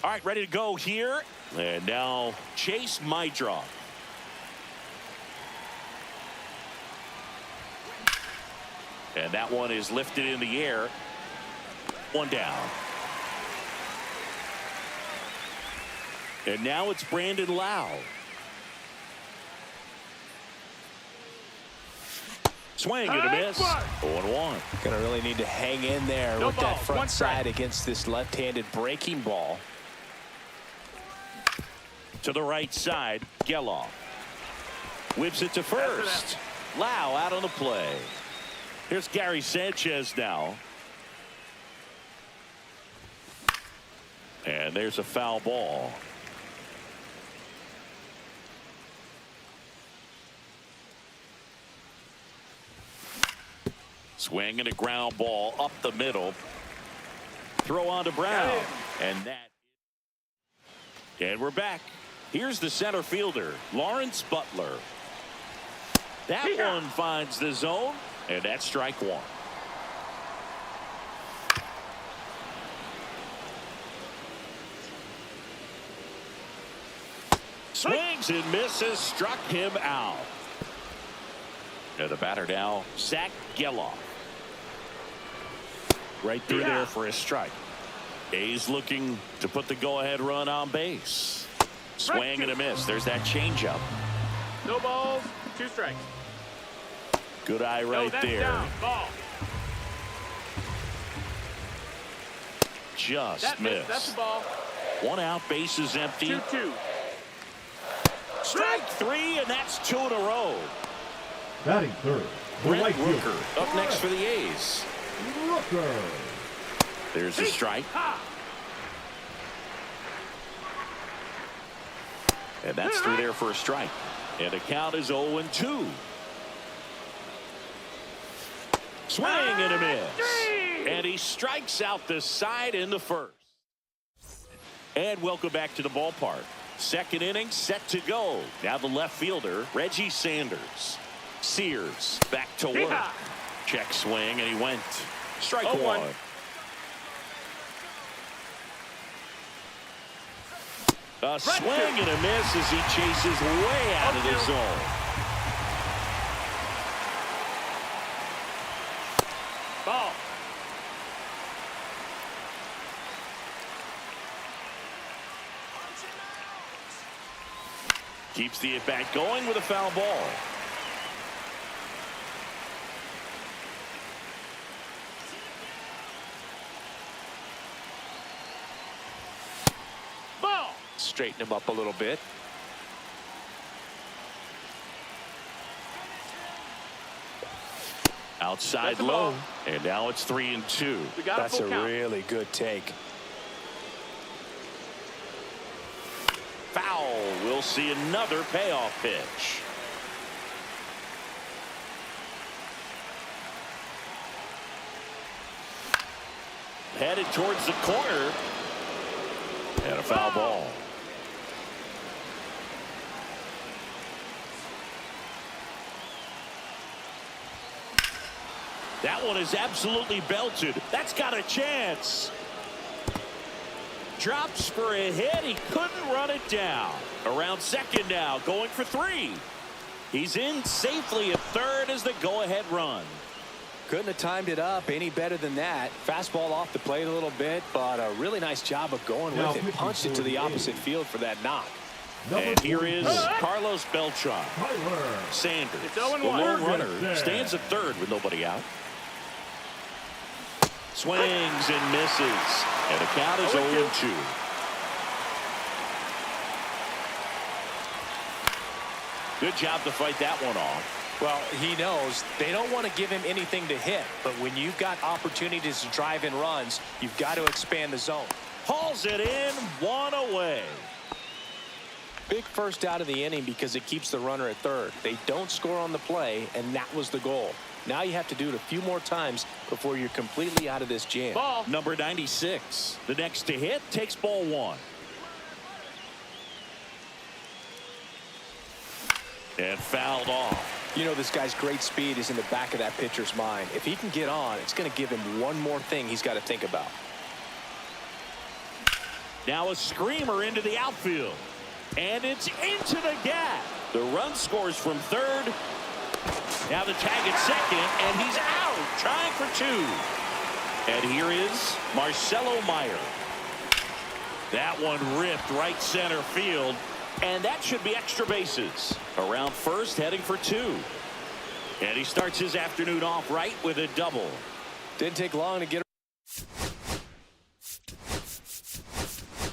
All right, ready to go here. And now Chase Mydroff. And that one is lifted in the air. One down. And now it's Brandon Lau. Swing and a miss. 0-1. Gonna really need to hang in there with that front side against this left-handed breaking ball. To the right side, Geloff whips it to first. Lau out on the play. Here's Gary Sanchez now. And there's a foul ball. Swing and a ground ball up the middle. Throw on to Brown. And we're back. Here's the center fielder, Lawrence Butler. That one finds the zone, and that's strike one. Swings and misses, struck him out. And the batter now, Zach Geloff. Right through there for a strike. A's looking to put the go-ahead run on base. Swing and a miss. There's that changeup. No balls, 2 strikes. Good eye right there. Down. Ball. Just missed. That's the ball. 1 out, base is empty. 2-2. Strike 3, and that's 2 in a row. Batting third, Brent Rooker up next for the A's. Rooker. There's a strike. And that's through there for a strike. And the count is 0-2. Swing and a miss. And he strikes out the side in the first. And welcome back to the ballpark. Second inning set to go. Now the left fielder, Reggie Sanders. Sears back to work. Check swing, and he went. Strike 1. A swing and a miss as he chases way out of the zone. Ball. Keeps the at-bat going with a foul ball. Straighten him up a little bit. Outside low. And now it's 3-2. That's a really good take. Foul. We'll see another payoff pitch. Headed towards the corner. And a foul ball. That one is absolutely belted. That's got a chance. Drops for a hit. He couldn't run it down. Around second now, going for 3. He's in safely at third as the go-ahead run. Couldn't have timed it up any better than that. Fastball off the plate a little bit, but a really nice job of going with it. Punched it to the opposite field for that knock. And here is Carlos Beltran. Sanders, the lone runner, stands at third with nobody out. Swings and misses. And the count is 0-2. Good job to fight that one off. Well, he knows they don't want to give him anything to hit, but when you've got opportunities to drive in runs, you've got to expand the zone. Hauls it in, 1 away. Big first out of the inning because it keeps the runner at third. They don't score on the play, and that was the goal. Now you have to do it a few more times before you're completely out of this jam. Ball. Number 96. The next to hit takes ball 1. And fouled off. You know, this guy's great speed is in the back of that pitcher's mind. If he can get on, it's going to give him one more thing he's got to think about. Now a screamer into the outfield. And it's into the gap. The run scores from third. Now the tag at second, and he's out, trying for two. And here is Marcelo Meyer. That one ripped right center field, and that should be extra bases. Around first, heading for two. And he starts his afternoon off right with a double. Didn't take long to get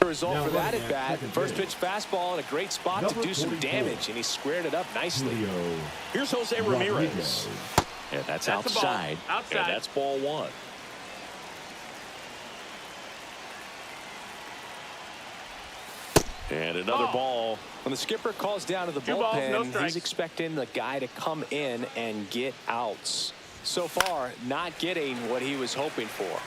a result for that at bat. First pitch fastball in a great spot to do some damage, and he squared it up nicely. Here's Jose Ramirez. And that's outside. Outside. And that's ball one. And another ball. When the skipper calls down to the Two balls, no bullpen, strikes. he's expecting the guy to come in and get outs. So far, not getting what he was hoping for.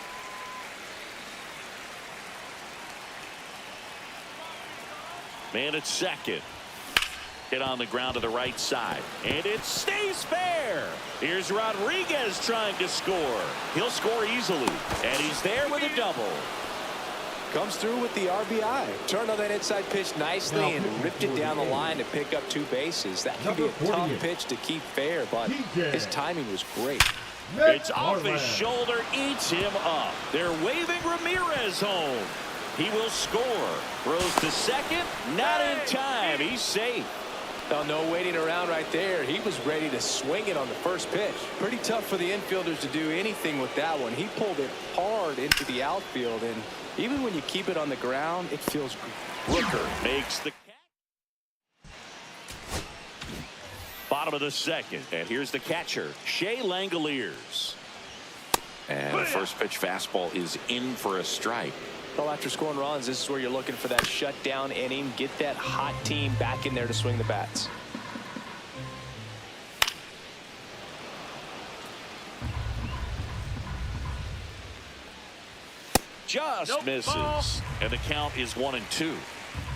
Man at second. Hit on the ground to the right side. And it stays fair. Here's Rodriguez trying to score. He'll score easily. And he's there with a double. Comes through with the RBI. Turned on that inside pitch nicely and ripped it down the line to pick up two bases. That can be a tough pitch to keep fair, but his timing was great. It's off his shoulder, eats him up. They're waving Ramirez home. He will score. Throws to second, not in time. He's safe. Oh, no waiting around right there. He was ready to swing it on the first pitch. Pretty tough for the infielders to do anything with that one. He pulled it hard into the outfield, and even when you keep it on the ground, it feels good. Rooker makes the catch. Bottom of the second, and here's the catcher, Shea Langoliers. And the first pitch fastball is in for a strike. Well, after scoring runs, this is where you're looking for that shutdown inning. Get that hot team back in there to swing the bats. Just misses. Ball. And the count is 1-2.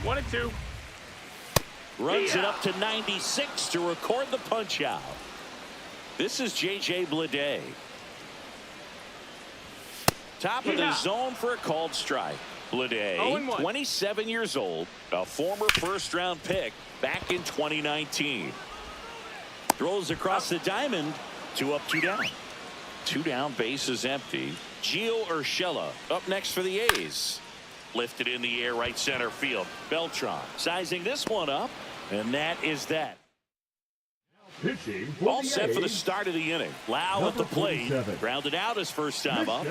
1-2. Runs it up to 96 to record the punch out. This is J.J. Bleday. Top of the zone for a called strike. Bleday, 27 years old, a former first-round pick back in 2019. Throws across the diamond. 2 up, 2 down. 2 down, base is empty. Gio Urshela up next for the A's. Lifted in the air, right center field. Beltran sizing this one up, and that is that. Pitching All set for the start of the inning. Lau at the plate. Grounded out his first time up.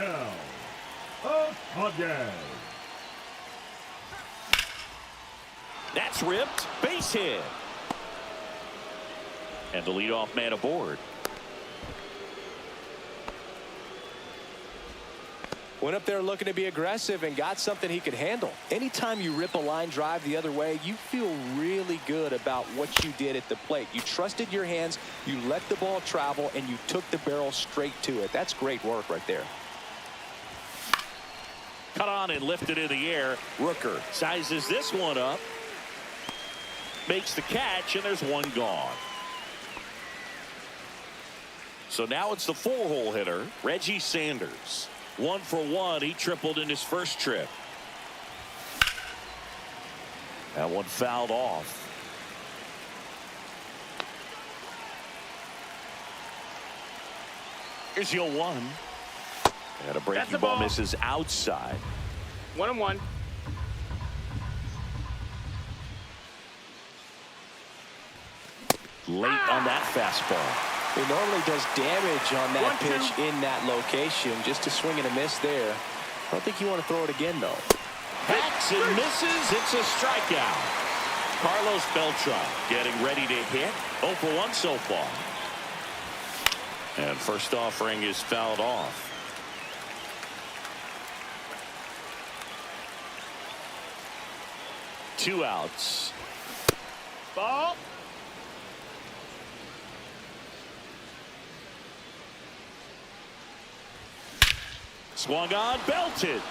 That's ripped. Base hit. And the leadoff man aboard. Went up there looking to be aggressive and got something he could handle. Anytime you rip a line drive the other way, you feel really good about what you did at the plate. You trusted your hands, you let the ball travel, and you took the barrel straight to it. That's great work right there. Cut on and lifted in the air. Rooker sizes this one up. Makes the catch, and there's one gone. So now it's the 4-hole hitter, Reggie Sanders. 1 for 1. He tripled in his first trip. That one fouled off. Here's your 1. And a breaking ball misses outside. 1-1. Late on that fastball. It normally does damage on that pitch in that location. Just a swing and a miss there. I don't think you want to throw it again, though. Hacks and misses. It's a strikeout. Carlos Beltran getting ready to hit. 0 for 1 so far. And first offering is fouled off. Two outs. Ball. Swung on, belted.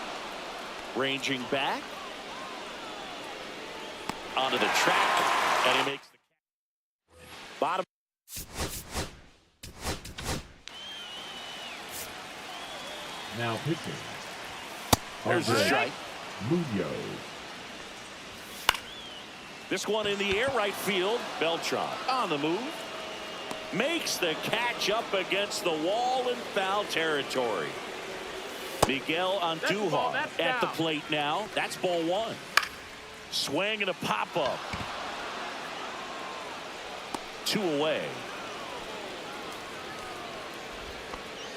Ranging back. Onto the track. And he makes the bottom. Now pitching. There's a strike. Munoz. This one in the air, right field. Beltran on the move. Makes the catch up against the wall in foul territory. Miguel Andujar at the plate now. That's ball one. Swing and a pop-up. 2 away.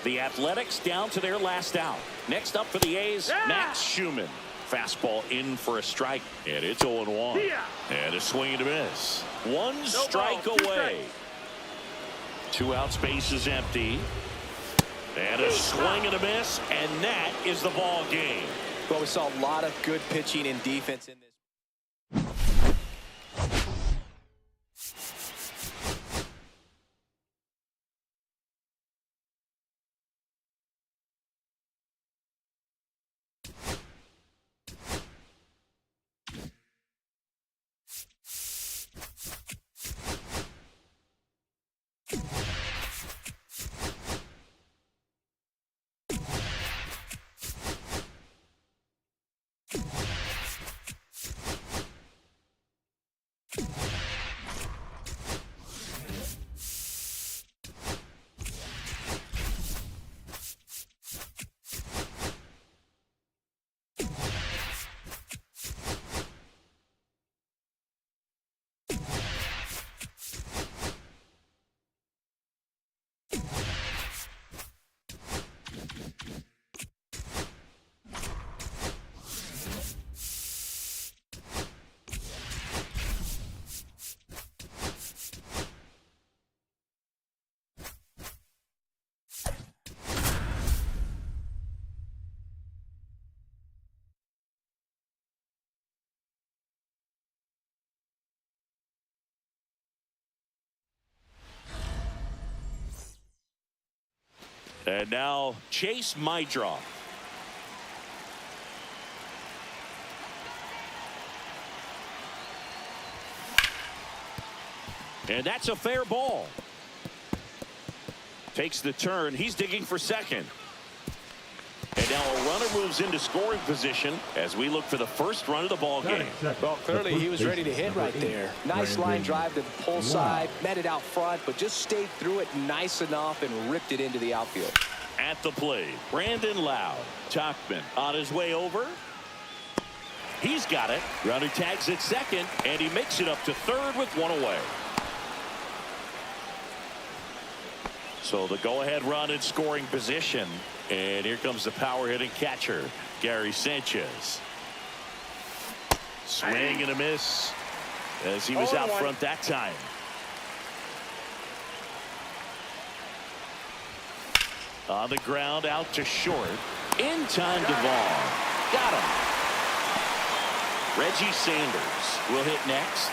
The Athletics down to their last out. Next up for the A's, Max Schumann. Fastball in for a strike, and it's 0-1. And a swing and a miss. One strike away. 2 outs, base is empty. And a swing and a miss, and that is the ball game. Well, we saw a lot of good pitching and defense in this. And now Chase Mydroff. And that's a fair ball. Takes the turn. He's digging for second. And now a runner moves into scoring position as we look for the first run of the ball game. Well, clearly he was ready to hit right there. Nice line drive to the pull side, met it out front, but just stayed through it nice enough and ripped it into the outfield. At the plate, Brandon Lowe. Tauchman on his way over. He's got it. Runner tags at second, and he makes it up to third with 1 away. So the go-ahead run in scoring position. And here comes the power-hitting catcher, Gary Sanchez. Swing and a miss as he was out front that time. On the ground, out to short. In time, Duvall. Got him. Reggie Sanders will hit next.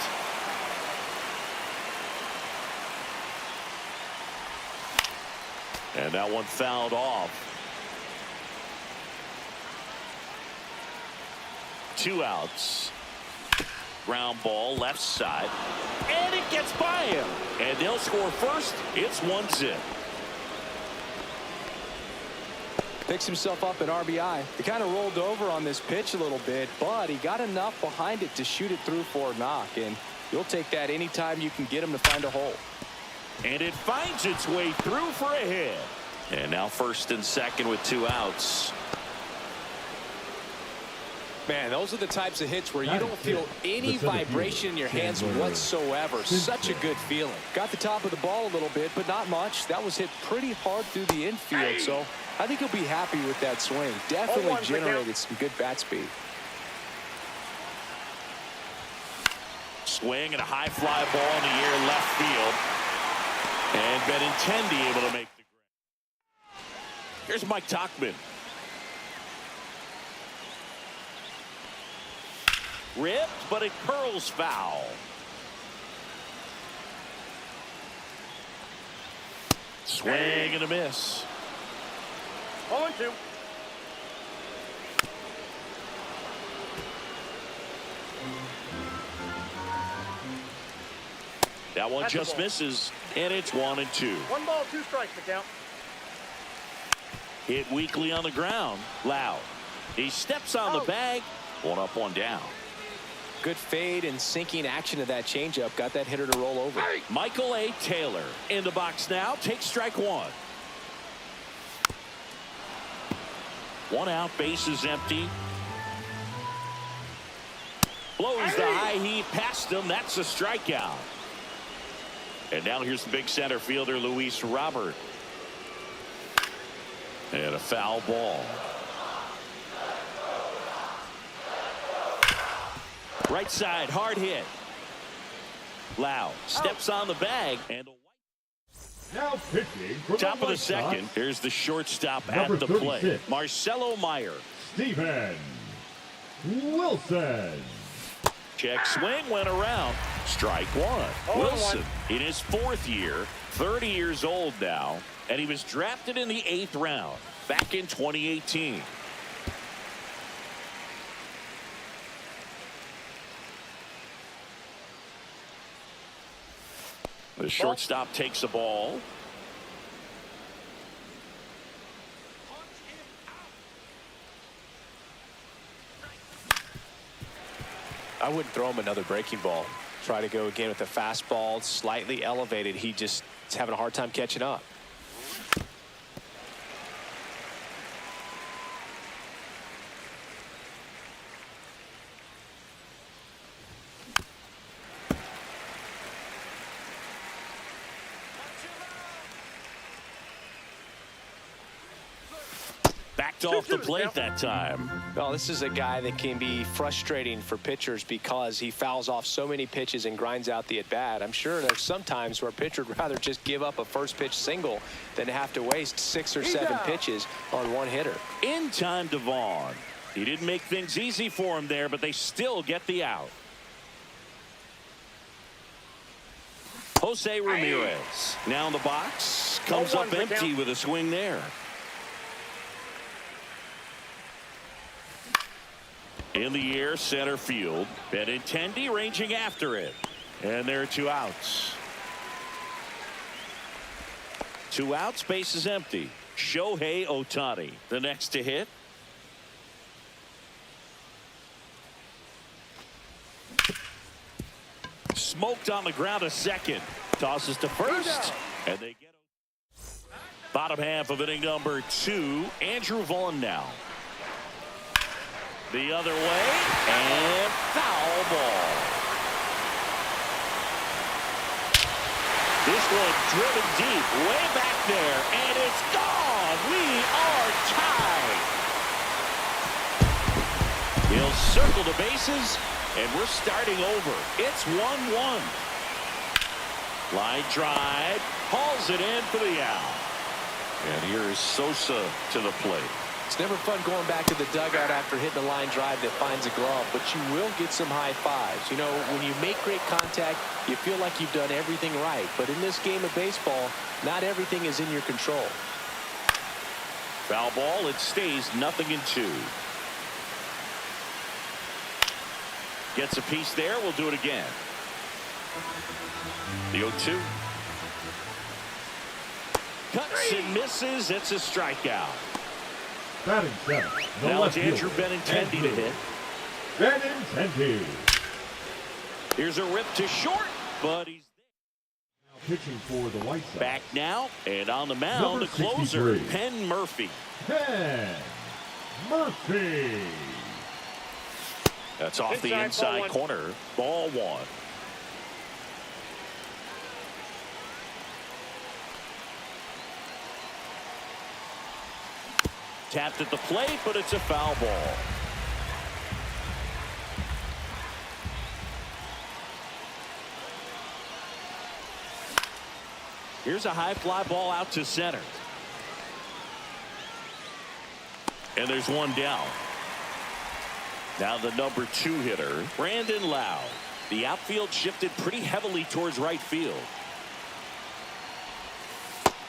And that one fouled off. 2 outs. Ground ball left side. And it gets by him. And they'll score first. It's 1-0. Picks himself up at RBI. He kind of rolled over on this pitch a little bit, but he got enough behind it to shoot it through for a knock. And you'll take that anytime you can get him to find a hole. And it finds its way through for a hit. And now first and second with 2 outs. Man, those are the types of hits where you don't feel any vibration in your hands whatsoever. Such a good feeling. Got the top of the ball a little bit, but not much. That was hit pretty hard through the infield, so I think he'll be happy with that swing. Definitely generated some good bat speed. Swing and a high fly ball in the air left field. And Benintendi able to make the grab. Here's Mike Tauchman. Ripped, but it curls foul. Swing and a miss. 0-2. That one just misses, and it's 1-2. 1 ball, 2 strikes, McCount. Hit weakly on the ground. Loud. He steps on the bag. 1 up, 1 down. good fade and sinking action of that changeup got that hitter to roll over. Michael A. Taylor in the box now. Takes strike one. One out, bases empty. Blows the high heat past him. That's a strikeout. And now here's the big center fielder, Luis Robert. And a foul ball. Right side, hard hit. Lau steps on the bag. And Now pitching from top of the Sox, second, here's the shortstop at number the plate. 36. Marcelo Meyer. Steven Wilson. Check swing, went around. Strike one. 0-1. Wilson in his fourth year, 30 years old now, and he was drafted in the 8th round back in 2018. The shortstop takes the ball. I wouldn't throw him another breaking ball. Try to go again with the fastball, slightly elevated. He just is having a hard time catching up. Backed off the plate that time. Well, this is a guy that can be frustrating for pitchers because he fouls off so many pitches and grinds out the at-bat. I'm sure there's some times where a pitcher would rather just give up a first pitch single than have to waste 6 or 7 pitches on one hitter. In time to Vaughn. He didn't make things easy for him there, but they still get the out. Jose Ramirez now in the box. Comes up empty with a swing there. In the air, center field. Benintendi ranging after it. And there are 2 outs. 2 outs, base is empty. Shohei Ohtani, the next to hit. Smoked on the ground a second. Tosses to first. And they get bottom half of inning number 2. Andrew Vaughn now. The other way, and foul ball. This one driven deep, way back there, and it's gone. We are tied. He'll circle the bases, and we're starting over. It's 1-1. Line drive, hauls it in for the out. And here is Sosa to the plate. It's never fun going back to the dugout after hitting a line drive that finds a glove, but you will get some high fives. You know, when you make great contact, you feel like you've done everything right. But in this game of baseball, not everything is in your control. Foul ball, it stays 0-2. Gets a piece there, we'll do it again. The 0-2. Cuts and misses, it's a strikeout. Batting 7. Now it's Andrew Benintendi to hit. Benintendi. Here's a rip to short, but he's Now pitching for the White Sox. back now, and on the mound, the Number closer, 63. Penn Murphy. Penn Murphy. That's off the Inside, inside ball corner. Ball 1. Tapped at the plate, but it's a foul ball. Here's a high fly ball out to center. And there's one down. Now the number 2 hitter, Brandon Lau. The outfield shifted pretty heavily towards right field.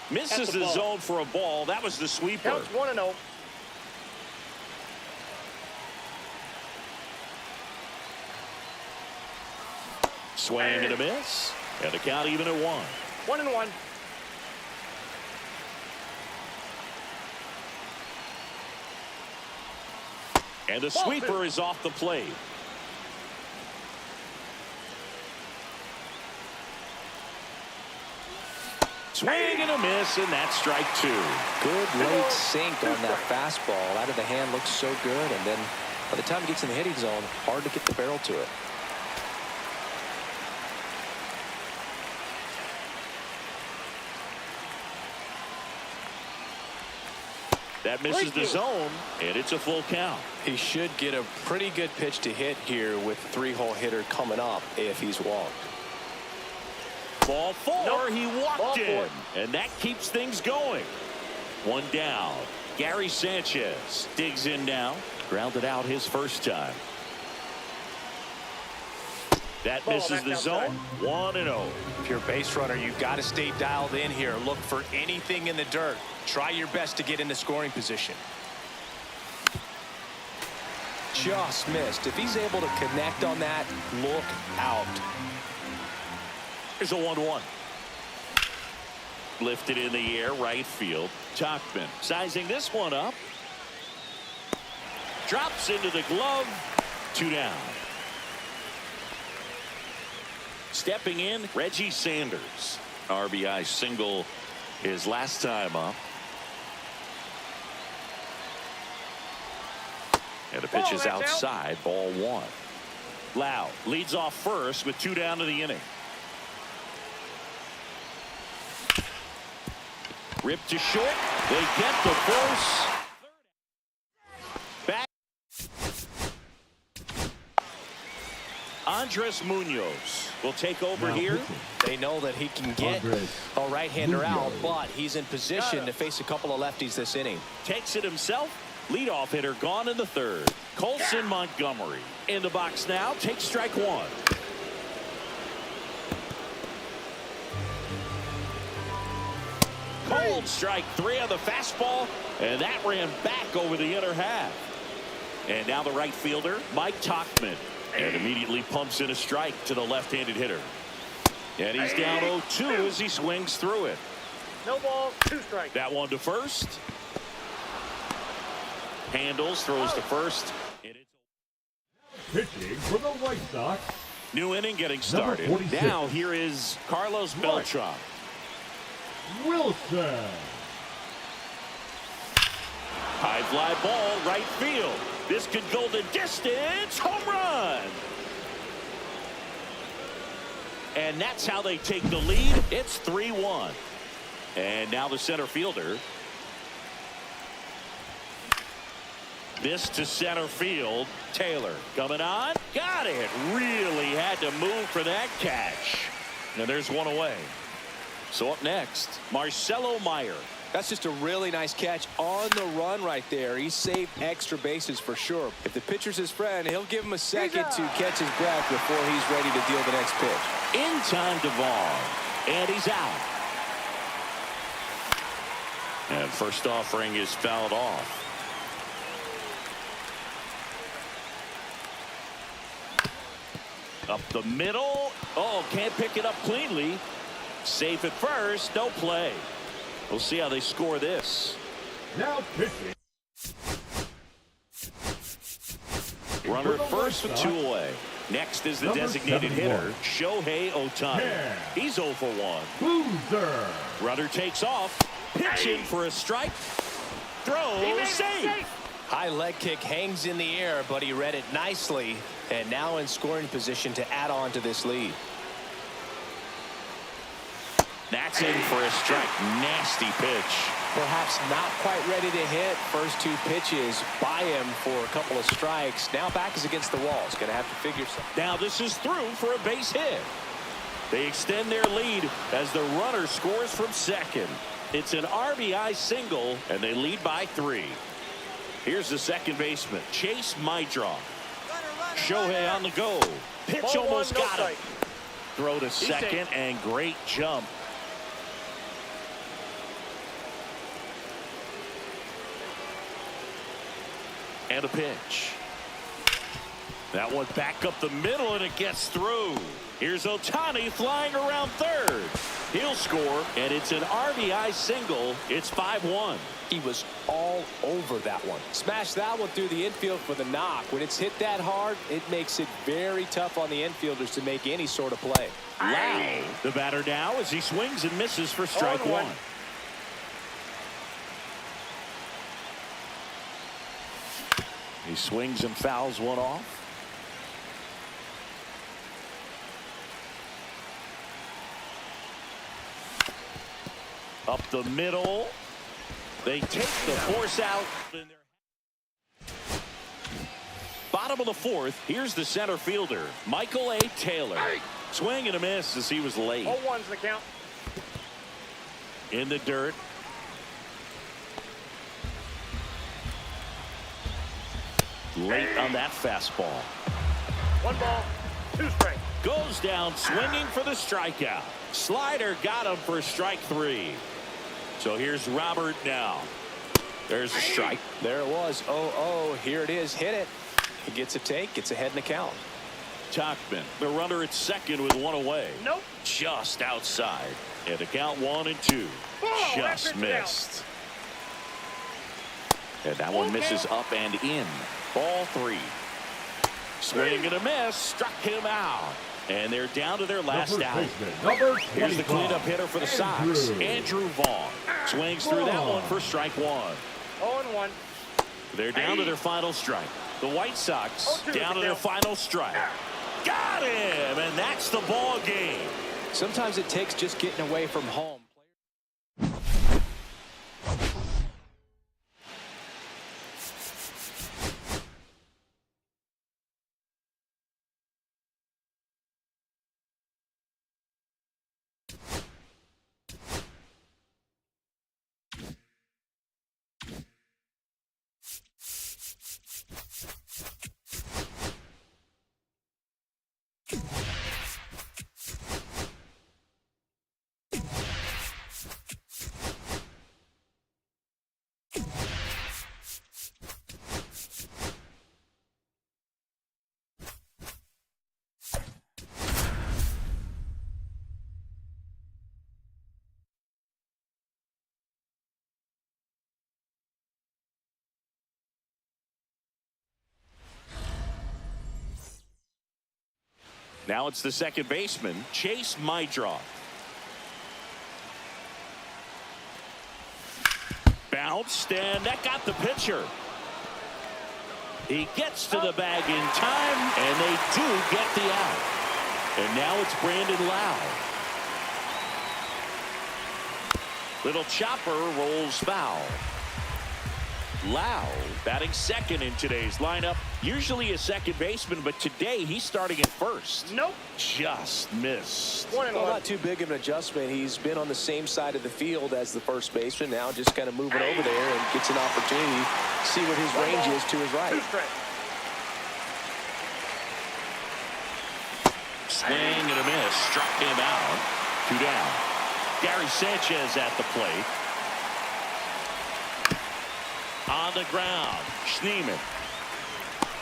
Misses the zone for a ball. That was the sweeper. Counts 1-0. Swing and a miss. And the count even at 1. 1-1. And the sweeper is off the plate. Swing and a miss, and that's strike two. Good late sink on that fastball. Out of the hand looks so good, and then by the time it gets in the hitting zone, hard to get the barrel to it. That misses the zone, and it's a full count. He should get a pretty good pitch to hit here with the three-hole hitter coming up if he's walked. Ball four, Nope. he walked Ball in, four. and that keeps things going. One down. Gary Sanchez digs in now. Grounded out his first time. That Ball misses back the outside. zone. 1-0. If you're a base runner, you've got to stay dialed in here. Look for anything in the dirt. Try your best to get into scoring position. Just missed. If he's able to connect on that, look out. Here's a 1-1. Lifted in the air, right field. Tauchman sizing this one up. Drops into the glove. 2 down. Stepping in, Reggie Sanders. RBI single his last time up. And the pitch is outside, ball 1. Lau leads off first with 2 down to the inning. Ripped to short. They get the first. Back. Andres Munoz will take over here. They know that he can get a right-hander out, but he's in position to face a couple of lefties this inning. Takes it himself. Leadoff hitter gone in the third. Colson Montgomery in the box now. Takes strike 1. Cold strike 3 on the fastball, and that ran back over the inner half. And now the right fielder, Mike Tauchman, and immediately pumps in a strike to the left-handed hitter. And he's down 0-2 as he swings through it. No ball, 2 strikes. That one to first. Handles, throws to first. And it's Pitching for the White Sox. new inning getting started. 46. Now here is Carlos Beltran. Wilson. High fly ball, right field. This could go the distance. Home run. And that's how they take the lead. It's 3-1. And now the center fielder. This to center field. Taylor coming on. Got it. Really had to move for that catch. And there's one away. So up next, Marcelo Meyer. That's just a really nice catch on the run right there. He saved extra bases for sure. If the pitcher's his friend, he'll give him a second to catch his breath before he's ready to deal the next pitch. In time to Vaughn. And he's out. And first offering is fouled off. Up the middle. Oh, can't pick it up cleanly. Safe at first. No play. We'll see how they score this. Now pitching. Runner first with 2 away. Next is the Number designated 71. hitter, Shohei Ohtani. Yeah. He's 0 for 1. Boozer. Runner takes off. Pitching for a strike. Throw safe. High leg kick hangs in the air, but he read it nicely. And now in scoring position to add on to this lead. That's in for a strike. Nasty pitch. Perhaps not quite ready to hit. First 2 pitches by him for a couple of strikes. Now back is against the wall. He's going to have to figure something. Now this is through for a base hit. They extend their lead as the runner scores from second. It's an RBI single, and they lead by 3. Here's the second baseman, Chase Maidron. Shohei on the go. Pitch Ball almost 1, no got him. strike. Throw to second, and great jump. And a pitch. That one back up the middle, and it gets through. Here's Ohtani flying around third. He'll score, and it's an RBI single. It's 5-1. He was all over that one. Smashed that one through the infield for the knock. When it's hit that hard, it makes it very tough on the infielders to make any sort of play. Lau, the batter now, as he swings and misses for strike one. He swings and fouls one off. Up the middle. They take the force out. Bottom of the fourth. Here's the center fielder, Michael A. Taylor. Swing and a miss as he was late. 0-1's the count. In the dirt. Late on that fastball. 1 ball, 2 strikes. Goes down swinging for the strikeout. Slider got him for strike 3. So here's Robert now. There's a strike. There it was. 0-0. Here it is. Hit it. He gets a take. Gets ahead in the count. Tachman, the runner at second with 1 away. Nope. Just outside. And the count 1-2. Oh, Just missed. And that one misses up and in. Ball 3. Swing and a miss. Struck him out. And they're down to their last out. Here's the cleanup hitter for the Sox, Andrew Vaughn. Swings through that one for strike 1. 0-1. They're down to their final strike. The White Sox down to their final strike. Got him, and that's the ball game. Sometimes it takes just getting away from home. Now it's the second baseman, Chase Mydroth. Bounced, and that got the pitcher. He gets to the bag in time, and they do get the out. And now it's Brandon Lau. Little chopper rolls foul. Lau batting second in today's lineup. Usually a second baseman, but today he's starting at first. Nope. Just missed. 1-1. Well, not too big of an adjustment. He's been on the same side of the field as the first baseman. Now just kind of moving over there and gets an opportunity to see what his range is to his right. 2 strikes. Swing and a miss. Struck him out. 2 down. Gary Sanchez at the plate. On the ground, Schneemann.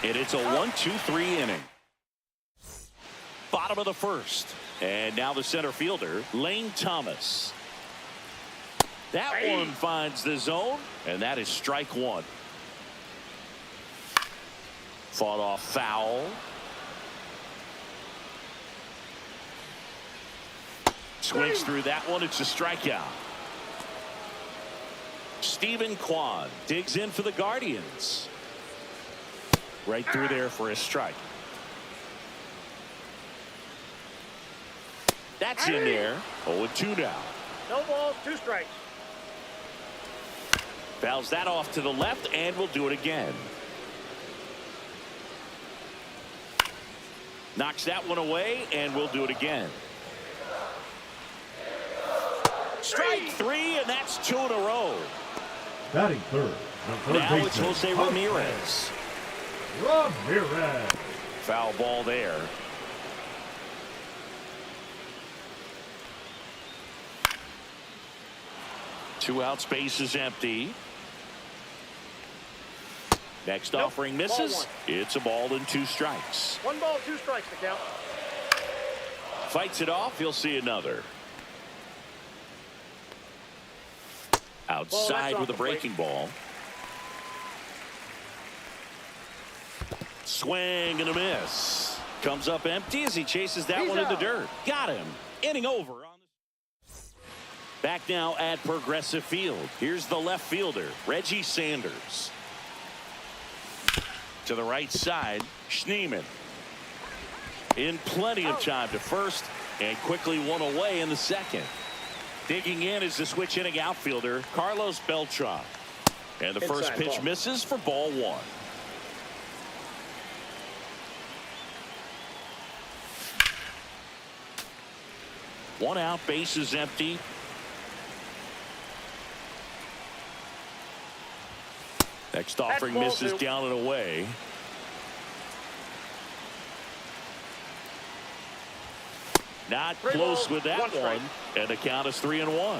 And it's a 1-2-3 inning. Bottom of the first. And now the center fielder, Lane Thomas. That one finds the zone, and that is strike 1. Fought off foul. Swings through that one. It's a strikeout. Stephen Kwan digs in for the Guardians. Right through there for a strike. That's in there. 0-2 now. No balls, 2 strikes. Fouls that off to the left, and we'll do it again. Knocks that one away, and we'll do it again. Strike 3, and that's 2 in a row. Batting third. Now it's Jose Ramirez. Ramirez. Foul ball there. Two outs, base is empty. Next offering misses. It's a ball and 2 strikes. 1 ball, 2 strikes to count. Fights it off. He'll see another. Outside with a breaking ball. Swing and a miss. Comes up empty as he chases that one in the dirt. Got him. Inning over. Back now at Progressive Field. Here's the left fielder, Reggie Sanders. To the right side, Schneemann. In plenty of time to first and quickly one away in the second. Digging in is the switch inning outfielder, Carlos Beltran. And the first pitch misses for ball one. One out, base is empty. Next offering misses down and away. Not close with that one. And the count is 3-1.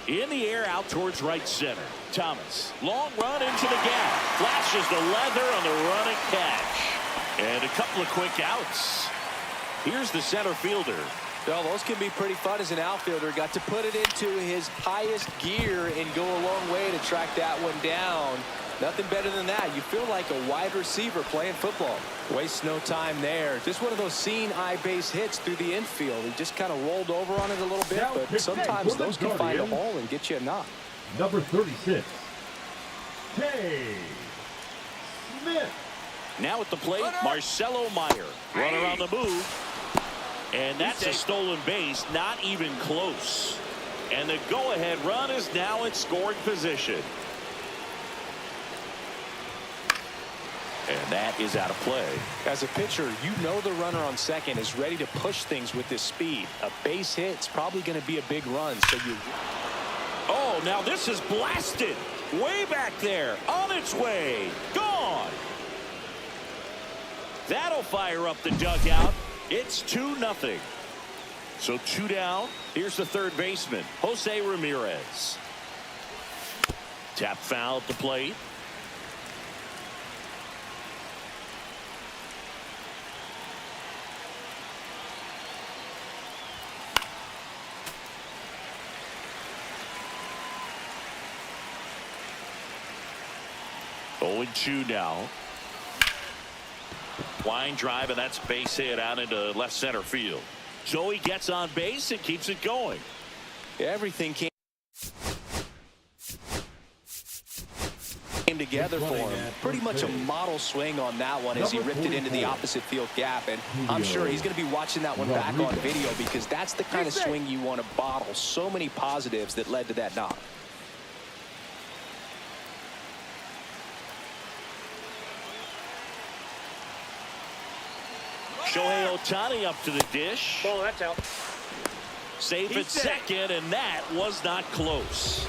In the air out towards right center. Thomas. Long run into the gap. Flashes the leather on the running catch. And a couple of quick outs. Here's the center fielder. Well, those can be pretty fun as an outfielder. Got to put it into his highest gear and go a long way to track that one down. Nothing better than that. You feel like a wide receiver playing football. Wastes no time there. Just one of those seeing eye base hits through the infield. He just kind of rolled over on it a little bit, but sometimes those can find a hole and get you a knock. Number 36, K. Smith. Now at the plate, Marcelo Meyer. Runner on the move. And that's a stolen base, not even close. And the go-ahead run is now in scoring position. And that is out of play. As a pitcher, you know the runner on second is ready to push things with this speed. A base hit's probably going to be a big run, so you... Oh, now this is blasted. Way back there. On its way. Gone. That'll fire up the dugout. It's 2-0. So 2 down. Here's the third baseman, Jose Ramirez. Tap foul at the plate. Oh, 2 now. Line drive, and that's base hit out into left center field. So he gets on base and keeps it going. Everything came together for him. Pretty much a model swing on that one as he ripped it into the opposite field gap. And I'm sure he's going to be watching that one back on video because that's the kind of swing you want to bottle. So many positives that led to that knock. Shohei Ohtani up to the dish. Oh, that's out. Safe at second, and that was not close.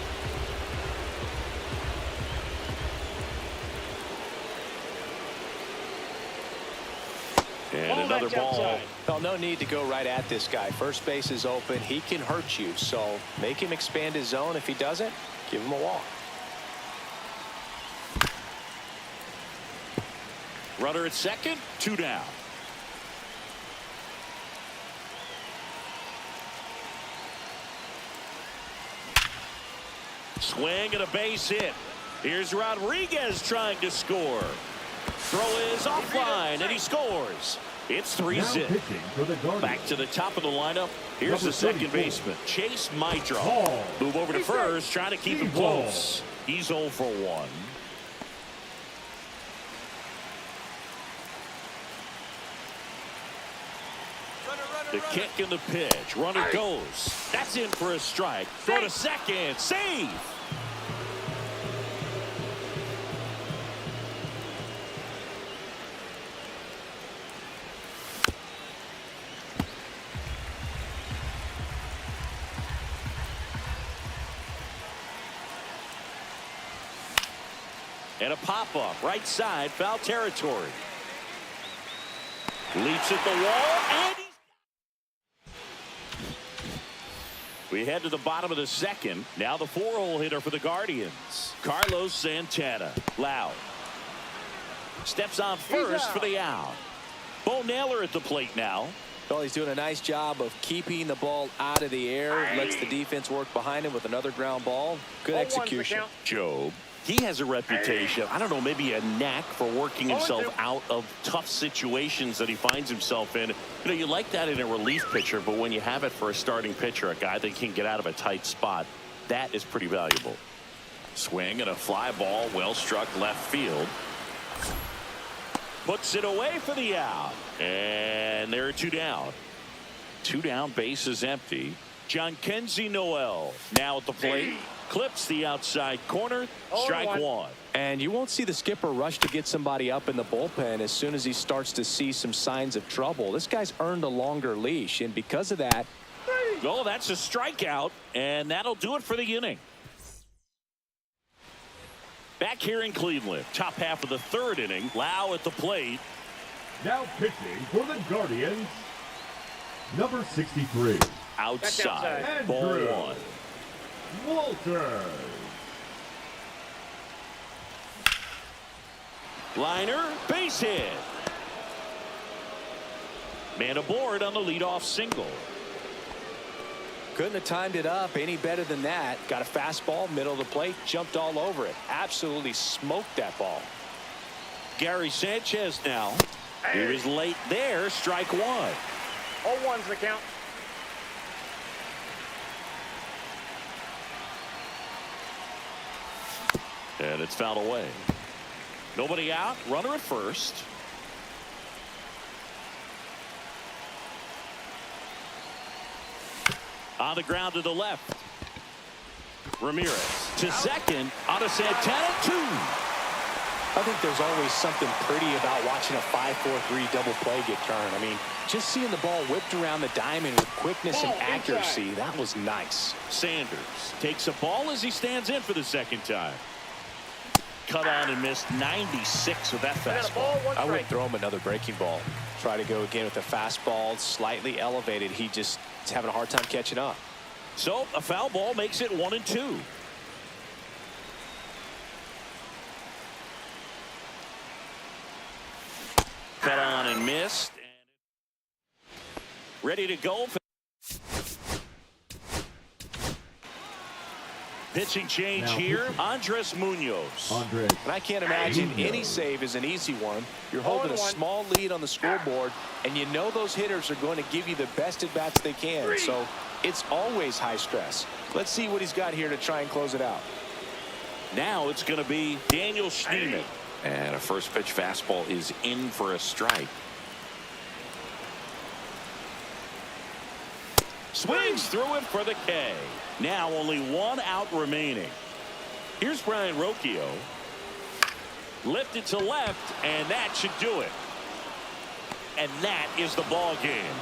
And another ball. Well, no need to go right at this guy. First base is open. He can hurt you, so make him expand his zone. If he doesn't, give him a walk. Runner at second, 2 down. Swing and a base hit. Here's Rodriguez trying to score. Throw is offline, and he scores. It's 3-0. Back to the top of the lineup. Here's the second baseman, Chase Maidro. Move over to first, trying to keep him close. He's 0 for 1. The kick and the pitch. Runner goes. That's in for a strike. Throw to second. Save. And a pop-up. Right side. Foul territory. Leaps at the wall. And we head to the bottom of the second. Now the 4-hole hitter for the Guardians, Carlos Santana. Loud. Steps on first for the out. Bo Naylor at the plate now. Well, he's doing a nice job of keeping the ball out of the air. Lets the defense work behind him with another ground ball. Good execution. Job, he has a reputation, I don't know, maybe a knack for working himself out of tough situations that he finds himself in. You know, you like that in a relief pitcher, but when you have it for a starting pitcher, a guy that can get out of a tight spot, that is pretty valuable. Swing and a fly ball, well struck left field. Puts it away for the out. And there are 2 down. 2 down, base is empty. Jhonkensy Noel now at the plate. Clips the outside corner. Strike 1. And you won't see the skipper rush to get somebody up in the bullpen as soon as he starts to see some signs of trouble. This guy's earned a longer leash, and because of that. Oh, that's a strikeout, and that'll do it for the inning. Back here in Cleveland, top half of the 3rd inning. Lau at the plate. Now pitching for the Guardians, number 63. Outside. Ball 1. Walters. Liner, base hit. Man aboard on the leadoff single. Couldn't have timed it up any better than that. Got a fastball, middle of the plate, jumped all over it. Absolutely smoked that ball. Gary Sanchez now. He was late there. Strike 1. 0-1's the count. And it's fouled away. Nobody out. Runner at first. On the ground to the left. Ramirez to second. On to Santana. 2. I think there's always something pretty about watching a 5-4-3 double play get turned. I mean, just seeing the ball whipped around the diamond with quickness and accuracy, that was nice. Sanders takes a ball as he stands in for the second time. Cut on and missed 96 with that fastball. I would throw him another breaking ball. Try to go again with the fastball, slightly elevated. He just is having a hard time catching up. So a foul ball makes it 1-2. Cut on and missed. Ready to go. Pitching change now here. Andres Munoz. And I can't imagine any save is an easy one. You're holding a small lead on the scoreboard, and you know those hitters are going to give you the best at bats they can. So it's always high stress. Let's see what he's got here to try and close it out. Now it's going to be Daniel Schneemann. And a first pitch fastball is in for a strike. Swings through it for the K. Now only 1 out remaining. Here's Brian Rocchio. Lifted to left, and that should do it. And that is the ball game.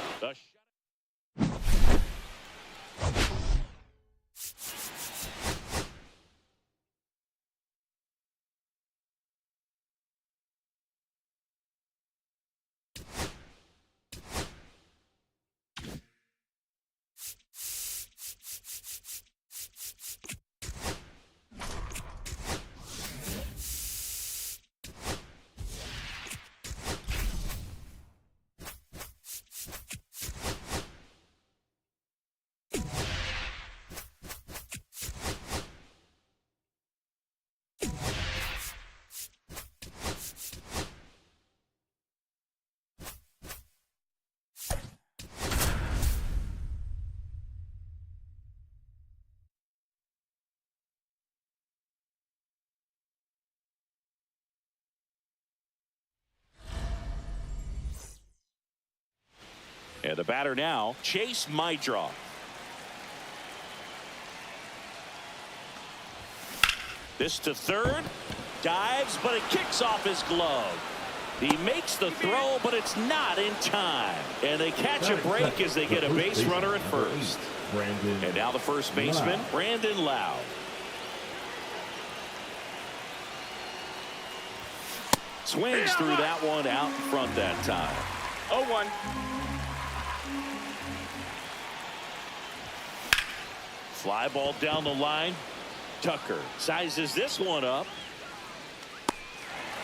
And the batter now, Chase Mydroff. This to third. Dives, but it kicks off his glove. He makes the throw, but it's not in time. And they catch a break as they get a base runner at first. And now the first baseman, Brandon Lau. Swings through that one out in front that time. 0-1. Fly ball down the line. Tucker sizes this one up.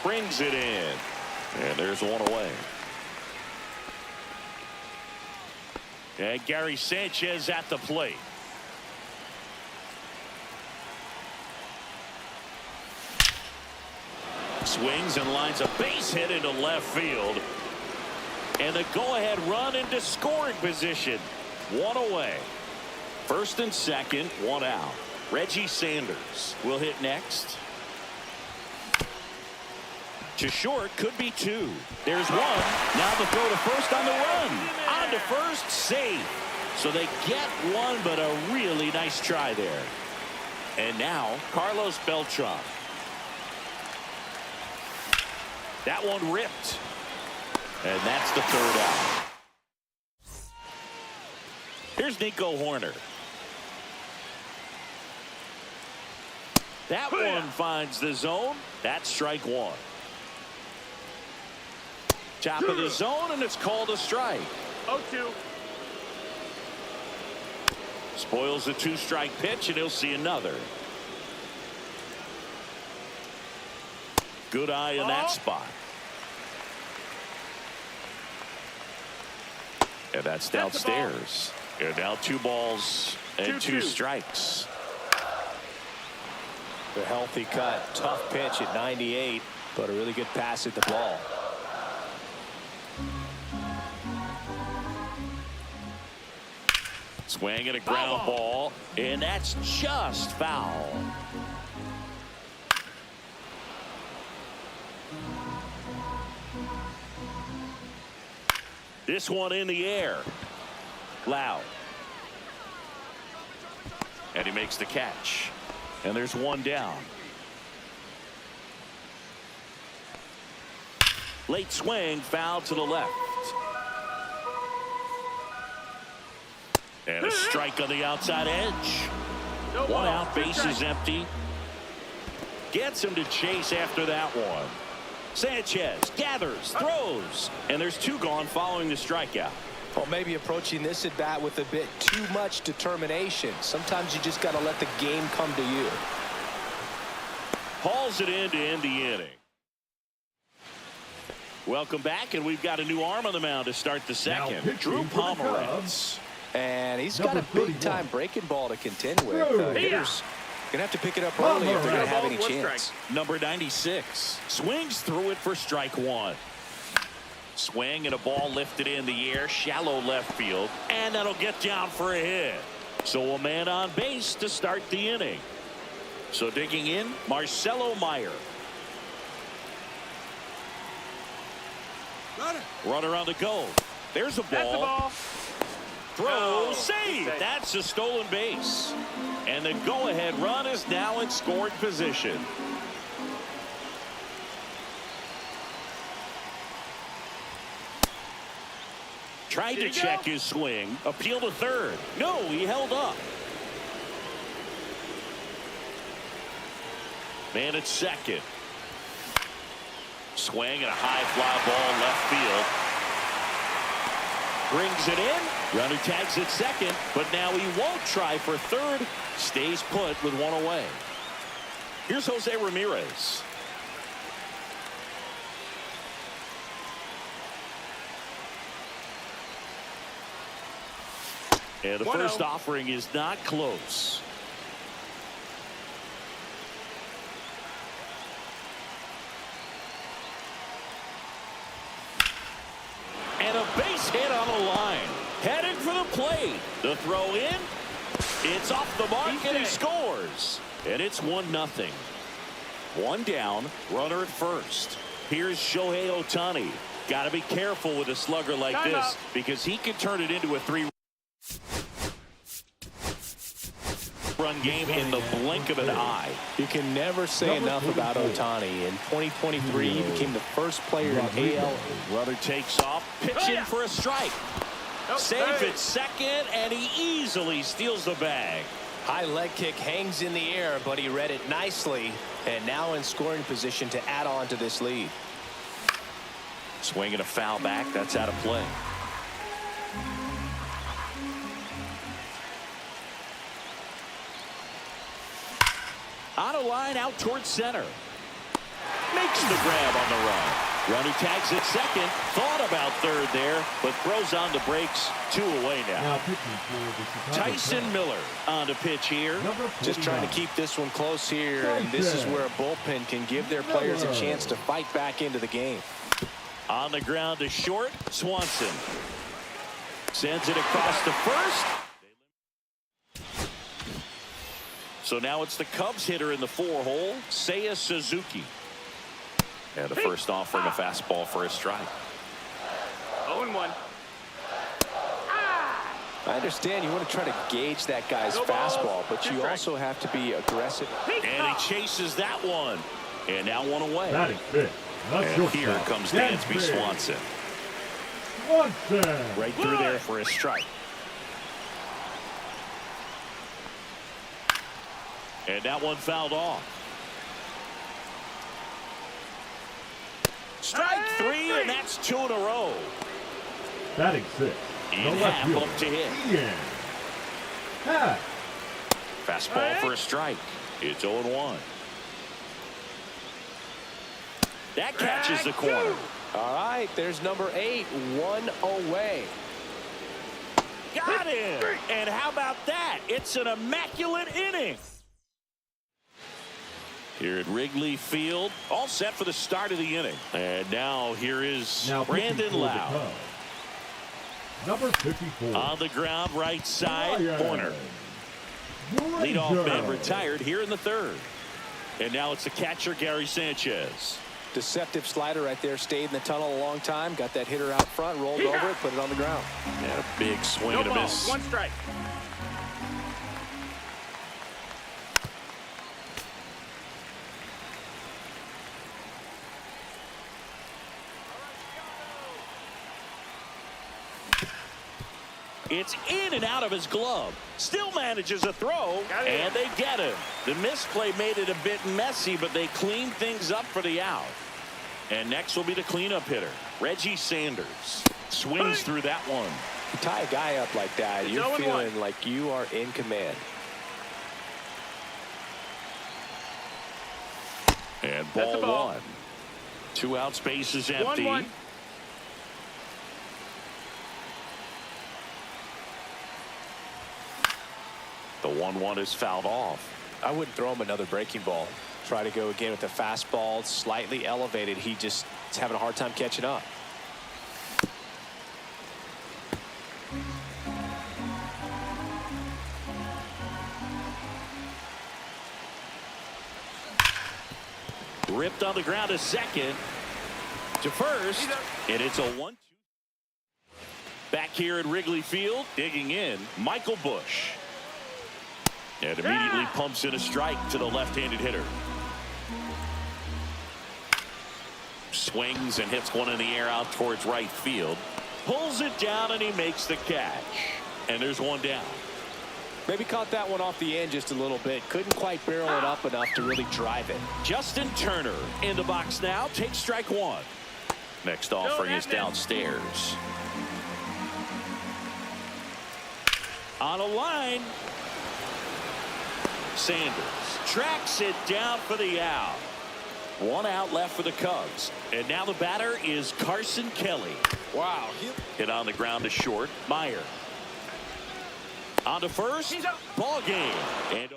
Brings it in. And there's one away. And Gary Sanchez at the plate. Swings and lines a base hit into left field. And the go-ahead run into scoring position. One away. First and second, one out. Reggie Sanders will hit next. To short, could be two. There's one. Now the throw to first on the run. On to first, safe. So they get one, but a really nice try there. And now, Carlos Beltran. That one ripped. And that's the third out. Here's Nico Horner. That one finds the zone. That's strike one. Top of the zone, and it's called a strike. 0-2. Spoils the two-strike pitch, and he'll see another. Good eye in that spot. And that's downstairs. And now 2 balls and 2 strikes. The healthy cut. Tough pitch at 98, but a really good pass at the ball. Swing and a ground ball, and that's just foul. This one in the air. Loud. And he makes the catch. And there's one down. Late swing, foul to the left. And a strike on the outside edge. One out, base is empty. Gets him to chase after that one. Sanchez gathers, throws, and there's 2 gone following the strikeout. Well, maybe approaching this at bat with a bit too much determination. Sometimes you just got to let the game come to you. Hauls it in to end the inning. Welcome back, and we've got a new arm on the mound to start the second. Drew Pomeranz. And he's got a big-time breaking ball to contend with. Hitters going to have to pick it up early if they're going to have any chance. Number 96 swings through it for strike one. Swing and a ball lifted in the air, shallow left field, and that'll get down for a hit. So a man on base to start the inning. So digging in, Marcelo Meyer. Runner on the go. There's a ball. That's the ball. Throw, save. That's a stolen base. And the go-ahead run is now in scoring position. Tried to check his swing. Appeal to third. No, he held up. Man at second. Swing and a high fly ball left field. Brings it in. Runner tags at second, but now he won't try for third. Stays put with one away. Here's Jose Ramirez. And the first offering is not close. And a base hit on the line. Headed for the plate. The throw in. It's off the mark, and he scores. And it's 1-0. One down, runner at first. Here's Shohei Ohtani. Got to be careful with a slugger like this because he can turn it into a 3-run game in the blink of an eye. You can never say enough about Ohtani. In 2023, he became the first player in AL. Runner takes off, pitching for a strike. Save at second, and he easily steals the bag. High leg kick hangs in the air, but he read it nicely, and now in scoring position to add on to this lead. Swinging a foul back. That's out of play. On a line out towards center. Makes the grab on the run. Runner tags at second. Thought about third there, but throws on the brakes. 2 away now. Now pitching for the Chicago Tyson Cubs, Miller on the pitch here. number Just trying to 49. keep this one close here, and this is where a bullpen can give their players a chance to fight back into the game. On the ground to short, Swanson. Sends it across to first. So now it's the Cubs hitter in the 4-hole, Seiya Suzuki. And the first offering a fastball for a strike. 0-1. I understand you want to try to gauge that guy's fastball, but you also have to be aggressive. And he chases that one. And now 1 away. Batting fifth. The And shortstop, here comes Dansby Swanson. Swanson. Right through there for a strike. And that one fouled off. Strike 3, and that's 2 in a row. Batting sixth. The In left half fielder, up to hit. Ian Happ. Fastball for a strike. It's 0-1. That catches the corner. All right, there's number 8, 1 away. Got him. And how about that? It's an immaculate inning. Here at Wrigley Field, all set for the start of the inning. And now here is Now pitching Brandon for the Lau. Cubs, number 54. On the ground, right side, Brian corner. Granger. Leadoff man retired here in the 3rd. And now it's the catcher, Gary Sanchez. Deceptive slider right there. Stayed in the tunnel a long time. Got that hitter out front. Rolled over it. Put it on the ground. And a big swing No and a ball. miss. 1 strike. It's in and out of his glove. Still manages a throw, and they get him. The misplay made it a bit messy, but they cleaned things up for the out. And next will be the cleanup hitter, Reggie Sanders. Swings through that one. You tie a guy up like that, It's you're 0-1. feeling like you are in command. And That's a ball ball. 1. 2 out, space is empty. 1-1. The 1-1 is fouled off. I wouldn't throw him another breaking ball. Try to go again with the fastball, slightly elevated. He just is having a hard time catching up. Ripped on the ground to second. To first. And it's a 1-2. Back here at Wrigley Field, digging in, Michael Busch. And immediately pumps in a strike to the left-handed hitter. Swings and hits one in the air out towards right field. Pulls it down and he makes the catch. And there's 1 down. Maybe caught that one off the end just a little bit. Couldn't quite barrel it up enough to really drive it. Justin Turner in the box now. Takes strike 1. Next offering is downstairs. On a line. Sanders tracks it down for the out. 1 out left for the Cubs. And now the batter is Carson Kelly. Wow. Hit on the ground to short. Meyer. On to first. Ball game. And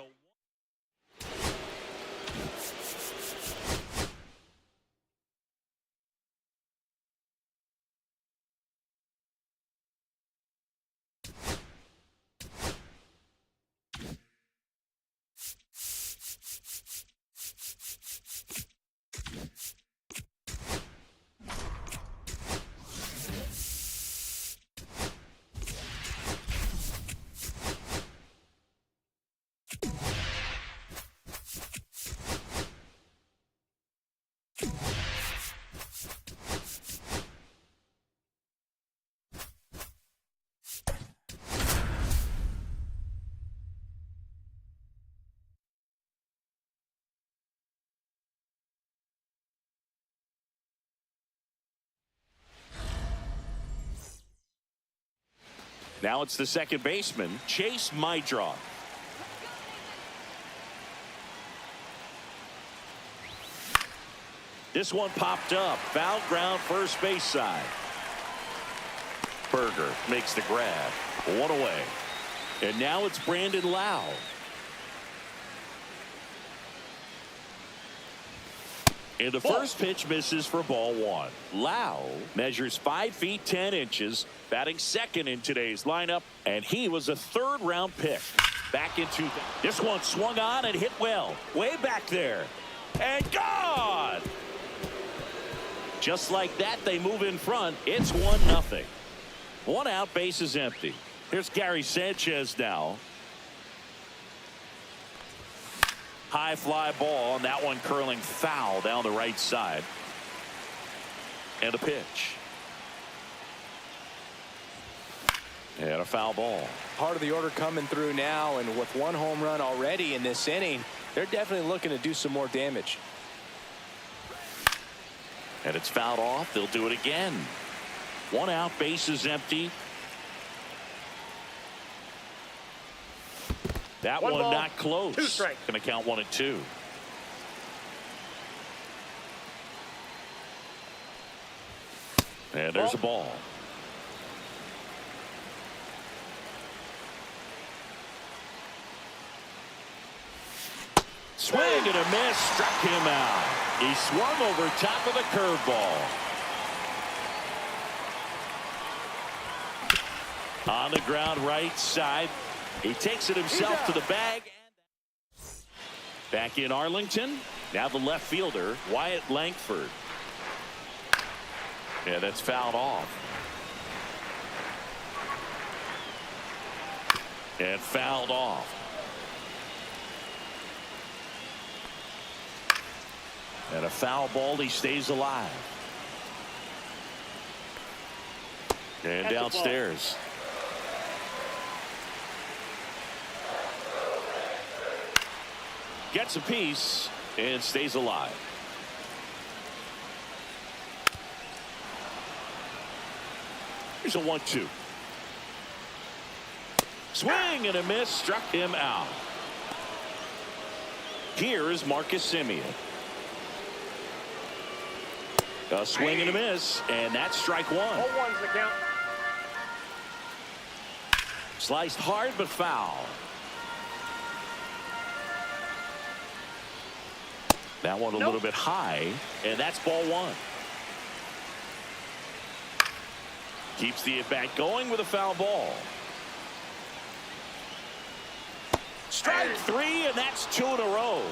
now it's the second baseman, Chase Mydroth. This one popped up. Foul ground, first base side. Berger makes the grab. One away. And now it's Brandon Lau. And the first pitch misses for ball one. Lau measures 5 feet 10 inches, batting second in today's lineup, and he was a third-round pick. Back into this one swung on and hit well. Way back there. And gone! Just like that, they move in front. It's 1-0. One out, base is empty. Here's Gary Sanchez now. High fly ball, and that one curling foul down the right side. And a pitch. And a foul ball. Part of the order coming through now, and with 1 home run already in this inning, they're definitely looking to do some more damage. And it's fouled off. They'll do it again. 1 out, base is empty. That one ball, not close. 2 strikes. Going to count 1 and 2. And there's a ball. Swing and a miss, struck him out. He swung over top of the curveball. On the ground right side. He takes it himself to the bag. Back in Arlington. Now the left fielder, Wyatt Langford. Yeah, that's fouled off. And fouled off. And a foul ball, he stays alive. And downstairs. Gets a piece and stays alive. Here's a 1-2. Swing and a miss, struck him out. Here is Marcus Semien. A swing and a miss, and that's strike 1. 0-1's the count. Sliced hard but foul. That one a little bit high, and that's ball 1. Keeps the at-bat going with a foul ball. Strike 3, and that's 2 in a row.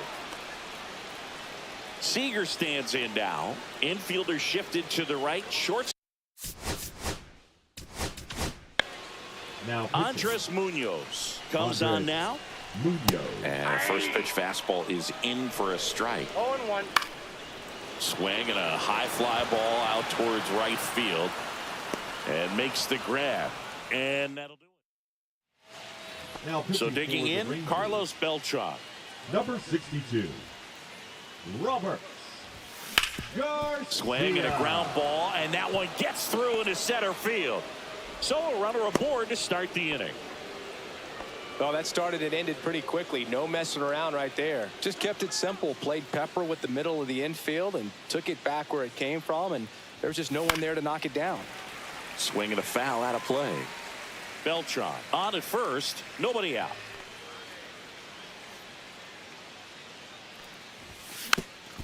Seager stands in now. Infielder shifted to the right. Short. Now Andres Munoz comes on now. Munoz. And first pitch fastball is in for a strike. 0-1. Swing and a high fly ball out towards right field. And makes the grab. And that'll do it. Now So digging for the in, Rangers, Carlos Beltran. number 62, Robert Garcia. Swing and a ground ball, and that one gets through into center field. So a runner aboard to start the inning. Well, that started and ended pretty quickly. No messing around right there. Just kept it simple. Played pepper with the middle of the infield and took it back where it came from, and there was just no one there to knock it down. Swing and a foul out of play. Beltran on at first, nobody out.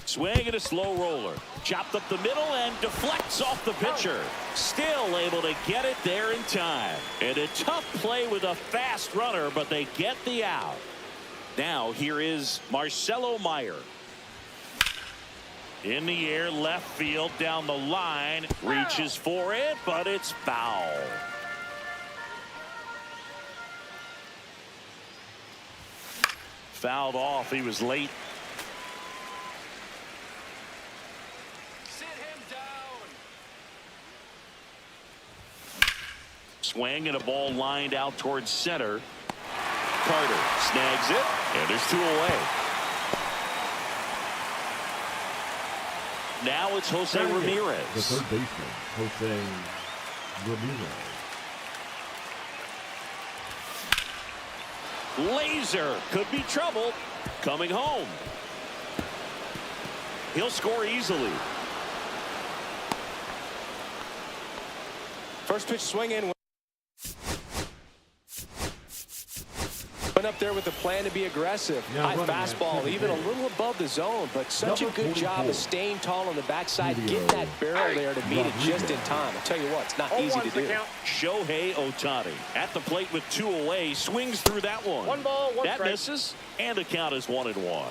Swing and a slow roller. Chopped up the middle and deflects off the pitcher. Still able to get it there in time. And a tough play with a fast runner, but they get the out. Now here is Marcelo Meyer. In the air, left field, down the line. Reaches for it, but it's foul. Fouled off. He was late. Sit him down. Swing and a ball lined out towards center. Carter snags it, and there's 2 away. Now it's Jose Ramirez. The third baseman, Jose Ramirez. Laser could be trouble coming home. He'll score easily. First pitch swing in. Went up there with a plan to be aggressive. Now High running at fastball, second even a base. little above the zone, but such a Number good job 44. of staying tall on the backside, Julio getting that barrel there to meet it just in Rodriguez. time. I'll tell you what, it's not easy to do. Shohei Ohtani at the plate with 2 away, swings through that one. One ball, one that strike. misses, and the count is 1-1.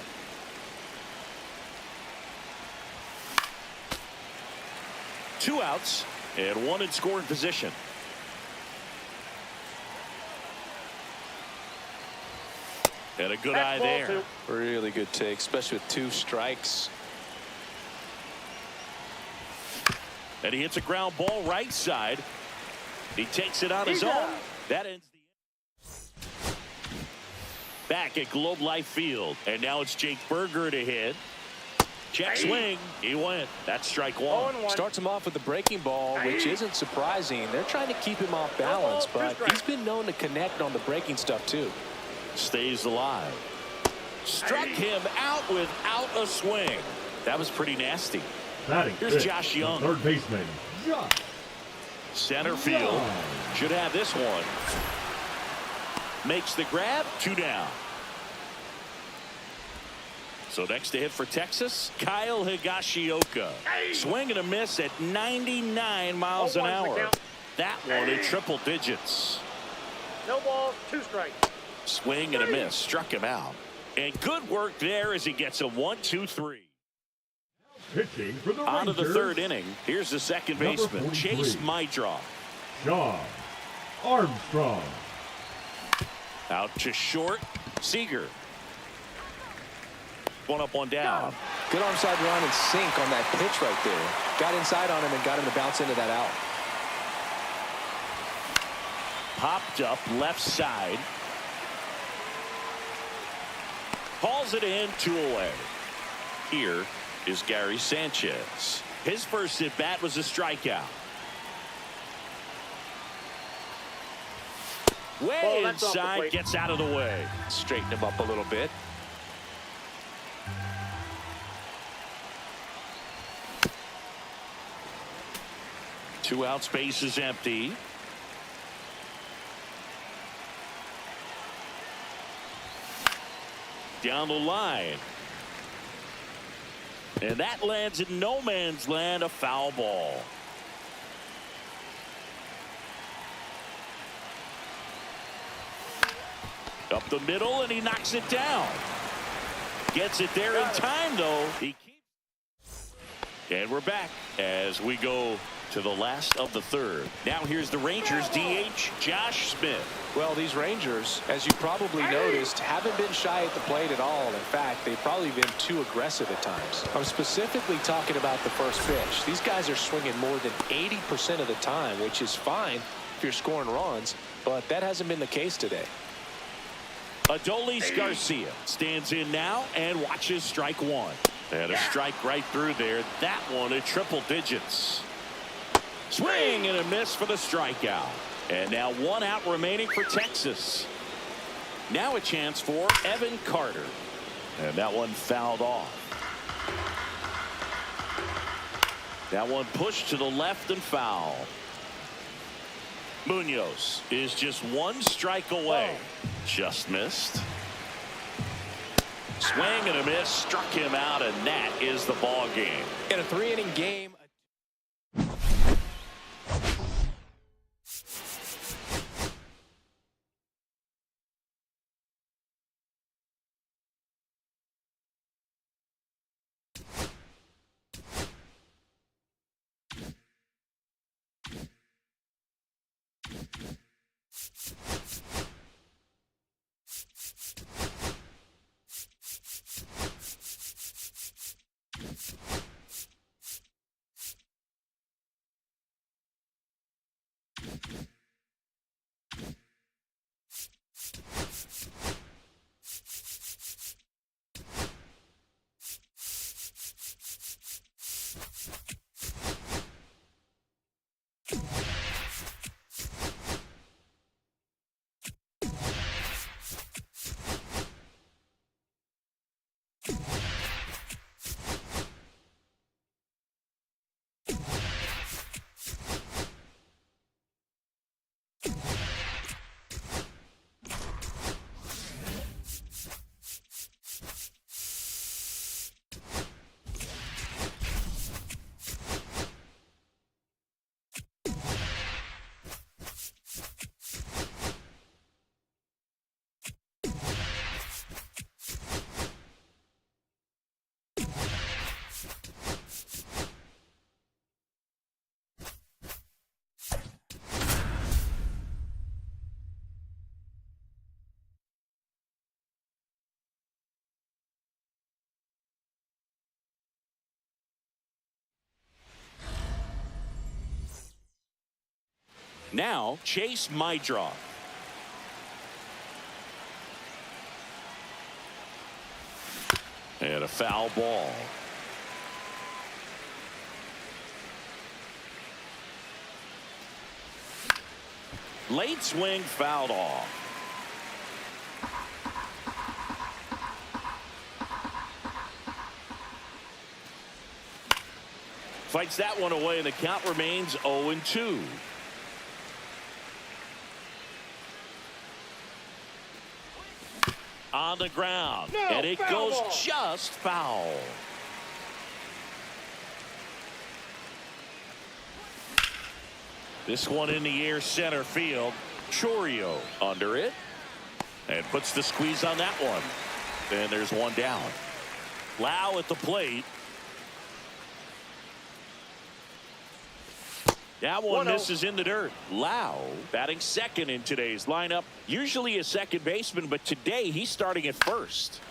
Two outs and one in scoring position. And a good eye there. Really good take, especially with 2 strikes. And he hits a ground ball right side. He takes it on his own. That ends the inning. Back at Globe Life Field. And now it's Jake Berger to hit. Check swing. He went. That's strike 1. Starts him off with the breaking ball, which isn't surprising. They're trying to keep him off balance, but he's been known to connect on the breaking stuff too. Stays alive. Struck him out without a swing. That was pretty nasty. Batting Here's fifth, Josh Young. the third baseman, Josh. Center field. Should have this one. Makes the grab. 2 down. So next to hit for Texas, Kyle Higashioka. Swing and a miss at 99 miles an hour. That one in triple digits. No ball, 2 strikes. Swing and a miss. Struck him out. And good work there as he gets a 1-2-3. Pitching for the On to the Rangers, 3rd inning. Here's the second Number baseman, 43. Chase Maidra. Sean Armstrong. Out to short, Seager. 1 up, 1 down. Good onside run and sink on that pitch right there. Got inside on him and got him to bounce into that out. Popped up left side. Calls it in, 2 away. Here is Gary Sanchez. His first at bat was a strikeout. Way that's off the inside, plate. gets out of the way. Straighten him up a little bit. Two out, space is empty. Down the line. And that lands in no man's land, a foul ball. Up the middle, and he knocks it down. Gets it there in time, though. He keeps. And we're back as we go to the last of the 3rd. Now here's the Rangers DH, Josh Smith. Well, these Rangers, as you probably noticed, haven't been shy at the plate at all. In fact, they've probably been too aggressive at times. I'm specifically talking about the first pitch. These guys are swinging more than 80% of the time, which is fine if you're scoring runs, but that hasn't been the case today. Adolis Garcia stands in now and watches strike 1. And a strike right through there. That one at triple digits. Swing and a miss for the strikeout. And now 1 out remaining for Texas. Now a chance for Evan Carter. And that one fouled off. That one pushed to the left and foul. Munoz is just 1 strike away. Just missed. Swing and a miss, struck him out, and that is the ball game. In a 3-inning game. Now, Chase Mydroff. And a foul ball. Late swing fouled off. Fights that one away, and the count remains 0-2. On the ground, No, and it foul goes ball. just foul. This one in the air center field. Chourio under it, and puts the squeeze on that one. And there's one down. Lau at the plate. That one 1-0. misses in the dirt. Lau batting second in today's lineup. Usually a second baseman, but today he's starting at first.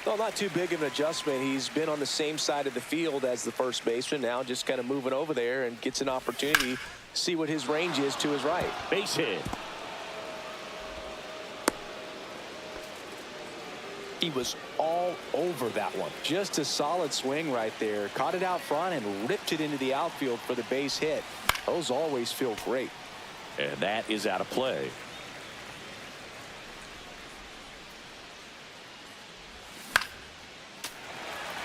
Well, not too big of an adjustment. He's been on the same side of the field as the first baseman. Now just kind of moving over there and gets an opportunity to see what his range is to his right. Base hit. He was all over that one. Just a solid swing right there. Caught it out front and ripped it into the outfield for the base hit. Those always feel great. And that is out of play.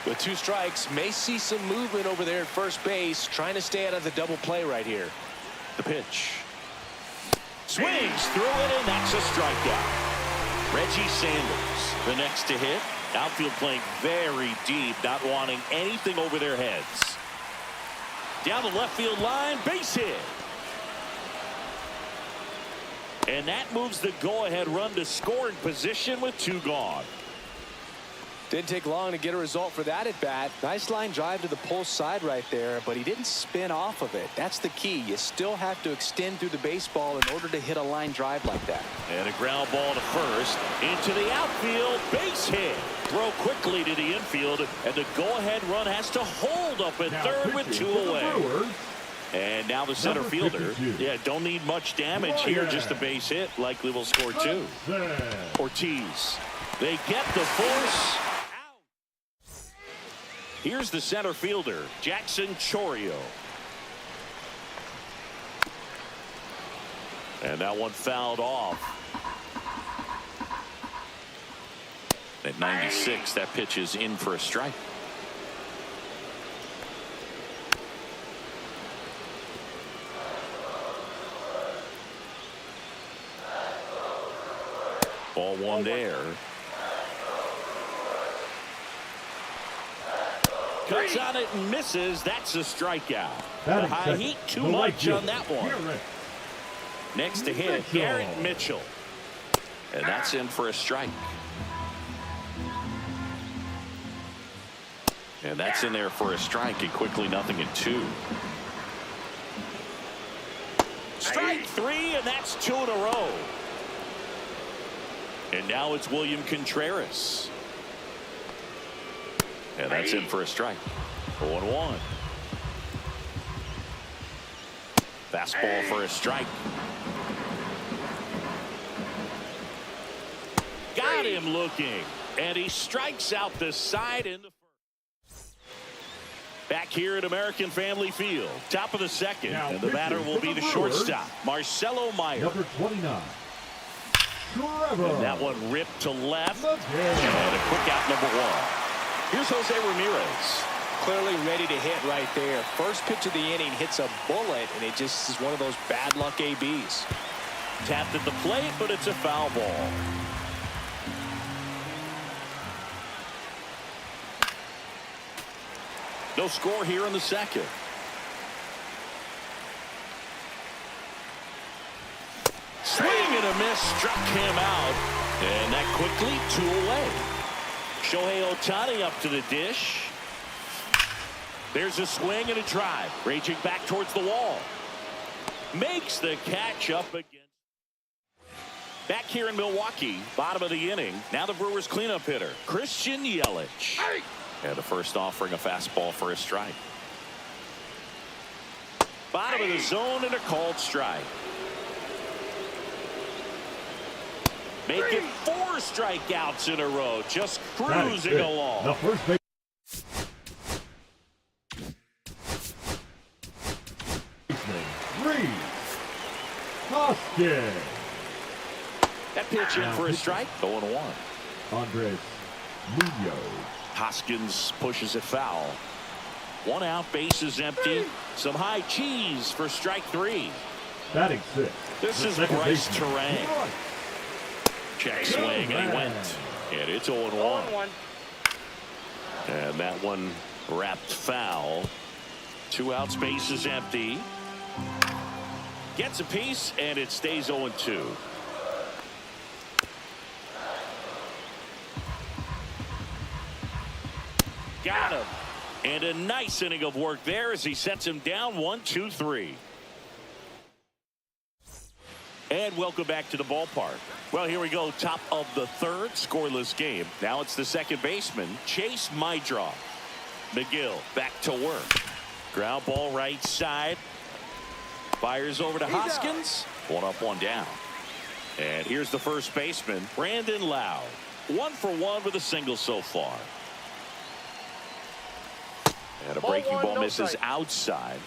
With 2 strikes, may see some movement over there at first base, trying to stay out of the double play right here. The pitch. Swings through it, and that's a strikeout. Reggie Sanders, the next to hit. Outfield playing very deep, not wanting anything over their heads. Down the left field line, base hit. And that moves the go-ahead run to scoring position with 2 gone. Didn't take long to get a result for that at bat. Nice line drive to the pull side right there, but he didn't spin off of it. That's the key. You still have to extend through the baseball in order to hit a line drive like that. And a ground ball to first. Into the outfield. Base hit. Throw quickly to the infield. And the go-ahead run has to hold up at Now third with pitching 2 for the away. Brewers, And now the center Number fielder. 52. Yeah, don't need much damage here. Just a base hit. Likely will score 2. Hudson. Ortiz. They get the force. Here's the center fielder, Jackson Chourio. And that one fouled off. At 96, that pitch is in for a strike. Ball 1 there. Cuts on it and misses. That's a strikeout. Batting High second, heat, too the much right fielder, on that one. Garrett Next to hit, Mitchell. Garrett Mitchell. And that's in for a strike. And that's in there for a strike, and quickly 0-2. Strike 3, and that's 2 in a row. And now it's William Contreras. And that's in for a strike. 0-1. Fastball for a strike. Got him looking. And he strikes out the side in the first. Back here at American Family Field. Top of the second. Now And the batter will be the shortstop, Marcelo Meyer. Number 29. Trevor. And that one ripped to left. Look And here. a quick out, number 1. Here's Jose Ramirez. Clearly ready to hit right there. First pitch of the inning hits a bullet, and it just is one of those bad luck ABs. Tapped at the plate, but it's a foul ball. No score here in the second. Swing and a miss, struck him out. And that quickly 2 away. Shohei Ohtani up to the dish. There's a swing and a drive. Raging back towards the wall. Makes the catch up again. Back here in Milwaukee, bottom of the inning. Now the Brewers cleanup hitter, Christian Yelich. And the first offering, a fastball for a strike. Bottom of the zone and a called strike. Making 4 strikeouts in a row. Just That is cruising it. along. The first base. Reed Hoskins. That pitch in for a strike. 0-1. Andres Munoz. Hoskins pushes it foul. 1 out, bases empty. Some high cheese for strike 3. Batting 6. This The is second Bryce baseman. Terang. Check swing, and he went. And it's 0-1. 0-1. And that one wrapped foul. 2 outs, bases empty. Gets a piece, and it stays 0-2. Got him. And a nice inning of work there as he sets him down 1-2-3. And welcome back to the ballpark. Well, here we go. Top of the 3rd, scoreless game. Now it's the second baseman, Chase Mydroff. McGill back to work. Ground ball right side. Fires over to Hoskins. 1 up, 1 down. And here's the first baseman, Brandon Lowe. 1 for 1 with a single so far. And a breaking ball misses outside.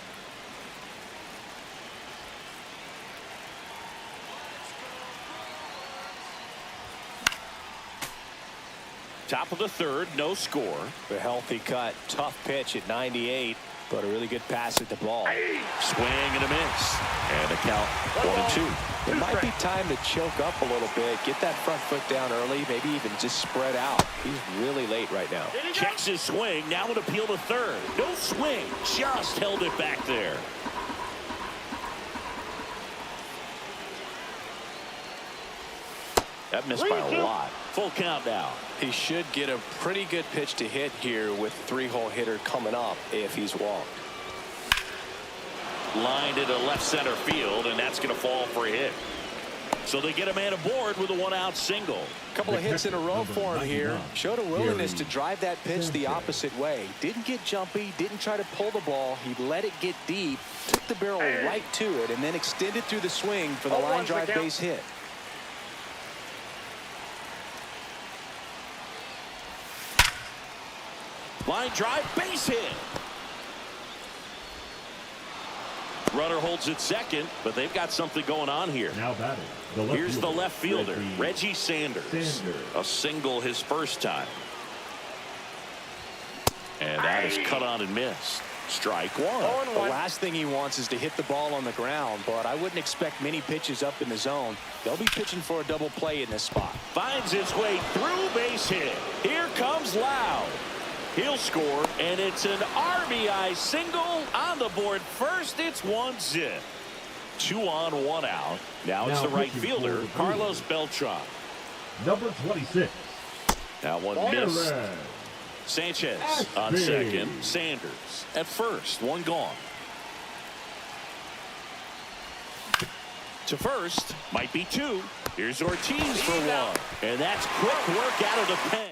Top of the 3rd, no score. A healthy cut, tough pitch at 98, but a really good pass at the ball. Swing and a miss. And a count 1-2. It might be time to choke up a little bit, get that front foot down early, maybe even just spread out. He's really late right now. Checks his swing, now an appeal to 3rd. No swing, just held it back there. That missed by a lot. Full count now. He should get a pretty good pitch to hit here with 3-hole hitter coming up if he's walked. Lined into left center field, and that's going to fall for a hit. So they get a man aboard with a 1-out single. A couple of hits in a row for him here. Showed a willingness to drive that pitch the opposite way. Didn't get jumpy, didn't try to pull the ball. He let it get deep, took the barrel right to it, and then extended through the swing for the line drive base hit. Line drive, base hit. Runner holds it second, but they've got something going on here. Now batting. Here's the left fielder, Reggie Sanders. A single his first time. And that is cut on and missed. Strike 1. The last thing he wants is to hit the ball on the ground, but I wouldn't expect many pitches up in the zone. They'll be pitching for a double play in this spot. Finds his way through, base hit. Here comes Lowe. He'll score, and it's an RBI single on the board first. It's 1-0. 2 on, 1 out. Now it's the right fielder, Carlos Beltran. Number 26. That one missed. Sanchez on second. Sanders at first. 1 gone. To first. Might be 2. Here's Ortiz for 1. And that's quick work out of the pen.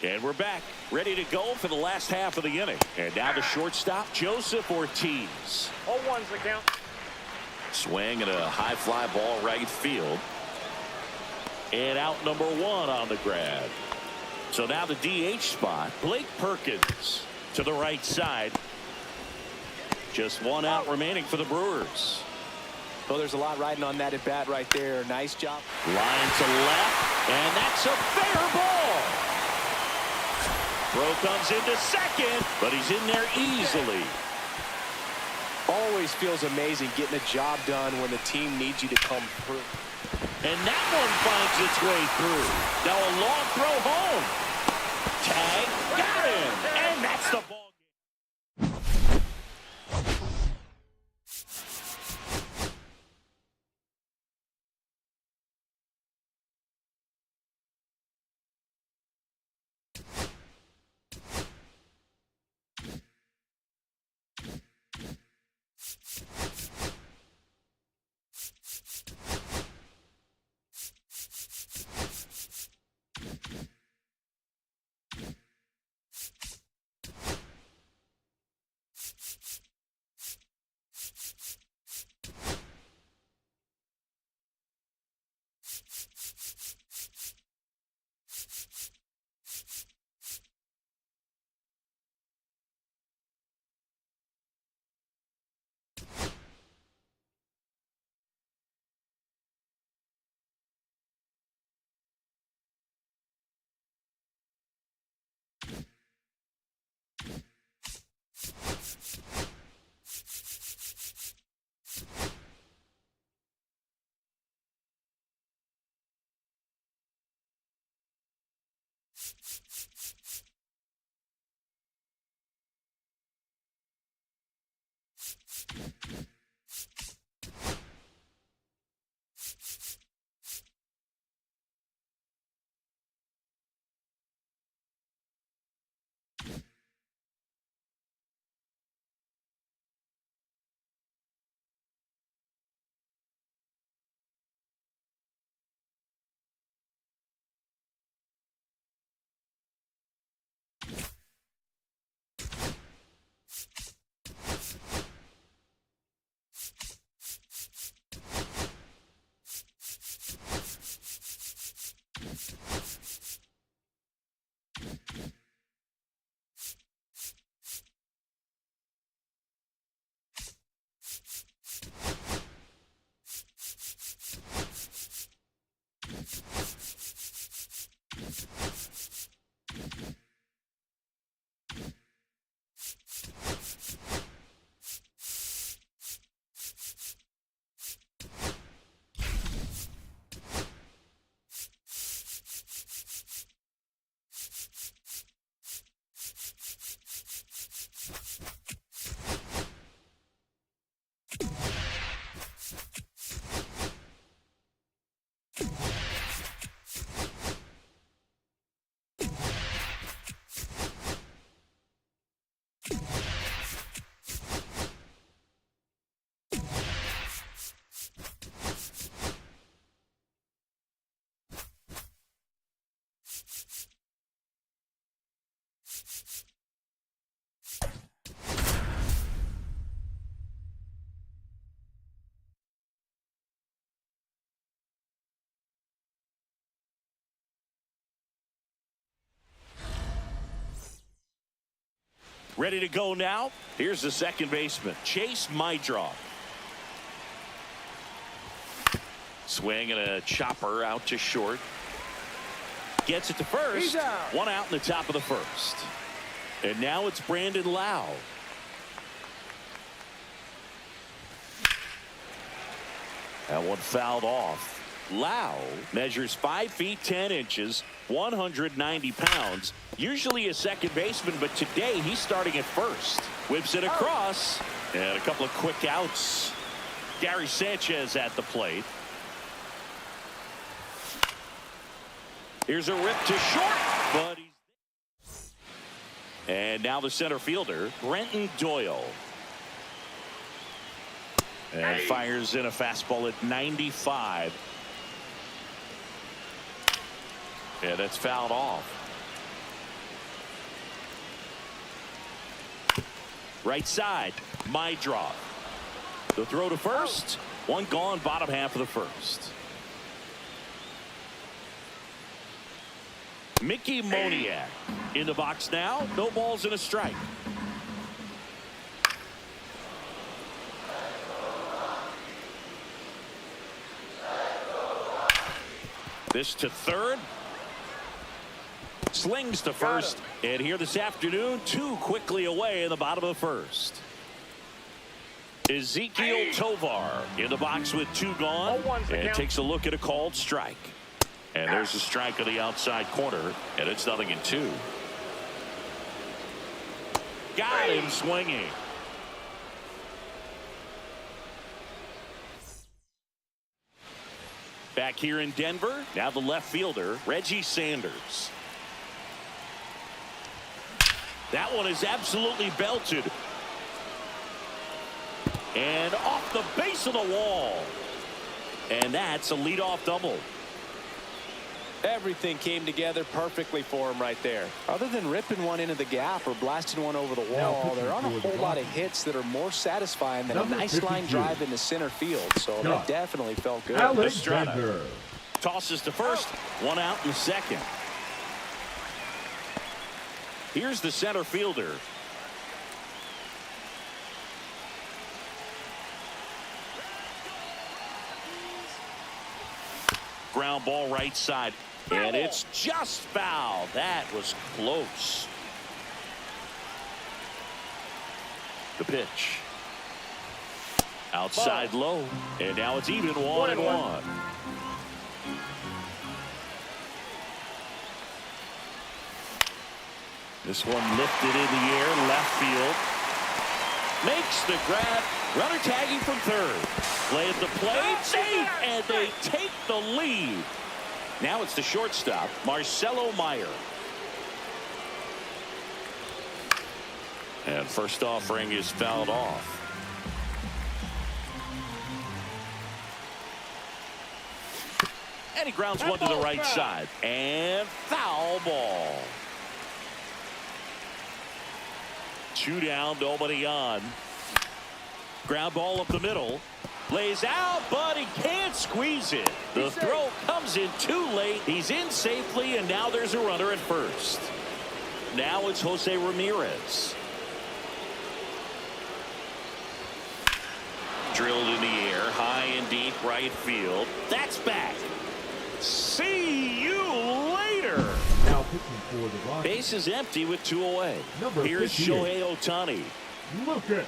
And we're back, ready to go for the last half of the inning. And now the shortstop, Joseph Ortiz. 0-1's the count. Swing and a high fly ball right field. And out number 1 on the grab. So now the DH spot, Blake Perkins to the right side. Just 1 out remaining for the Brewers. Well, there's a lot riding on that at bat right there. Nice job. Line to left, and that's a fair ball. Throw comes into second, but he's in there easily. Always feels amazing getting a job done when the team needs you to come through. And that one finds its way through. Now a long throw home. Tag, got him, and that's the ball. Ready to go now. Here's the second baseman, Chase Mydroff. Swing and a chopper out to short. Gets it to first. He's out. One out in the top of the first. And now it's Brandon Lau. That one fouled off. Lau measures 5 feet 10 inches, 190 pounds. Usually a second baseman, but today he's starting at first. Whips it across, and a couple of quick outs. Gary Sanchez at the plate. Here's a rip to short, but he's... And now the center fielder, Brenton Doyle. And fires in a fastball at 95. Yeah, that's fouled off. Right side, Mydroff. The throw to first. One gone, bottom half of the first. Mickey Moniak in the box now. No balls and a strike. This to third. Slings to first. And here this afternoon, 2 quickly away in the bottom of the first. Ezekiel Tovar in the box with 2 gone. And takes a look at a called strike. And there's a strike on the outside corner. And it's 0-2. Got him swinging. Back here in Denver, now the left fielder, Reggie Sanders. That one is absolutely belted. And off the base of the wall. And that's a leadoff double. Everything came together perfectly for him right there. Other than ripping one into the gap or blasting one over the wall, there aren't a whole lot of hits that are more satisfying than a nice line drive into center field. So that definitely felt good. Alexander tosses to first. One out in the second. Here's the center fielder. Ground ball right side. And it's just foul. That was close. The pitch. Outside low. And now it's even 1-1. This one lifted in the air, left field. Makes the grab. Runner tagging from third. Play at the plate, safe, and they take the lead. Now it's the shortstop, Marcelo Meyer. And first offering is fouled off. And he grounds one to the right side. And foul ball. 2 down, nobody on. Ground ball up the middle. Lays out, but he can't squeeze it. The throw comes in too late. He's in safely, and now there's a runner at first. Now it's Jose Ramirez. Drilled in the air, high and deep right field. That's back. See you later. Now pitching for the Rockies. Base is empty with 2 away. Here's Here's Shohei Ohtani. Lucas.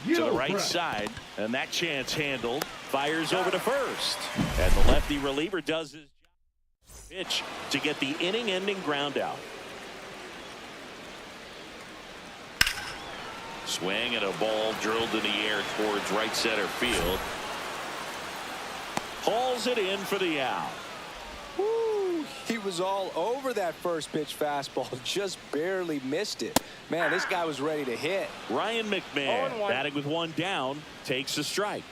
To the right side, and that chance handled. Fires over to first, and the lefty reliever does his job. Pitch to get the inning-ending ground out. Swing and a ball drilled in the air towards right center field. Hauls it in for the out. Woo, he was all over that first pitch fastball, just barely missed it. Man, this guy was ready to hit. Ryan McMahon batting with 1 down, takes a strike.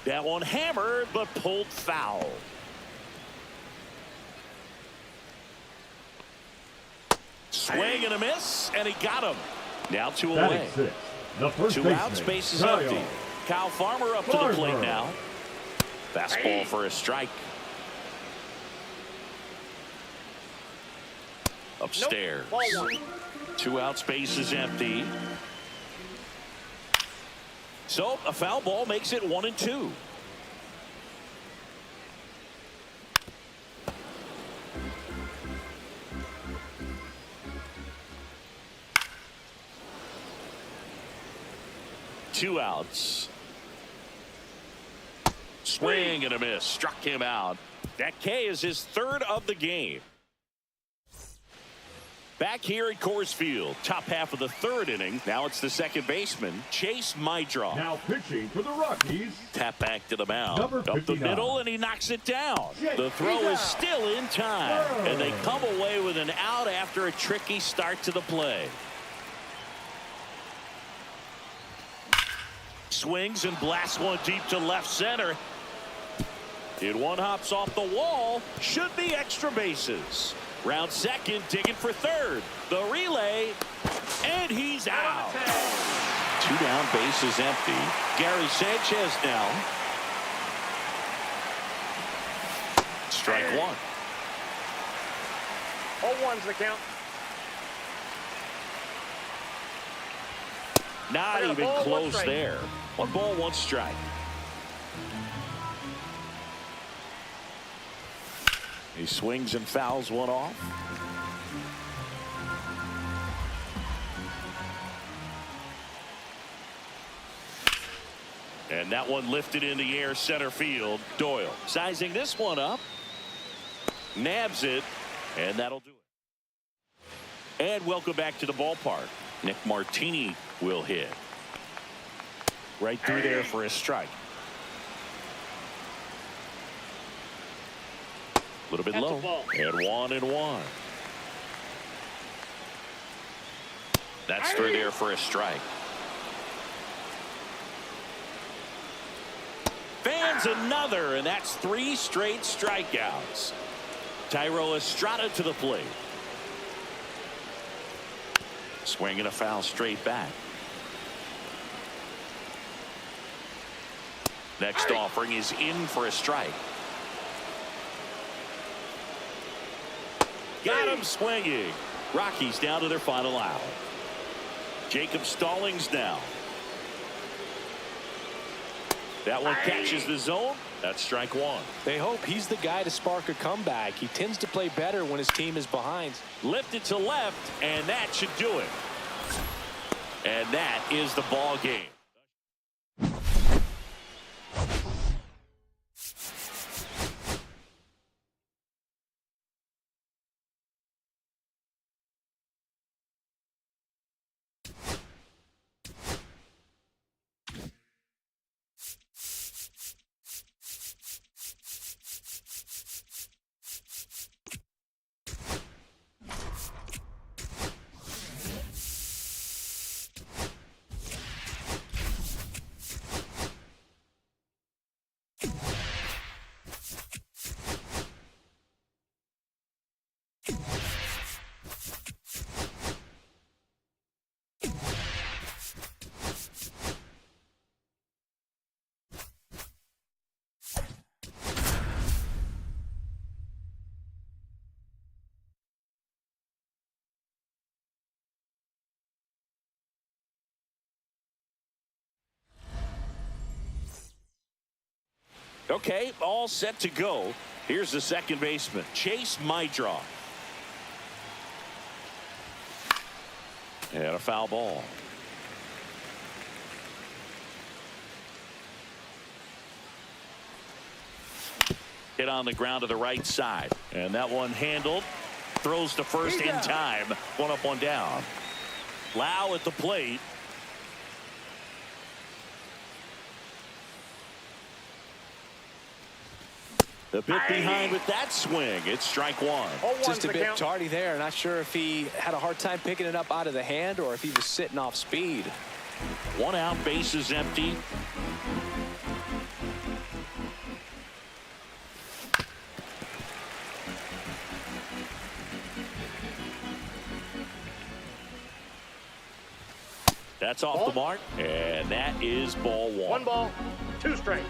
That one hammered but pulled foul. Swing and a miss, and he got him. Now 2 away. The first 2 outs, base is empty. Kyle Farmer up to the plate now. Fastball for a strike. Upstairs. Nope. 2 outs, base is empty. So a foul ball makes it 1-2. Two outs. Swing and a miss. Struck him out. That K is his 3rd of the game. Back here at Coors Field, top half of the 3rd inning. Now it's the second baseman, Chase Mydroff. Now pitching for the Rockies. Tap back to the mound. Number Up the 59. middle, and he knocks it down. The throw is still in time, and they come away with an out after a tricky start to the play. Swings and blasts one deep to left center. It one hops off the wall. Should be extra bases. Round second, digging for third. The relay, and he's out. 2 down, base is empty. Gary Sanchez now. Strike 1. 0-1's the count. Not even ball, close 1 strike. there. 1 ball, 1 strike. He swings and fouls one off. And that one lifted in the air, center field. Doyle sizing this one up. Nabs it, and that'll do it. And welcome back to the ballpark. Nick Martini will hit. Right through there for a strike. A little bit low. And 1-1. That's through there for a strike. Fans another, and that's 3 straight strikeouts. Tyro Estrada to the plate. Swing and a foul straight back. Next offering is in for a strike. Got him swinging. Rockies down to their final out. Jacob Stallings now. That one catches the zone. That's strike 1. They hope he's the guy to spark a comeback. He tends to play better when his team is behind. Lifted to left, and that should do it. And that is the ball game. Okay, all set to go. Here's the second baseman, Chase Mydroff. And a foul ball. Hit on the ground to the right side. And that one handled. Throws to first in time. One up, one down. Lau at the plate. The bit behind with that swing. It's strike one. Just a bit tardy there. Not sure if he had a hard time picking it up out of the hand or if he was sitting off speed. One out, bases empty. That's off the mark, and that is ball one. One ball, two strikes.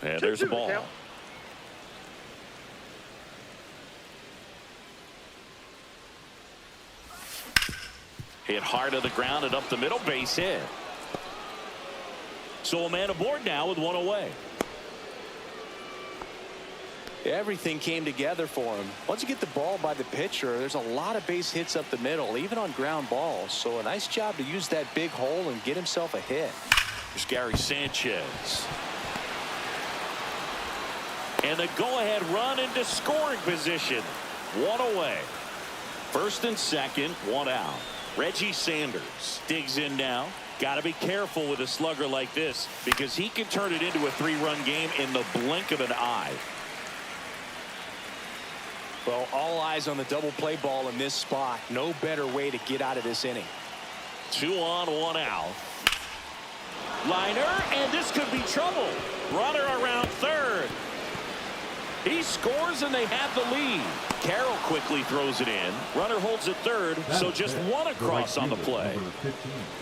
And there's the ball. Count. Hit hard to the ground and up the middle, base hit. So a man aboard now with one away. Everything came together for him. Once you get the ball by the pitcher, there's a lot of base hits up the middle, even on ground balls. So a nice job to use that big hole and get himself a hit. Here's Gary Sanchez. And the go-ahead run into scoring position. One away. First and second, one out. Reggie Sanders digs in now. Got to be careful with a slugger like this because he can turn it into a three-run game in the blink of an eye. Well, all eyes on the double play ball in this spot. No better way to get out of this inning. 2 on, 1 out. Liner, and this could be trouble. Runner around third. He scores, and they have the lead. Carroll quickly throws it in. Runner holds it third, so just one across on the play.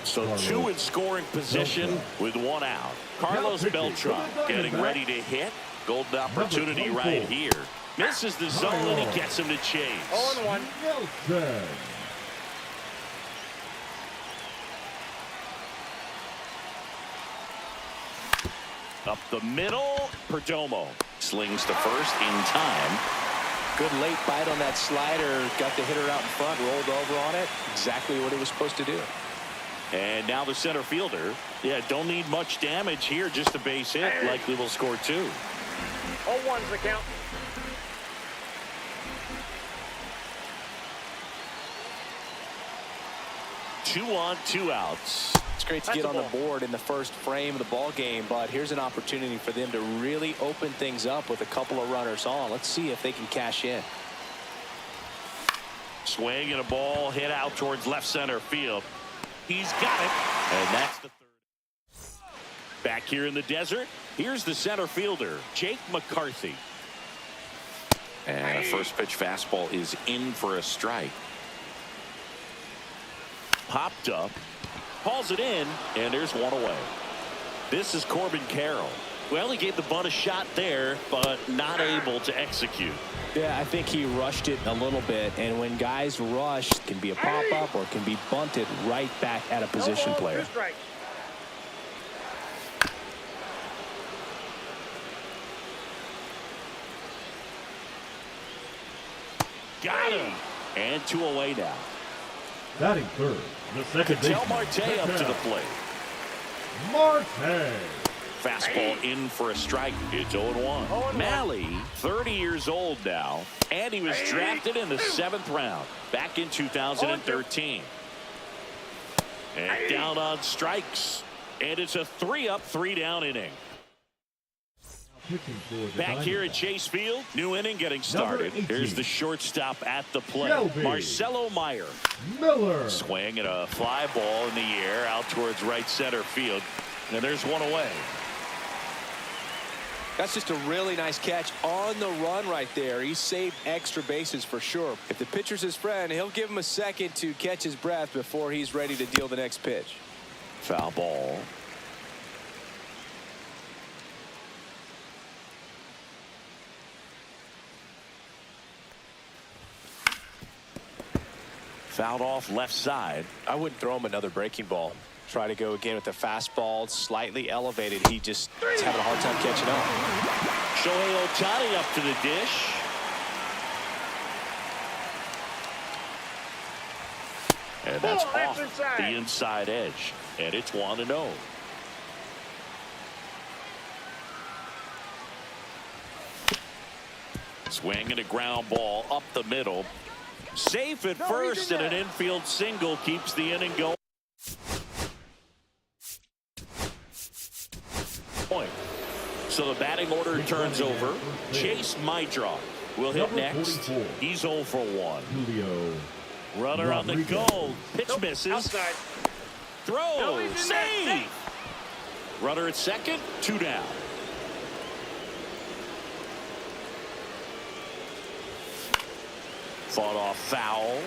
So 2 in scoring position with 1 out. Carlos Beltran getting ready to hit. Golden opportunity right here. Misses the zone, and he gets him to chase. 0-1. Nelson. Up the middle, Perdomo slings to first in time. Good late bite on that slider. Got the hitter out in front, rolled over on it. Exactly what he was supposed to do. And now the center fielder. Yeah, don't need much damage here, just a base hit. Likely will score 2. 0-1's the count. Two on, 2 outs. It's great to get on the board in the first frame of the ball game, but here's an opportunity for them to really open things up with a couple of runners on. Let's see if they can cash in. Swing and a ball hit out towards left center field. He's got it, and that's the third. Back here in the desert, here's the center fielder, Jake McCarthy. And a first pitch fastball is in for a strike. Popped up, hauls it in, and there's one away. This is Corbin Carroll. Well, he gave the bunt a shot there, but not able to execute. Yeah, I think he rushed it a little bit, and when guys rush, it can be a pop-up or it can be bunted right back at a position player. 2 strikes. Got him. And 2 away now. Batting third, the second baseman. Ketel Marte up to the plate. Marte. Fastball in for a strike. It's 0-1. Malley, 30 years old now, and he was drafted in the 7th round back in 2013. And down on strikes, and it's a 3-up, 3-down inning. Back here at Chase Field, new inning getting started. Here's the shortstop at the plate, Marcelo Meyer. Miller. Swing and a fly ball in the air out towards right center field, and there's one away. That's just a really nice catch on the run right there. He saved extra bases for sure. If the pitcher's his friend, he'll give him a second to catch his breath before he's ready to deal the next pitch. Foul ball. Fouled off left side. I wouldn't throw him another breaking ball. Try to go again with the fastball, slightly elevated. He just is having a hard time catching up. Shohei Ohtani up to the dish. And that's off the inside edge. And it's 1-0. Swing and a ground ball up the middle. Safe at first, and an infield single keeps the inning going. So the batting order turns over. Chase Maidra will hit next. 44. He's 0 for 1. Julio Runner on the go. Pitch misses. Outside. Throw. Save. Runner at second. 2 down. Fought off foul.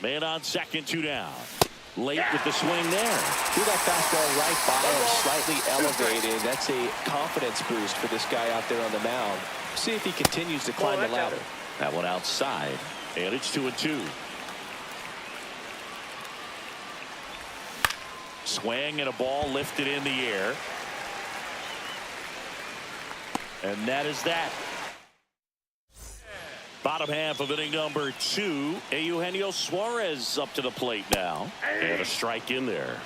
Man on second, 2 down. Late with the swing there. Threw that fastball right by him, slightly elevated. That's a confidence boost for this guy out there on the mound. See if he continues to climb the ladder. That one outside, and it's 2-2. Swing and a ball lifted in the air. And that is that. Bottom half of inning number 2. Eugenio Suarez up to the plate now. And a strike in there.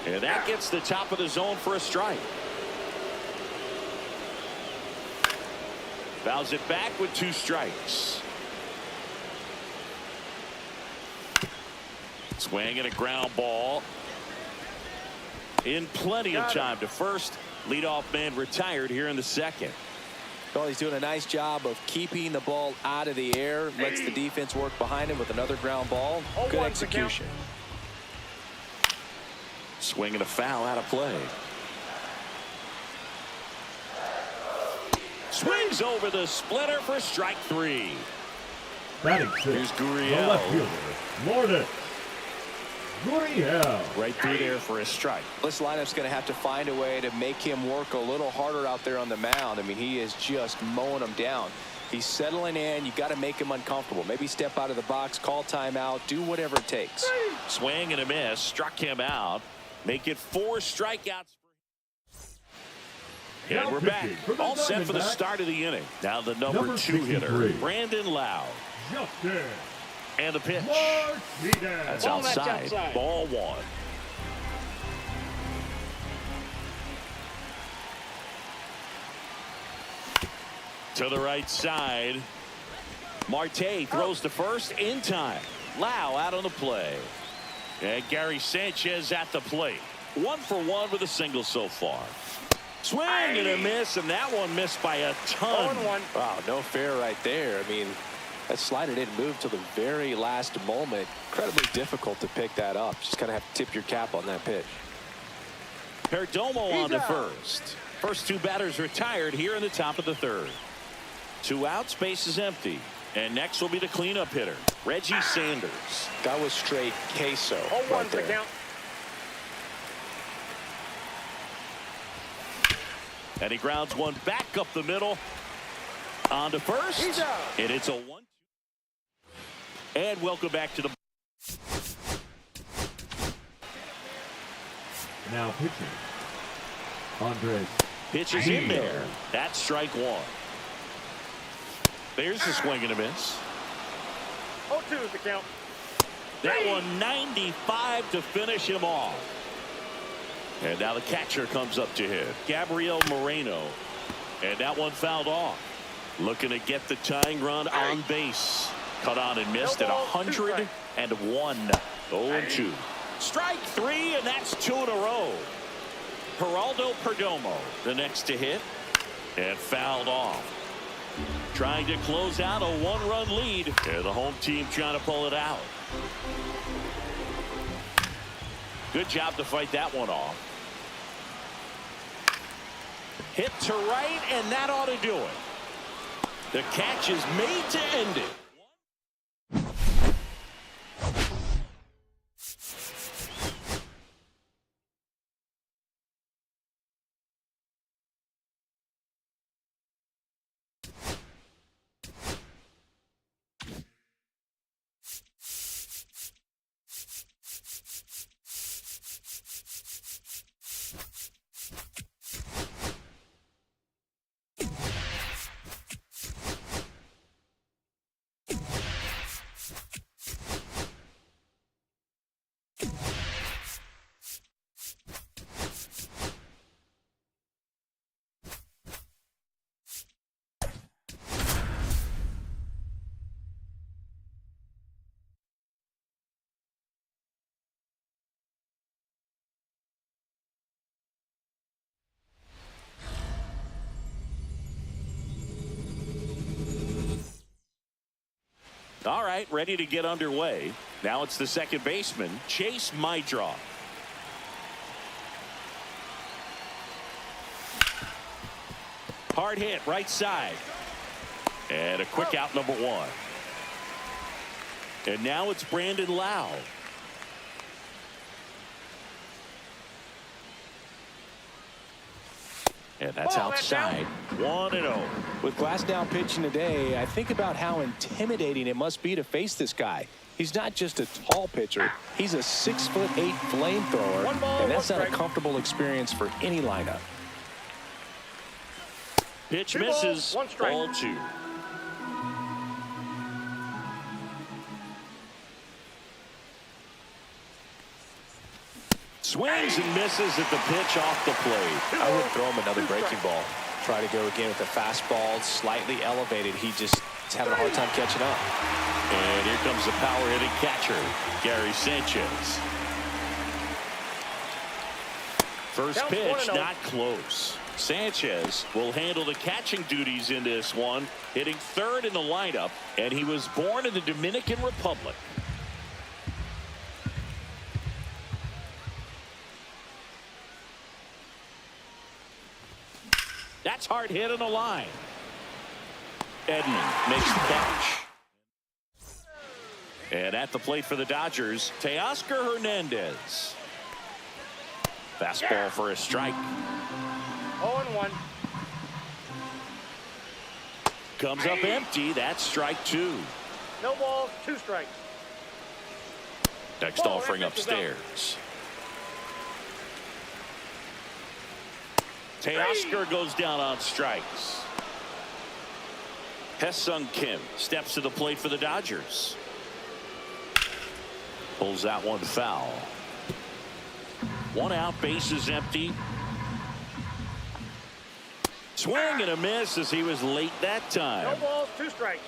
And that gets the top of the zone for a strike. Fouls it back with 2 strikes. Swing and a ground ball. In plenty of time to first. Leadoff man retired here in the second. Well, he's doing a nice job of keeping the ball out of the air. Lets the defense work behind him with another ground ball. Good execution. Swing and a foul out of play. Swings over the splitter for strike 3. Batting Here's six. The Gurriel. left fielder, Lourdes Gurriel. Right through there for a strike. This lineup's going to have to find a way to make him work a little harder out there on the mound. I mean, he is just mowing them down. He's settling in. You got to make him uncomfortable. Maybe step out of the box, call timeout, do whatever it takes. Swing and a miss. Struck him out. Make it 4 strikeouts. And we're back. All set for the start of the inning. Now the number 2 hitter, Brandon Lowe. Justin And the pitch. Martinez. That's outside. Ball 1. To the right side. Marte throws to first in time. Lowe out on the play. And Gary Sanchez at the plate. 1 for 1 with a single so far. Swing and a miss, and that one missed by a ton. 0-1. Wow, no fair right there. I mean, that slider didn't move till the very last moment. Incredibly difficult to pick that up. Just kind of have to tip your cap on that pitch. Perdomo on to first. First 2 batters retired here in the top of the 3rd. 2 outs, base is empty. And next will be the cleanup hitter, Reggie Sanders. That was straight queso. 0-1 right for the there. count. And he grounds one back up the middle. On to first. He's out. And it's a 1-2. And welcome back to the. Now pitching. Andres. Pitches in there. That's strike 1. There's the swing and a miss. 0-2 is the count. That one 95 to finish him off. And now the catcher comes up to hit. Gabriel Moreno. And that one fouled off. Looking to get the tying run on base. Cut on and missed at 101. 0-2. Strike 3, and that's 2 in a row. Geraldo Perdomo, the next to hit. And fouled off. Trying to close out a 1-run lead. And the home team trying to pull it out. Good job to fight that one off. Hit to right, and that ought to do it. The catch is made to end it. right, ready to get underway. Now it's the second baseman, Chase Mydroff. Hard hit, right side. And a quick out, number one. And now it's Brandon Lau. And that's outside. 1-0. With Glasnow pitching today, I think about how intimidating it must be to face this guy. He's not just a tall pitcher. He's a 6'8" flamethrower, and that's not a comfortable experience for any lineup. Pitch misses. Ball 2. Swings and misses at the pitch off the plate. I would throw him another breaking ball. Try to go again with the fastball, slightly elevated. He's having a hard time catching up. And here comes the power hitting catcher, Gary Sanchez. First pitch, not close. Sanchez will handle the catching duties in this one, hitting third in the lineup, and he was born in the Dominican Republic. That's hard hit on the line. Edman makes the catch. And at the plate for the Dodgers, Teoscar Hernandez. Fastball for a strike. 0-1. Comes up empty. That's strike 2. No balls, 2 strikes. Next offering upstairs. Teoscar goes down on strikes. Hesung Kim steps to the plate for the Dodgers. Pulls that one foul. 1 out, base is empty. Swing and a miss as he was late that time. No balls, 2 strikes.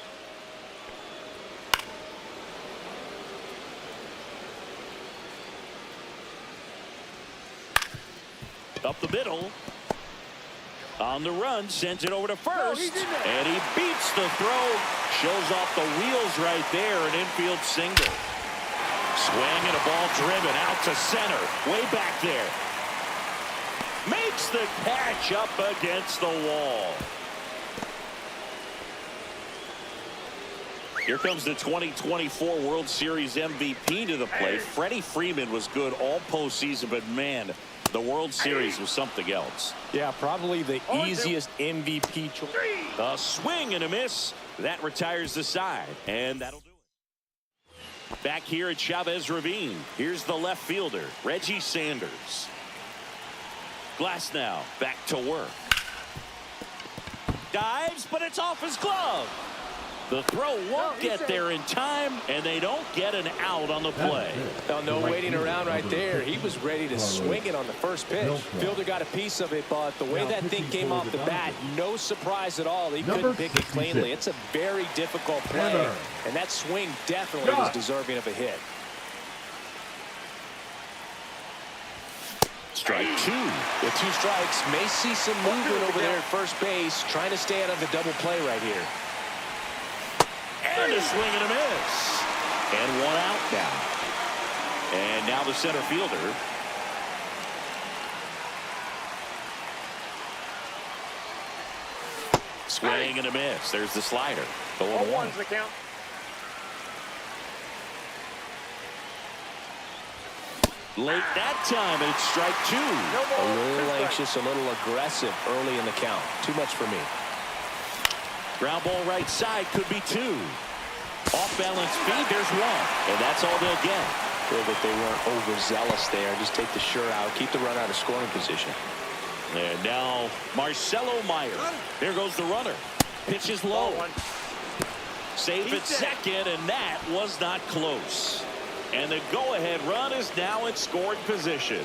Up the middle. On the run, sends it over to first. And he beats the throw. Shows off the wheels right there. An infield single. Swing and a ball driven out to center. Way back there. Makes the catch up against the wall. Here comes the 2024 World Series MVP to the plate. Freddie Freeman was good all postseason, but man, the World Series was something else. Yeah, probably the easiest MVP choice. A swing and a miss. That retires the side, and that'll do it. Back here at Chavez Ravine, here's the left fielder, Reggie Sanders. Glasnow back to work. Dives, but it's off his glove. The throw won't get there in time, and they don't get an out on the play. No waiting around right there. He was ready to swing it on the first pitch. Fielder got a piece of it, but the way that thing came off the bat, no surprise at all. He couldn't pick it cleanly. It's a very difficult play, and that swing definitely was deserving of a hit. Strike 2. With 2 strikes, may see some movement over there at first base, trying to stay out of the double play right here. And a swing and a miss. And 1 out now. And now the center fielder. Swing and a miss. There's the slider. 0-1. The count. Late that time, and it's strike 2. A little anxious, a little aggressive early in the count. Too much for me. Ground ball right side, could be 2. Off balance speed, there's 1. And that's all they'll get. Feel that they weren't overzealous there. Just take the sure out, keep the run out of scoring position. And now Marcelo Meyer. There goes the runner. Pitches low. Safe at second, and that was not close. And the go-ahead run is now in scoring position.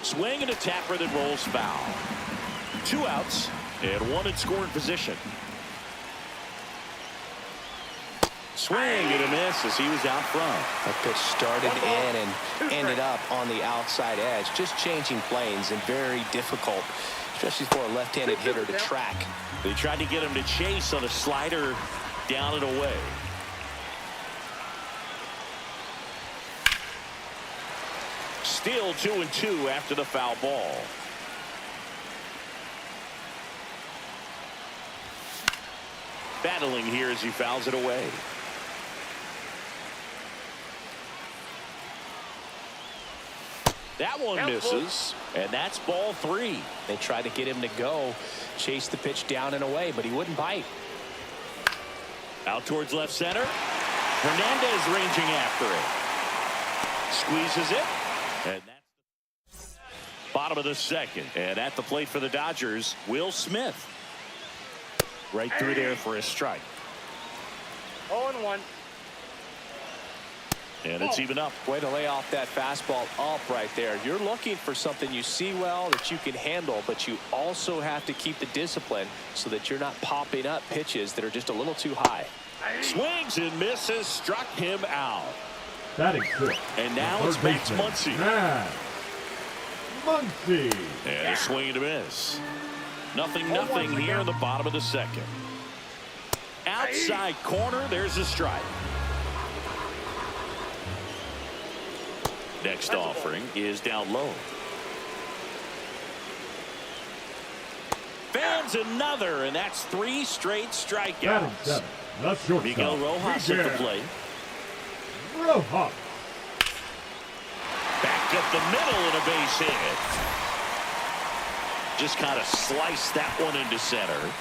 Swing and a tapper that rolls foul. 2 outs and 1 in scoring position. Swing and a miss as he was out front. That pitch started in and ended up on the outside edge. Just changing planes and very difficult, especially for a left-handed hitter to track. They tried to get him to chase on a slider down and away. Still 2-2 after the foul ball. Battling here as he fouls it away. That one misses, and that's ball 3. They tried to get him to go, chase the pitch down and away, but he wouldn't bite. Out towards left center. Hernandez ranging after it. Squeezes it, and that's bottom of the second. And at the plate for the Dodgers, Will Smith. Right through there for a strike. 0-1. And it's even up. Way to lay off that fastball up right there. You're looking for something you see well that you can handle, but you also have to keep the discipline so that you're not popping up pitches that are just a little too high. Swings and misses, struck him out. Batting six. And now it's Max Muncy. Max Muncy. And a swing and a miss. Nothing here in the bottom of the second. Outside corner, there's a strike. Next offering is down low. Fans another, and that's 3 straight Batting strikeouts. seven. The shortstop. Miguel Rojas at the plate. Rojas. Back up the middle and a base hit. Just kind of sliced that one into center.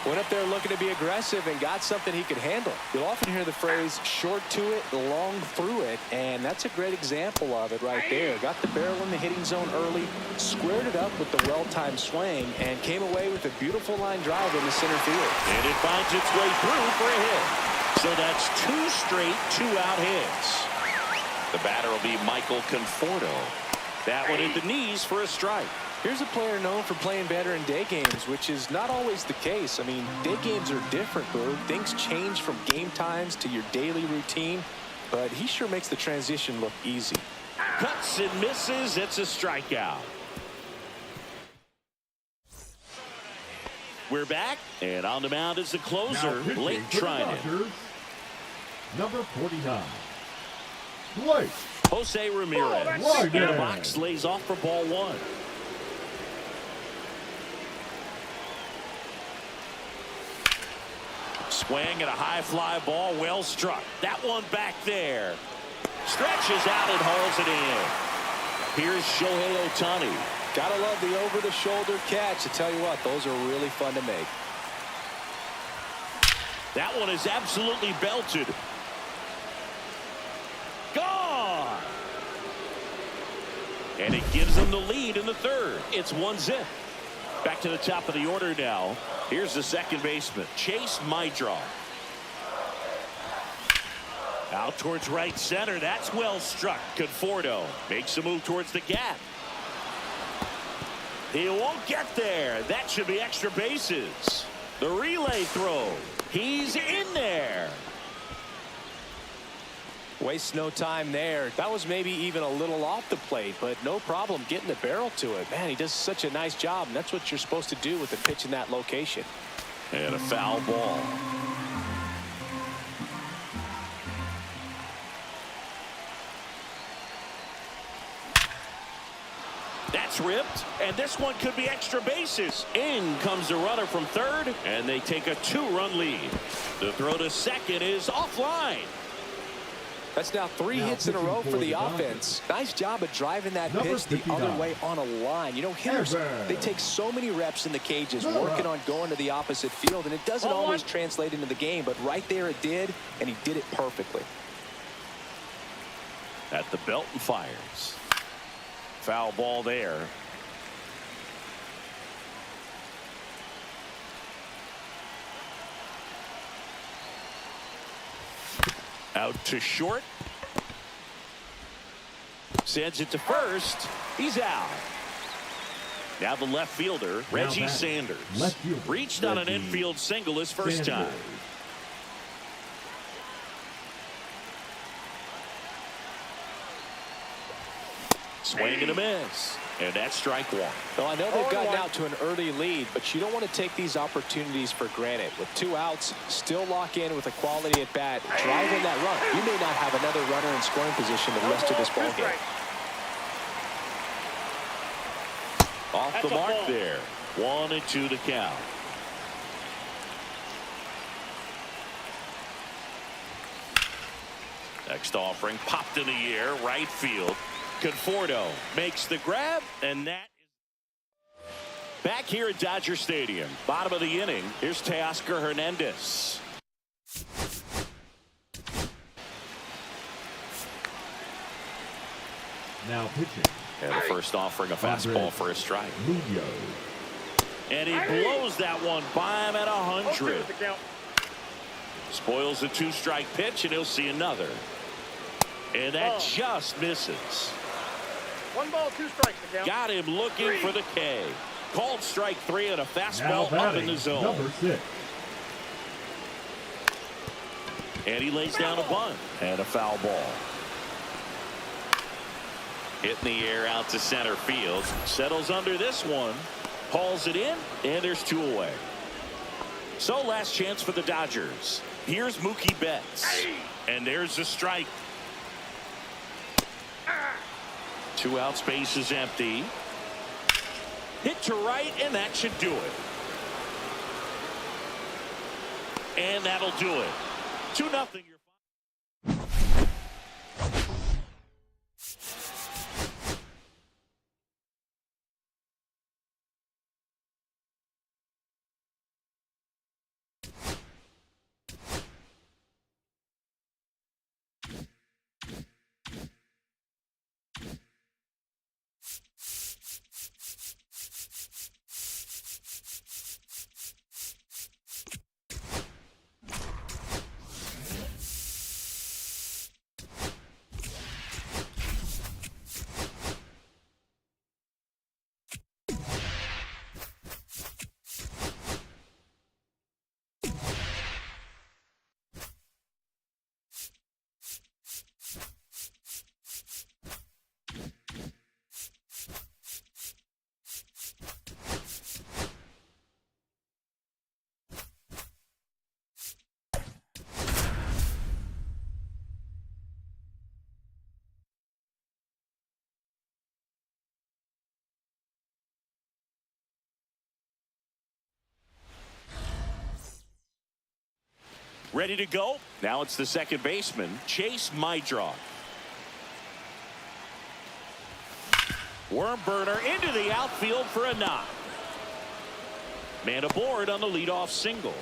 Went up there looking to be aggressive and got something he could handle. You'll often hear the phrase short to it, long through it, and that's a great example of it right there. Got the barrel in the hitting zone early, squared it up with the well-timed swing, and came away with a beautiful line drive in the center field. And it finds its way through for a hit. So that's 2 straight 2-out hits. The batter will be Michael Conforto. That one at the knees for a strike. Here's a player known for playing better in day games, which is not always the case. I mean, day games are different, Boo. Things change from game times to your daily routine, but he sure makes the transition look easy. Cuts and misses. It's a strikeout. We're back, and on the mound is the closer, Now pitching Blake for the Trinan. Dodgers, number 49. Blake. Jose Ramirez Right in the there. box, lays off for ball 1. Swing at a high fly ball, well struck. That one back there. Stretches out and hauls it in. Here's Shohei Ohtani. Gotta love the over-the-shoulder catch. I tell you what, those are really fun to make. That one is absolutely belted. Gone. And it gives them the lead in the third. It's 1-0. Back to the top of the order now. Here's the second baseman, Chase Maidra. Out towards right center. That's well struck. Conforto makes a move towards the gap. He won't get there. That should be extra bases. The relay throw. He's in there. Wastes no time there. That was maybe even a little off the plate, but no problem getting the barrel to it. Man, he does such a nice job, and that's what you're supposed to do with a pitch in that location. And a foul ball. That's ripped, and this one could be extra bases. In comes the runner from third, and they take a 2-run lead. The throw to second is offline. That's now 3 hits in a row for the offense. Nice job of driving that Number pitch the 59. other way on a line. You know, hitters, Ever. they take so many reps in the cages working on going to the opposite field, and it doesn't always translate into the game, but right there it did, and he did it perfectly. At the belt and fires. Foul ball there. Out to short. Sends it to first. He's out. Now the left fielder, Reggie batting. Sanders. Left fielder, Reached on an Reggie infield single his first Sanders. time. Swing and a miss. And that's strike one. Well, I know they've gotten out to an early lead, but you don't want to take these opportunities for granted. With 2 outs, still lock in with a quality at bat, drive in that run. You may not have another runner in scoring position the rest of this ball game. Off the mark there. 1-2 the count. Next offering popped in the air, right field. Conforto makes the grab, and that is back here at Dodger Stadium. Bottom of the inning. Here's Teoscar Hernandez. Now pitching. And the first offering, a fastball for a strike. And he blows that one by him at 100. Spoils the 2-strike pitch, and he'll see another. And that just misses. 1 ball, 2 strikes. Got him looking for the K. Called strike 3 and a fastball up in the zone. Number 6. And he lays down a bunt and a foul ball. Hit in the air out to center field. Settles under this one. Hauls it in, and there's 2 away. So last chance for the Dodgers. Here's Mookie Betts. And there's a strike. 2 out, space is empty. Hit to right, and that should do it. And that'll do it. 2-0. Ready to go. Now it's the second baseman, Chase Mydrock. Worm burner into the outfield for a knock. Man aboard on the leadoff single.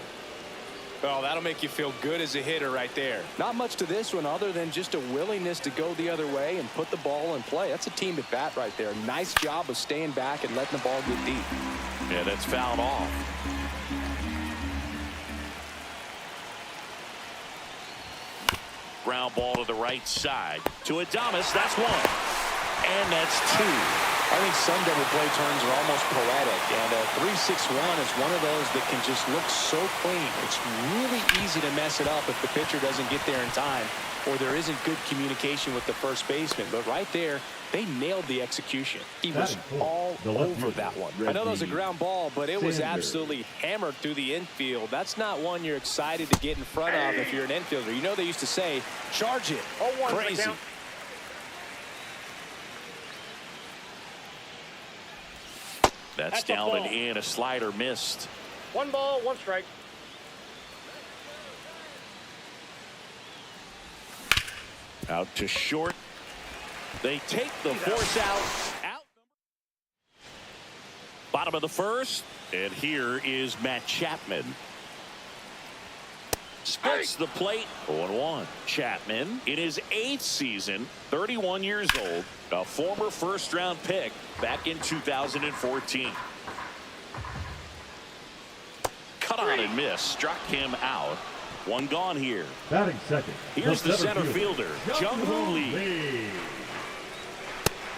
Well, that'll make you feel good as a hitter right there. Not much to this one other than just a willingness to go the other way and put the ball in play. That's a team at bat right there. Nice job of staying back and letting the ball get deep. Yeah, that's fouled off. Ground ball to the right side. To Adames, that's 1. And that's 2. I think some double play turns are almost poetic, and a 3-6-1 is one of those that can just look so clean. It's really easy to mess it up if the pitcher doesn't get there in time or there isn't good communication with the first baseman. But right there, they nailed the execution. He was all over that one. I know that was a ground ball, but it was absolutely hammered through the infield. That's not one you're excited to get in front of if you're an infielder. You know they used to say, charge it. Crazy. That's down and in. A slider missed. 1 ball, 1 strike. Out to short. They take the force out. Bottom of the first. And here is Matt Chapman. Splits the plate. 0-1. Chapman in his 8th season, 31 years old, a former first-round pick back in 2014. Cut on and miss. Struck him out. 1 gone here. Batting second. Here's the center fielder, Jung-Hoo Lee.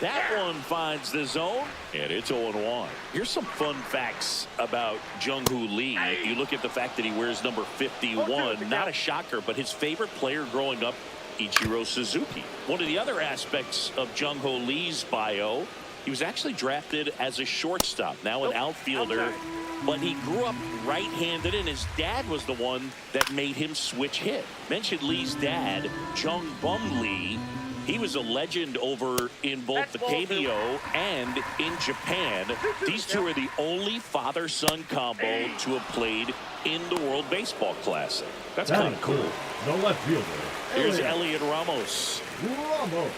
That one finds the zone, and it's 0-1. Here's some fun facts about Jung-Hoo Lee. You look at the fact that he wears number 51. Not a shocker, but his favorite player growing up Ichiro Suzuki. One of the other aspects of Jung-Ho Lee's bio, he was actually drafted as a shortstop, now an outfielder, but he grew up right-handed, and his dad was the one that made him switch hit. Mentioned Lee's dad, Jung Bum Lee. He was a legend over in both the KBO and in Japan. These two are the only father-son combo to have played in the World Baseball Classic. That's kind of cool. The left fielder. Here's Elliot Ramos. Ramos.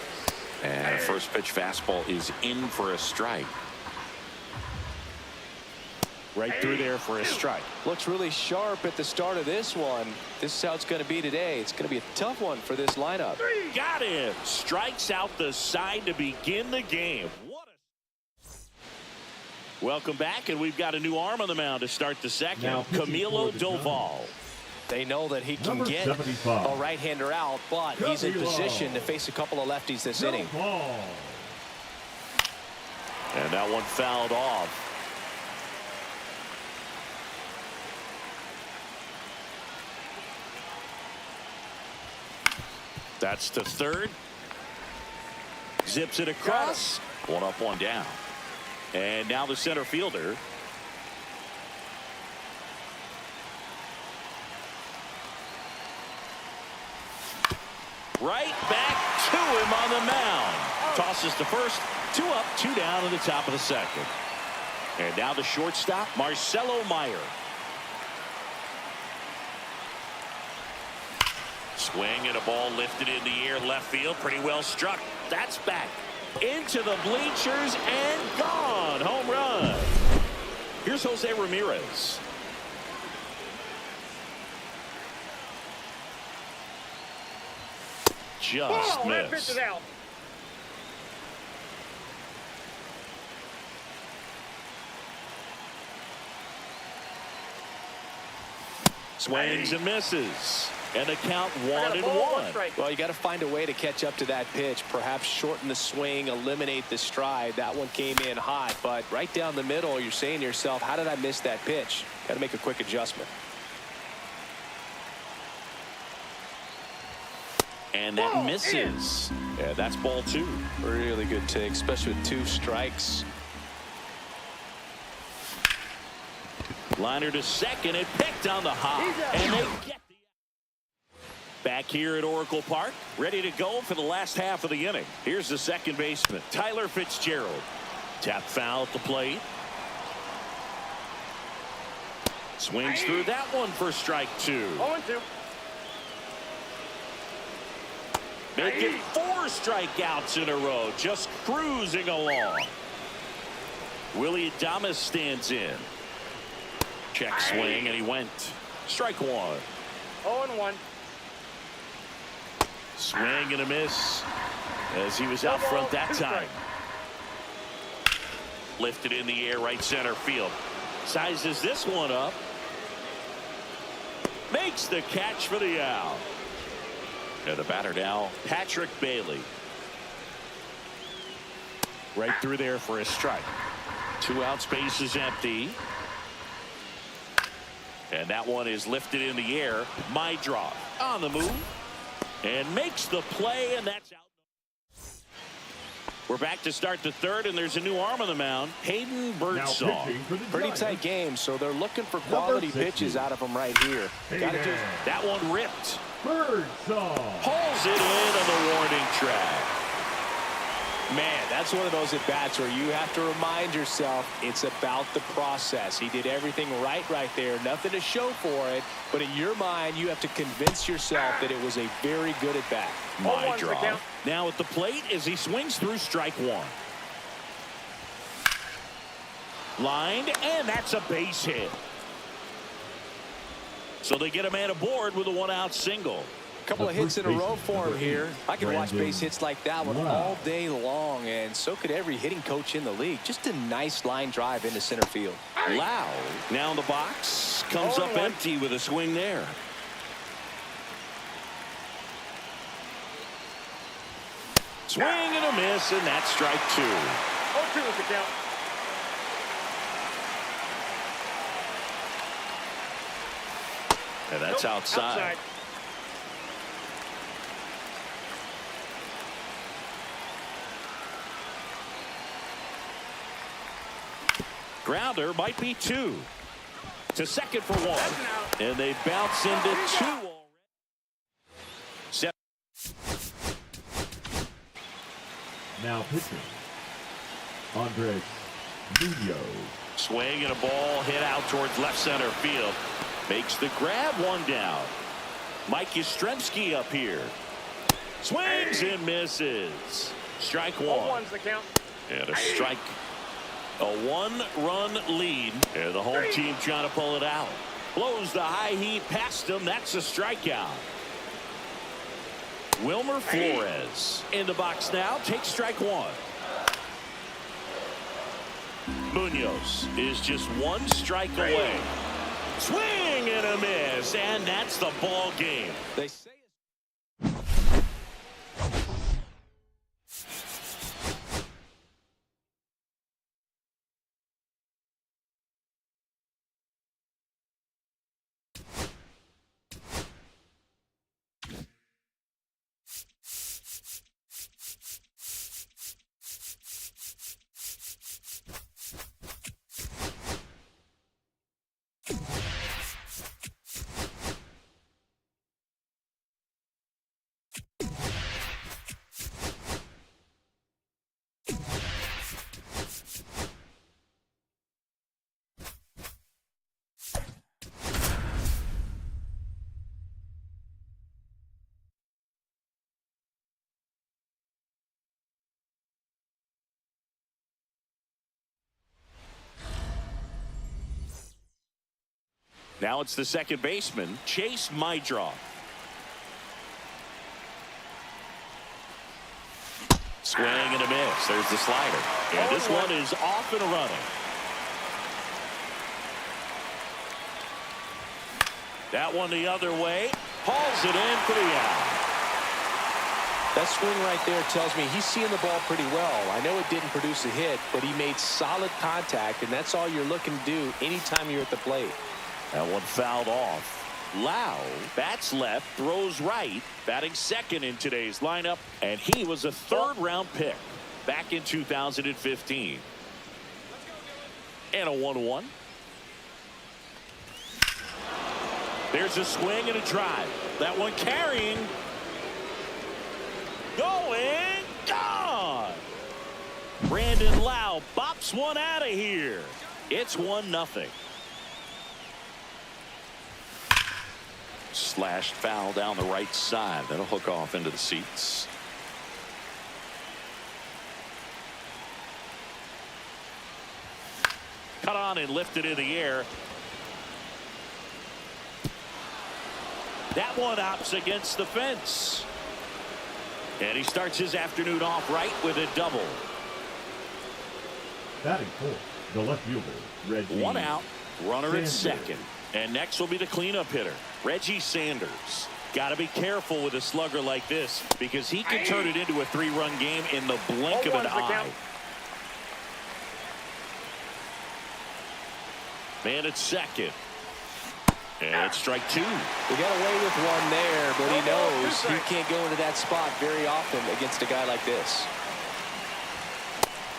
And first pitch fastball is in for a strike. Right through there for a strike. Looks really sharp at the start of this one. This is how it's going to be today. It's going to be a tough one for this lineup. Got him. Strikes out the side to begin the game. Welcome back, and we've got a new arm on the mound to start the second. Now Camilo Doval. They know that he can Number get 75. a right-hander out, but he's in position to face a couple of lefties this inning. And that one fouled off. That's to third. Zips it across. One up, one down. And now the center fielder. Right back to him on the mound. Tosses to first. 2 up, 2 down in the top of the second. And now the shortstop, Marcelo Meyer. Swing and a ball lifted in the air, left field, pretty well struck. That's back into the bleachers and gone. Home run. Here's Jose Ramirez. Just That pitch missed. is out. Swings and misses. And the count I got 1 a and ball, 1. strike. Well, you got to find a way to catch up to that pitch. Perhaps shorten the swing, eliminate the stride. That one came in hot, but right down the middle, you're saying to yourself, how did I miss that pitch? Got to make a quick adjustment. And that misses. Yeah, that's ball 2. Really good take, especially with 2 strikes. Liner to second and picked on the hop. And they get the back here at Oracle Park, ready to go for the last half of the inning. Here's the second baseman, Tyler Fitzgerald. Tap foul at the plate. Swings through that one for strike 2. 0-2. Making 4 strikeouts in a row, just cruising along. Willie Adames stands in. Check swing, and he went. Strike 1. 0-1. Swing and a miss as he was out front that time. Lifted in the air, right center field. Sizes this one up. Makes the catch for the out. And the batter now, Patrick Bailey. Right through there for a strike. 2 outs, base is empty. And that one is lifted in the air. My draw on the move. And makes the play, and that's out. We're back to start the third, and there's a new arm on the mound, Hayden Birdsong. Pretty tight game, so they're looking for quality pitches out of him right here. That one ripped. Birdsong. Pulls it in on the warning track. Man, that's one of those at-bats where you have to remind yourself it's about the process. He did everything right there. Nothing to show for it. But in your mind, you have to convince yourself that it was a very good at-bat. My draw. Now at the plate as he swings through strike 1. Lined, and that's a base hit. So they get a man aboard with a 1-out single. A couple of hits in a row for him here. I could watch base hits like that one all day long, and so could every hitting coach in the league. Just a nice line drive into center field. Lau now in the box, comes up empty with a swing there. Swing and a miss, and that's strike 2. 0-2 is the count. And that's outside. Grounder might be 2. To second for 1. And they bounce into 2 already. Now pitching, Andres Munoz. Swing and a ball hit out towards left center field. Makes the grab, 1 down. Mike Yastrzemski up here. Swings and misses. Strike 1. 0-1's the count. And a strike. A 1-run lead. And the home team trying to pull it out. Blows the high heat past him. That's a strikeout. Wilmer Flores in the box now. Takes strike 1. Munoz is just 1 strike away. Swing and a miss. And that's the ball game. They say now it's the second baseman, Chase Mydroff. Swing and a miss. There's the slider. And this one is off and running. That one the other way. Hauls it in for the out. that swing right there tells me he's seeing the ball pretty well. I know it didn't produce a hit, but he made solid contact, and that's all you're looking to do anytime you're at the plate. That one fouled off. Lau bats left, throws right, batting second in today's lineup, and he was a 3rd-round pick back in 2015. And a 1-1. There's a swing and a drive. That one carrying. Going. Gone. Brandon Lau bops one out of here. It's 1-0. Slashed foul down the right side. That'll hook off into the seats. Cut on and lifted in the air. That one opts against the fence. And he starts his afternoon off right with a double. Batting 4th, the left fielder, Reggie. 1 out, runner at Sanders. second. And next will be the cleanup hitter, Reggie Sanders. Got to be careful with a slugger like this because he can turn it into a 3-run game in the blink of an eye. Man at second. And it's strike 2. He got away with one there, but he knows he can't go into that spot very often against a guy like this.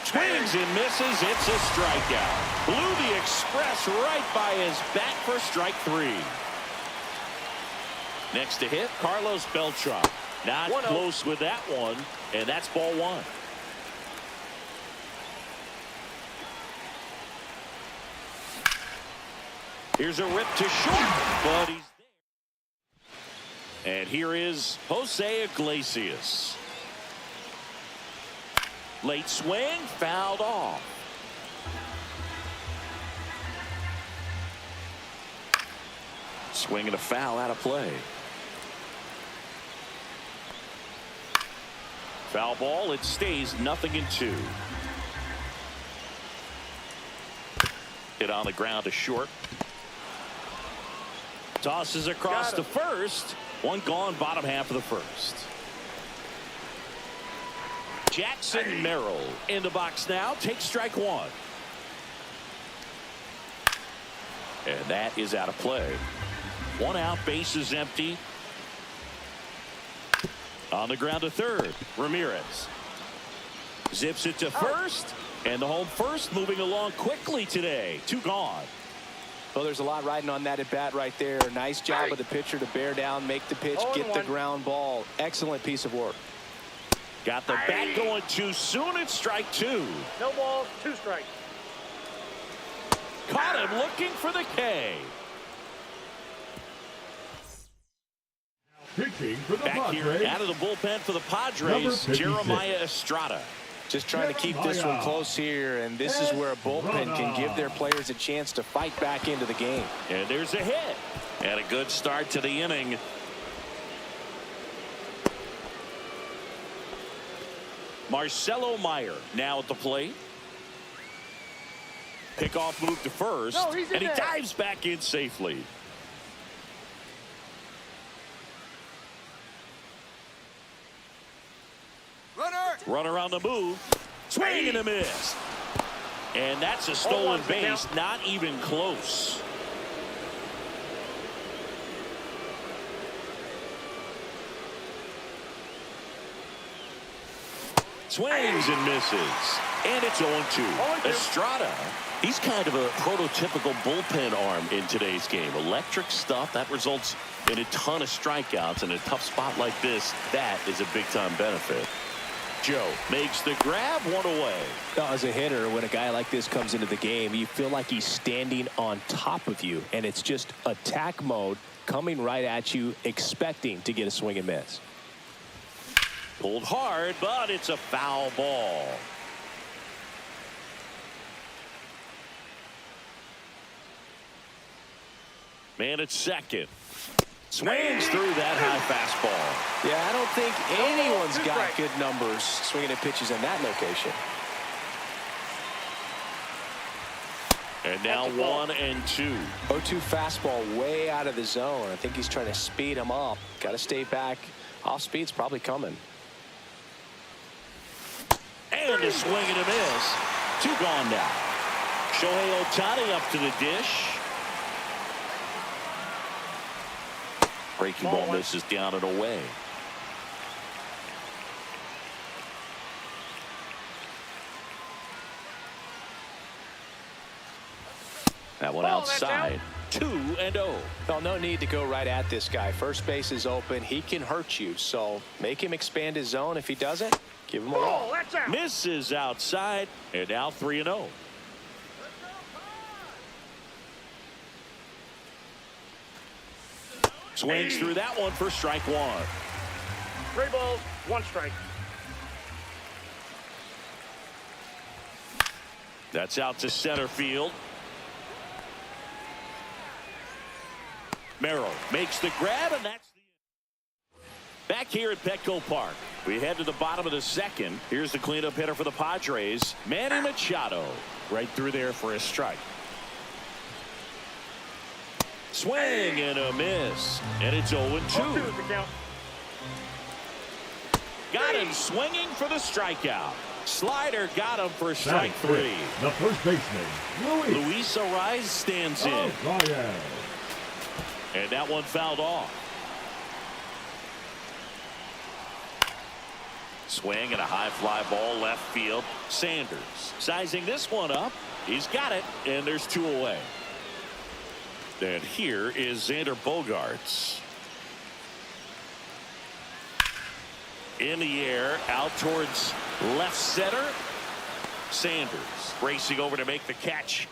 Swings and misses. It's a strikeout. Blew the express right by his bat for strike 3. Next to hit, Carlos Beltran. Not close with that one, and that's ball 1. Here's a rip to short, but he's there. And here is Jose Iglesias. Late swing, fouled off. Swing and a foul out of play. Foul ball, it stays 0-2. Hit on the ground to short. Tosses across to first. One gone, bottom half of the first. Jackson Merrill in the box now. Takes strike 1. And that is out of play. 1 out, base is empty. On the ground to third. Ramirez zips it to first. And the home first moving along quickly today. 2 gone. Well, there's a lot riding on that at bat right there. Nice job of the pitcher to bear down, make the pitch, get the ground ball. Excellent piece of work. Got the bat going too soon. It's strike 2. No balls, 2 strikes. Caught him looking for the K. Pitching for the Back Padres. here out of the bullpen for the Padres, Jeremiah Estrada. Just trying to keep this one close here, and this is where a bullpen can give their players a chance to fight back into the game. And there's a hit. And a good start to the inning. Marcelo Meyer now at the plate. Pickoff move to first, and he dives back in safely. Runner on the move. Swing and a miss. And that's a stolen base. Not even close. Swings and misses. And it's 0-2. Estrada, he's kind of a prototypical bullpen arm in today's game. Electric stuff that results in a ton of strikeouts. In a tough spot like this, that is a big-time benefit. Joe makes the grab, 1 away. As a hitter, when a guy like this comes into the game, you feel like he's standing on top of you, and it's just attack mode coming right at you, expecting to get a swing and miss. Pulled hard, but it's a foul ball. Man at second. Swings through that high fastball. Yeah, I don't think anyone's got good numbers swinging at pitches in that location. And now 1-2. 0-2 fastball way out of the zone. I think he's trying to speed him up. Got to stay back. Off speed's probably coming. And a swing and a miss. 2 gone now. Shohei Ohtani up to the dish. Breaking ball misses down and away. That one outside. 2-0. Well, no need to go right at this guy. First base is open. He can hurt you. So make him expand his zone. If he doesn't, give him a walk. Misses outside. And now 3-0. Swings through that one for strike 1. 3 balls, 1 strike. That's out to center field. Merrill makes the grab, and that's the end. Back here at Petco Park, we head to the bottom of the second. Here's the cleanup hitter for the Padres, Manny Machado. Right through there for a strike. Swing and a miss, and it's 0-2. Got him swinging for the strikeout. Slider got him for strike 3. The first baseman, Luis Ariz stands in. And that one fouled off. Swing and a high fly ball left field. Sanders sizing this one up. He's got it, and there's 2 away. And here is Xander Bogaerts. In the air, out towards left center. Sanders racing over to make the catch.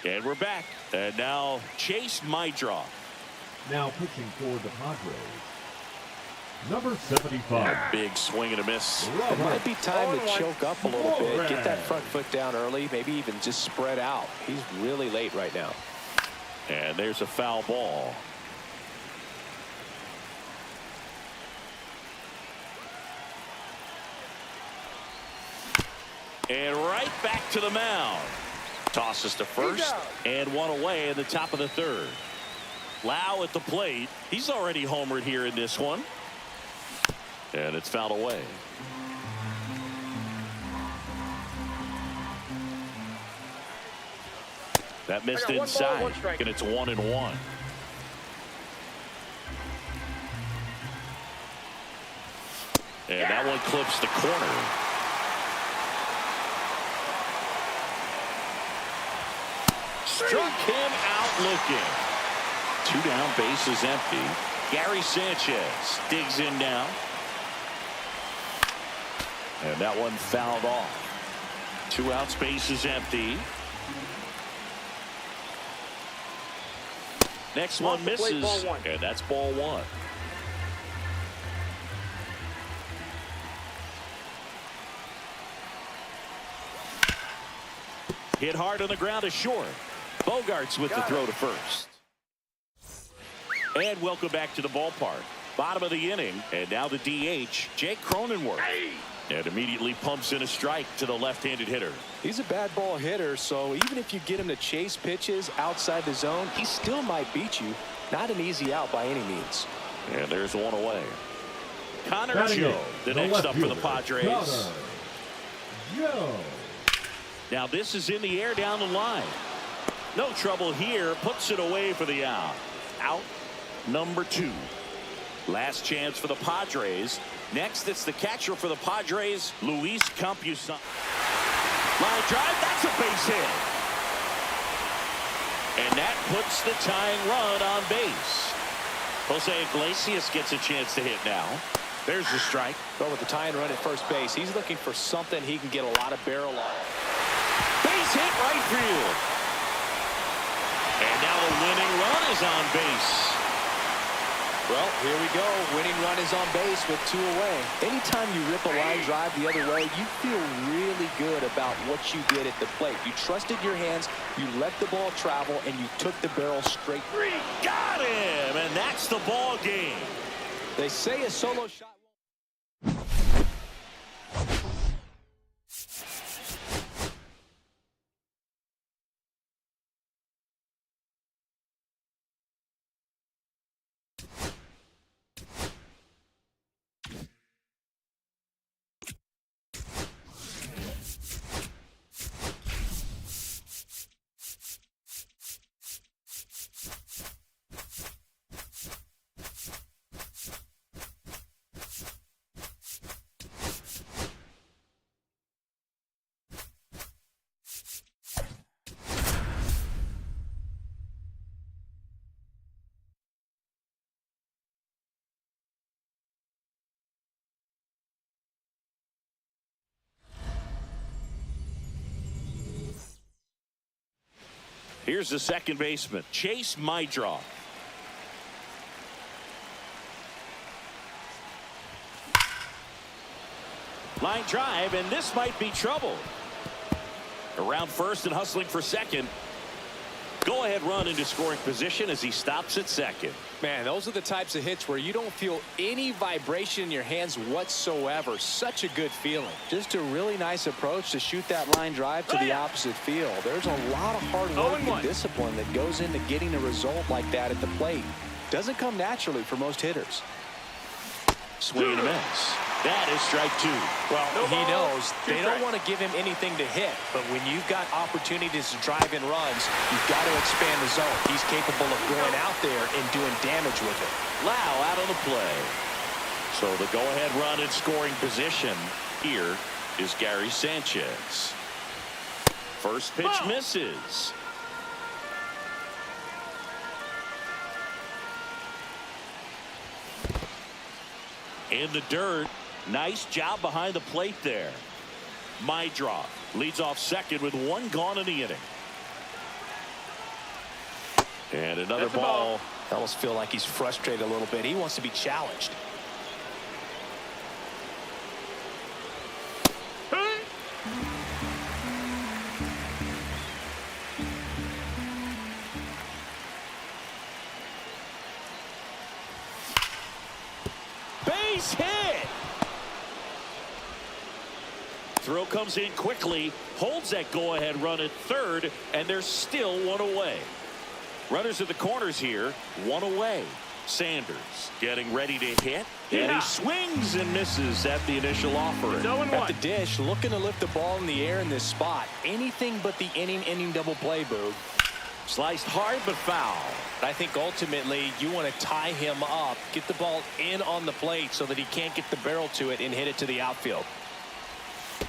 And we're back. And now Chase Maidra. Now pitching for the Padres, number 75. A big swing and a miss. It might be time to choke up a little bit. Get that front foot down early. Maybe even just spread out. He's really late right now. And there's a foul ball. And right back to the mound. Tosses to first, and 1 away in the top of the 3rd. Lau at the plate. He's already homered here in this one. And it's fouled away. That missed inside, and it's 1-1. And that one clips the corner. Struck him out looking. 2 down, bases empty. Gary Sanchez digs in now. And that one fouled off. 2 outs, bases empty. Next one misses, and that's ball 1. Hit hard on the ground to short. Bogarts with the throw to first. And welcome back to the ballpark. Bottom of the inning, and now the DH, Jake Cronenworth. And immediately pumps in a strike to the left-handed hitter. He's a bad ball hitter, so even if you get him to chase pitches outside the zone, he still might beat you. Not an easy out by any means. And there's one away. Connor Batting Joe, it, the the next left up for the fielder, Padres. Connor Joe. Now this is in the air down the line. No trouble here. Puts it away for the out. Out number 2. Last chance for the Padres. Next, it's the catcher for the Padres, Luis Campusano. Line drive, that's a base hit. And that puts the tying run on base. Jose Iglesias gets a chance to hit now. There's the strike. But with the tying run at first base, he's looking for something he can get a lot of barrel on. Base hit right field. And now the winning run is on base. Well, here we go. Winning run is on base with 2 away. Anytime you rip a line drive the other way, you feel really good about what you did at the plate. You trusted your hands, you let the ball travel, and you took the barrel straight. Got him, and that's the ball game. They say a solo shot. Here's the second baseman, Chase Mydroff. Line drive, and this might be trouble. Around first and hustling for second. Go-ahead run into scoring position as he stops at second. Man, those are the types of hits where you don't feel any vibration in your hands whatsoever. Such a good feeling. Just a really nice approach to shoot that line drive to the opposite field. There's a lot of hard work and discipline that goes into getting a result like that at the plate. Doesn't come naturally for most hitters. Swing and a miss. That is strike 2. Well, he knows they don't want to give him anything to hit, but when you've got opportunities to drive in runs, you've got to expand the zone. He's capable of going out there and doing damage with it. Lau out on the play. So the go-ahead run in scoring position here is Gary Sanchez. First pitch misses. In the dirt. Nice job behind the plate there. Mydroff leads off second with 1 gone in the inning. And another ball. I almost feel like he's frustrated a little bit. He wants to be challenged. Base hit. Throw comes in quickly, holds that go-ahead run at third, and there's still 1 away. Runners at the corners here, 1 away. Sanders getting ready to hit, and he swings and misses at the initial offering. At the dish, looking to lift the ball in the air in this spot. Anything but the inning double play, Boog. Sliced hard but foul. I think ultimately you want to tie him up, get the ball in on the plate so that he can't get the barrel to it and hit it to the outfield.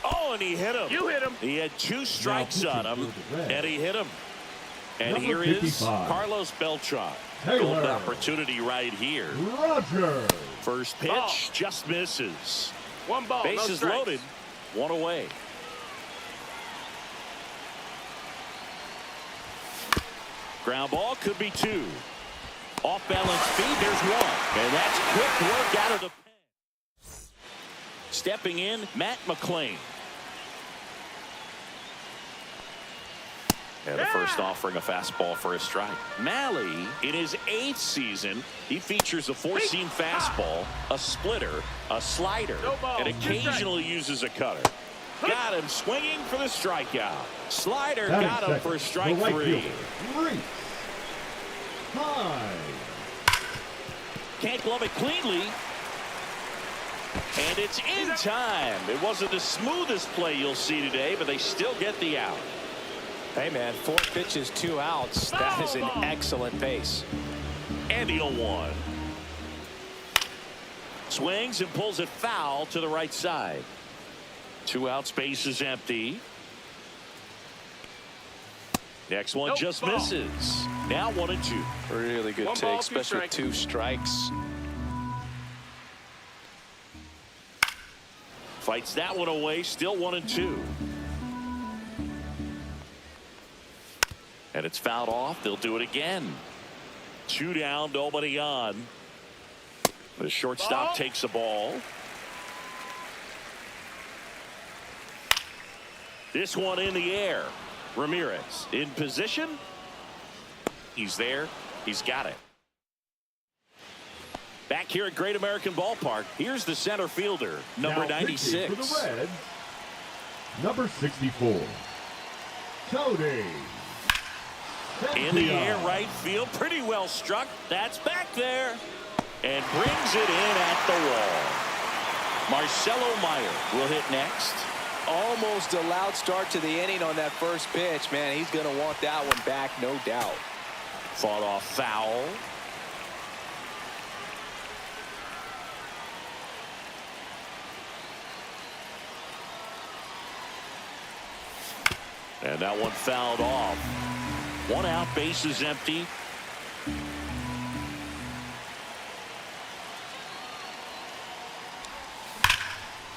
Oh, and he hit him. You hit him. He had 2 strikes on him, and he hit him. And Number here is 55. Carlos Beltran. Taylor. Golden opportunity right here. Roger. First pitch Ball. just misses. 1 ball, no Bases strikes. loaded. 1 away. Ground ball could be 2. Off balance speed, there's 1. And that's quick work out of the pen. Stepping in, Matt McClain. And the first offering a fastball for a strike. Malley, in his 8th season, he features a 4-seam fastball, a splitter, a slider, No ball. and occasionally uses a cutter. Got him swinging for the strikeout. Slider Batting got him second, for strike the right 3. fielder, Reese. High. Can't glove it cleanly. And it's in time. It wasn't the smoothest play you'll see today, but they still get the out. Hey, man, 4 pitches, 2 outs. That is an excellent pace. And the 0-1. Swings and pulls it foul to the right side. 2 outs, base is empty. Next one just ball. misses. Now 1-2. Really good 1 take, ball, 2 especially with strikes. 2 strikes. Fights that one away, still 1-2. And it's fouled off. They'll do it again. 2 down, nobody on. The shortstop Ball. takes the ball. This one in the air. Ramirez in position. He's there. He's got it. Back here at Great American Ballpark, here's the center fielder, number Now pitching 96. for the Reds, number 64, Cody. In the Cynthia. air, right field, pretty well struck. That's back there. And brings it in at the wall. Marcelo Meyer will hit next. Almost a loud start to the inning on that first pitch. Man, he's going to want that one back, no doubt. Fought off foul. And that one fouled off. 1 out, base is empty.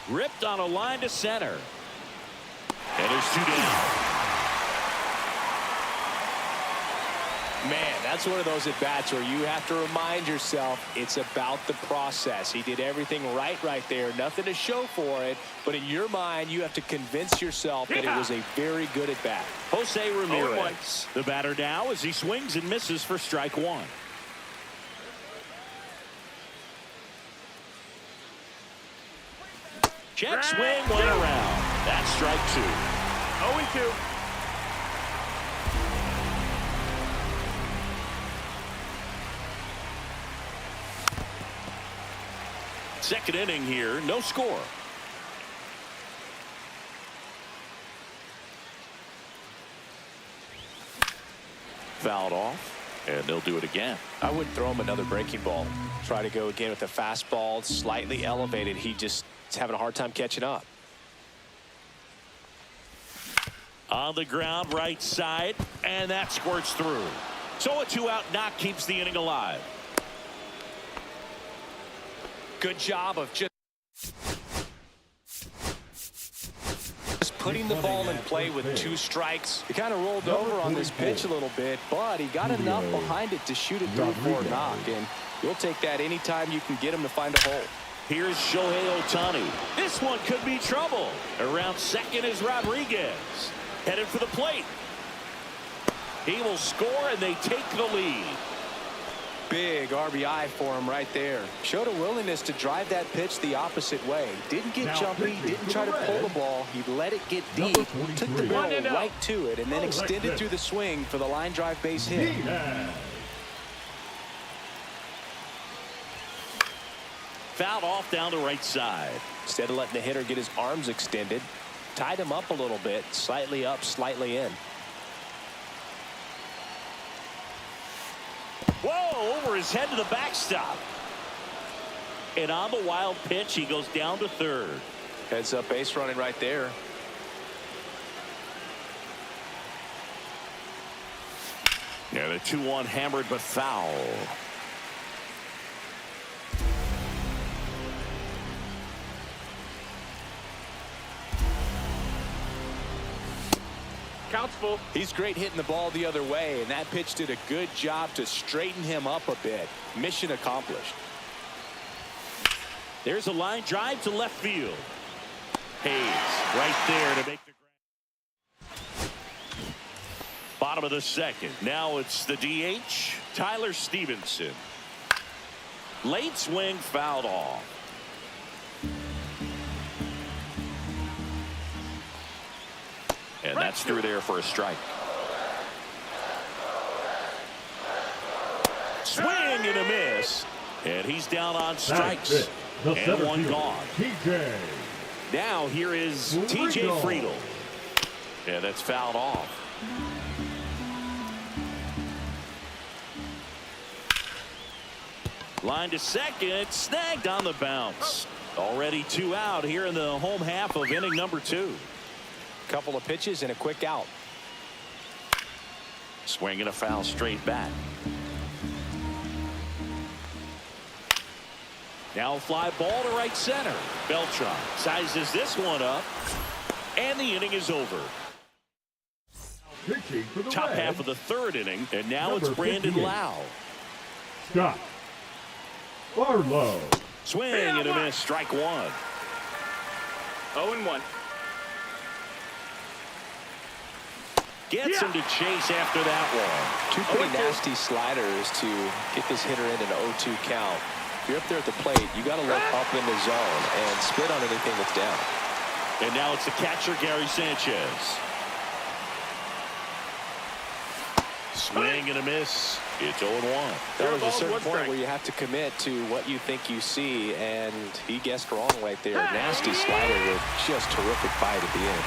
Ripped on a line to center. And there's 2 down. Man, that's one of those at-bats where you have to remind yourself it's about the process. He did everything right there. Nothing to show for it. But in your mind, you have to convince yourself that it was a very good at-bat. Jose Ramirez, the batter now as he swings and misses for strike 1. Check swing, 1 around. That's strike 2. 0-2. Second inning here, no score. Fouled off, and they'll do it again. I wouldn't throw him another breaking ball. Try to go again with the fastball, slightly elevated. He just is having a hard time catching up. On the ground, right side, and that squirts through. So a 2-out knock keeps the inning alive. Good job of just putting the ball in play with 2 strikes. He kind of rolled over on this pitch a little bit, but he got enough behind it to shoot it through for a knock. And you'll take that anytime you can get him to find a hole. Here's Shohei Ohtani. This one could be trouble. Around second is Rodriguez. Headed for the plate. He will score, and they take the lead. Big RBI for him right there. Showed a willingness to drive that pitch the opposite way. Didn't get Now jumpy, pitching didn't for try the to pull the Reds, ball. He let it get number deep, 43. took the barrel 1-0. right to it, and then extended Alexis. through the swing for the line drive base hit. Diaz. Fouled off down the right side. Instead of letting the hitter get his arms extended, tied him up a little bit, slightly up, slightly in. Whoa, over his head to the backstop. And on the wild pitch, he goes down to third. Heads up base running right there. Yeah, the 2-1 hammered but foul. Count's full. He's great hitting the ball the other way, and that pitch did a good job to straighten him up a bit. Mission accomplished. There's a line drive to left field. Hayes right there to make the grab. Bottom of the second. Now it's the DH, Tyler Stevenson. Late swing fouled off. And that's through there for a strike. Swing and a miss. And he's down on strikes. And one gone. TJ. Now here is TJ Friedl. And that's fouled off. Line to second, snagged on the bounce. Already 2 out here in the home half of inning number 2. Couple of pitches and a quick out. Swinging a foul straight back. Now fly ball to right center. Beltran sizes this one up. And the inning is over. Pitching for the Top Reds, half of the 3rd inning. And now it's Number Brandon 58. Lau. Scott Barlow. Swing and a miss. Strike 1. 0-1. Gets him to chase after that one. Two pretty nasty sliders to get this hitter in an 0-2 count. If you're up there at the plate, you got to look up in the zone and spit on anything that's down. And now it's the catcher, Gary Sanchez. Swing and a miss. It's 0-1. There was a certain point where you have to commit to what you think you see, and he guessed wrong right there. Nasty slider with just terrific bite at the end.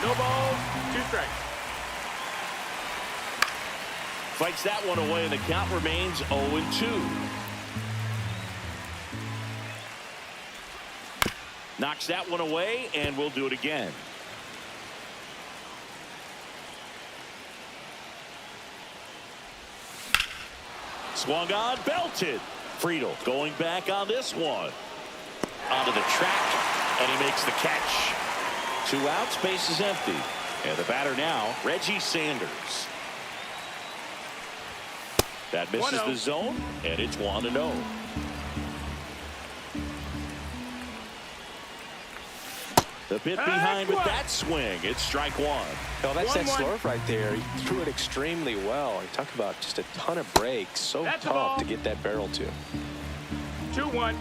No balls, 2 strikes. Fights that one away, and the count remains 0-2. Knocks that one away, and we'll do it again. Swung on, belted. Friedl going back on this one. Onto the track, and he makes the catch. 2 outs, base is empty. And the batter now, Reggie Sanders. That misses the zone, and it's 1-0. The bit behind with that swing. It's strike 1. No, that's that slurve right there. He threw it extremely well. You talk about just a ton of breaks. So tough to get that barrel to. 2-1.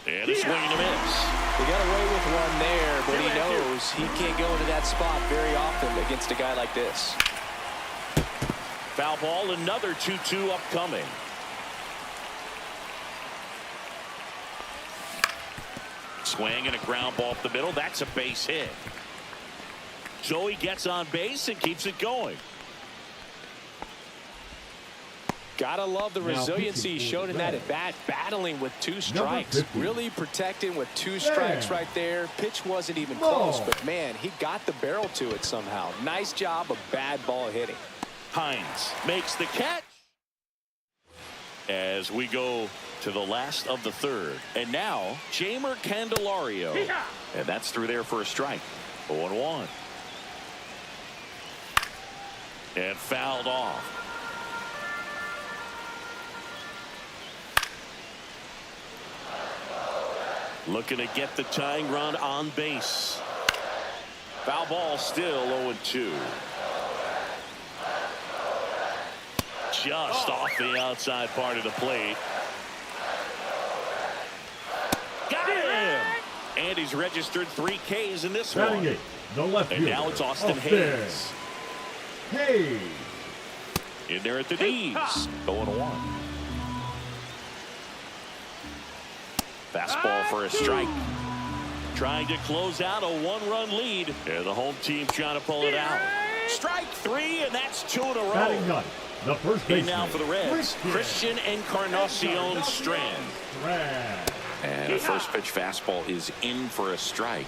And a swing and a miss. He got away with one there, but he knows he can't go into that spot very often against a guy like this. Foul ball, another 2-2 upcoming. Swing and a ground ball up the middle. That's a base hit. So he gets on base and keeps it going. Gotta love the resiliency he showed in that at bat, battling with 2 strikes. Really protecting with 2 strikes right there. Pitch wasn't even close, but man, he got the barrel to it somehow. Nice job of bad ball hitting. Hines makes the catch. As we go to the last of the 3rd. And now, Jamer Candelario. And that's through there for a strike. 0-1. And fouled off. Looking to get the tying run on base. Foul ball still 0-2. Just off the outside part of the plate. Got him! And he's registered 3 Ks in this one. The left and now it's Austin Hayes. Hayes. In there at the D's. 0-1. Fastball for a strike. Trying to close out a 1-run lead. And the home team trying to pull it out. Strike three, and that's 2 in a row. Batting ninth, the first And baseman. now for the Reds, Christian Encarnacion Strand. And a first pitch fastball is in for a strike.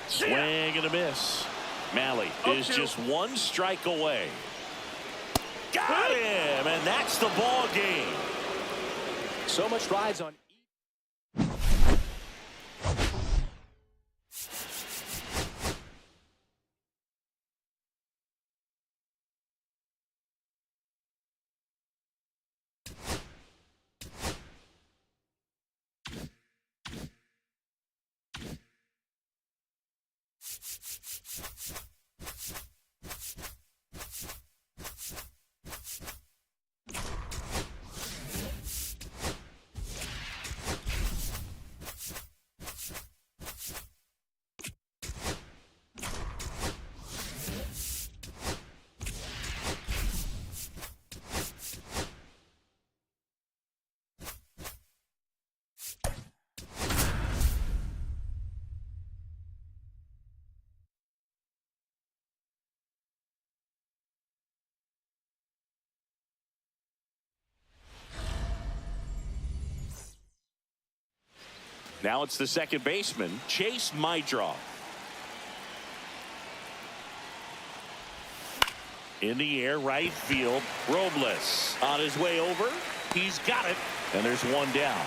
Swing and a miss. Malley is just 1 strike away. Got him, and that's the ball game. So much rides on. Now it's the second baseman, Chase Mydroff. In the air, right field, Robles on his way over. He's got it, and there's 1 down.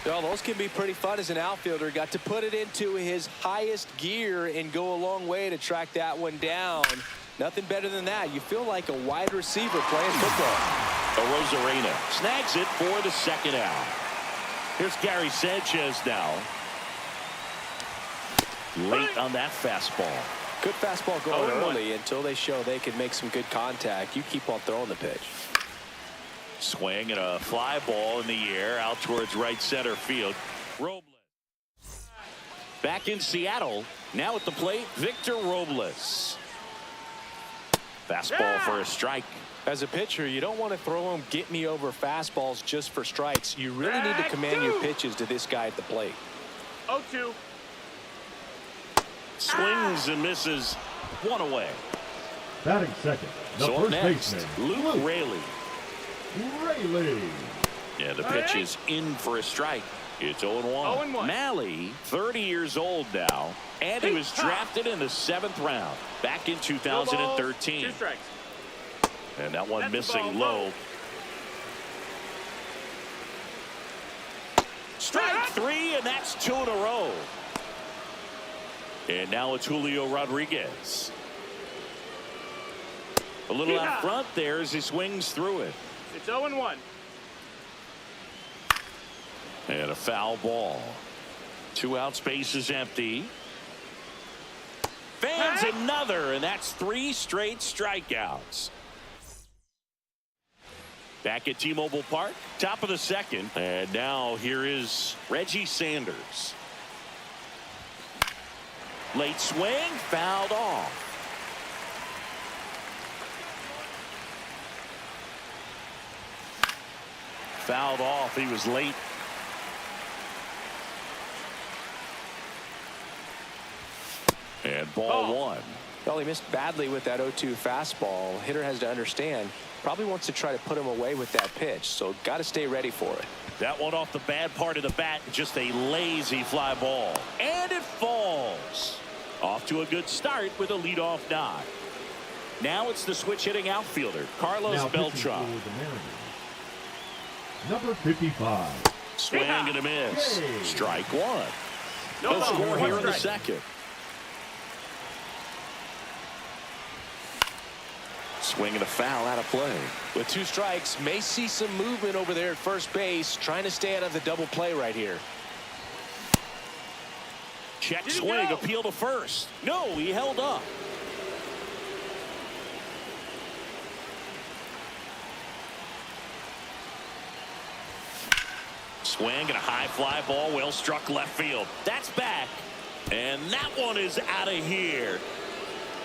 Well, those can be pretty fun as an outfielder. Got to put it into his highest gear and go a long way to track that one down. Nothing better than that. You feel like a wide receiver playing football. Rosarena snags it for the second out. Here's Gary Sanchez now. Late on that fastball. Good fastball going early until they show they can make some good contact. You keep on throwing the pitch. Swing and a fly ball in the air out towards right center field. Robles. Back in Seattle. Now at the plate, Victor Robles. Fastball for a strike. As a pitcher, you don't want to throw them get-me-over fastballs just for strikes. You really need to command your pitches to this guy at the plate. 0-2. Swings and misses. 1 away. Batting second, the So up first next, baseman, Luke Raley. Raley. Yeah, the pitch is in for a strike. It's 0-1. 0-1. Malley, 30 years old now, and he was drafted in the 7th round back in 2013. 2 strikes. And that one That's missing the ball. low. Strike 3, and that's 2 in a row. And now it's Julio Rodriguez. A little out front there as he swings through it. It's 0-1. And a foul ball. 2 out, space is empty. Fans another, and that's 3 straight strikeouts. Back at T-Mobile Park, top of the second, and now here is Reggie Sanders. Late swing, fouled off. Fouled off. He was late. And ball 1. Well, he missed badly with that 0-2 fastball. Hitter has to understand, probably wants to try to put him away with that pitch, so got to stay ready for it. That one off the bad part of the bat, just a lazy fly ball. And it falls. Off to a good start with a leadoff knock. Now it's the switch hitting outfielder, Carlos Now pitching Beltran. for the Mariners, number 55. Swing and a miss. Hey. Strike 1. No No ball, score 1 here in the strike. second. Swing and a foul out of play. With 2 strikes, may see some movement over there at first base, trying to stay out of the double play right here. Check Did he swing, go? appeal to first. No, he held up. Swing and a high fly ball, well struck left field. That's back. And that one is out of here.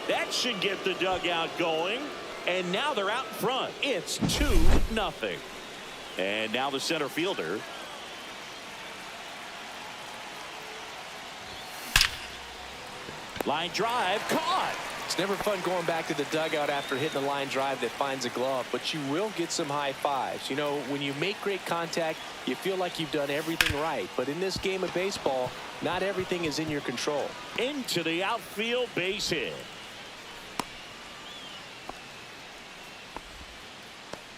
That should get the dugout going. And now they're out in front. It's 2-0. And now the center fielder. Line drive caught. It's never fun going back to the dugout after hitting a line drive that finds a glove, but you will get some high fives. You know, when you make great contact, you feel like you've done everything right. But in this game of baseball, not everything is in your control. Into the outfield, base hit.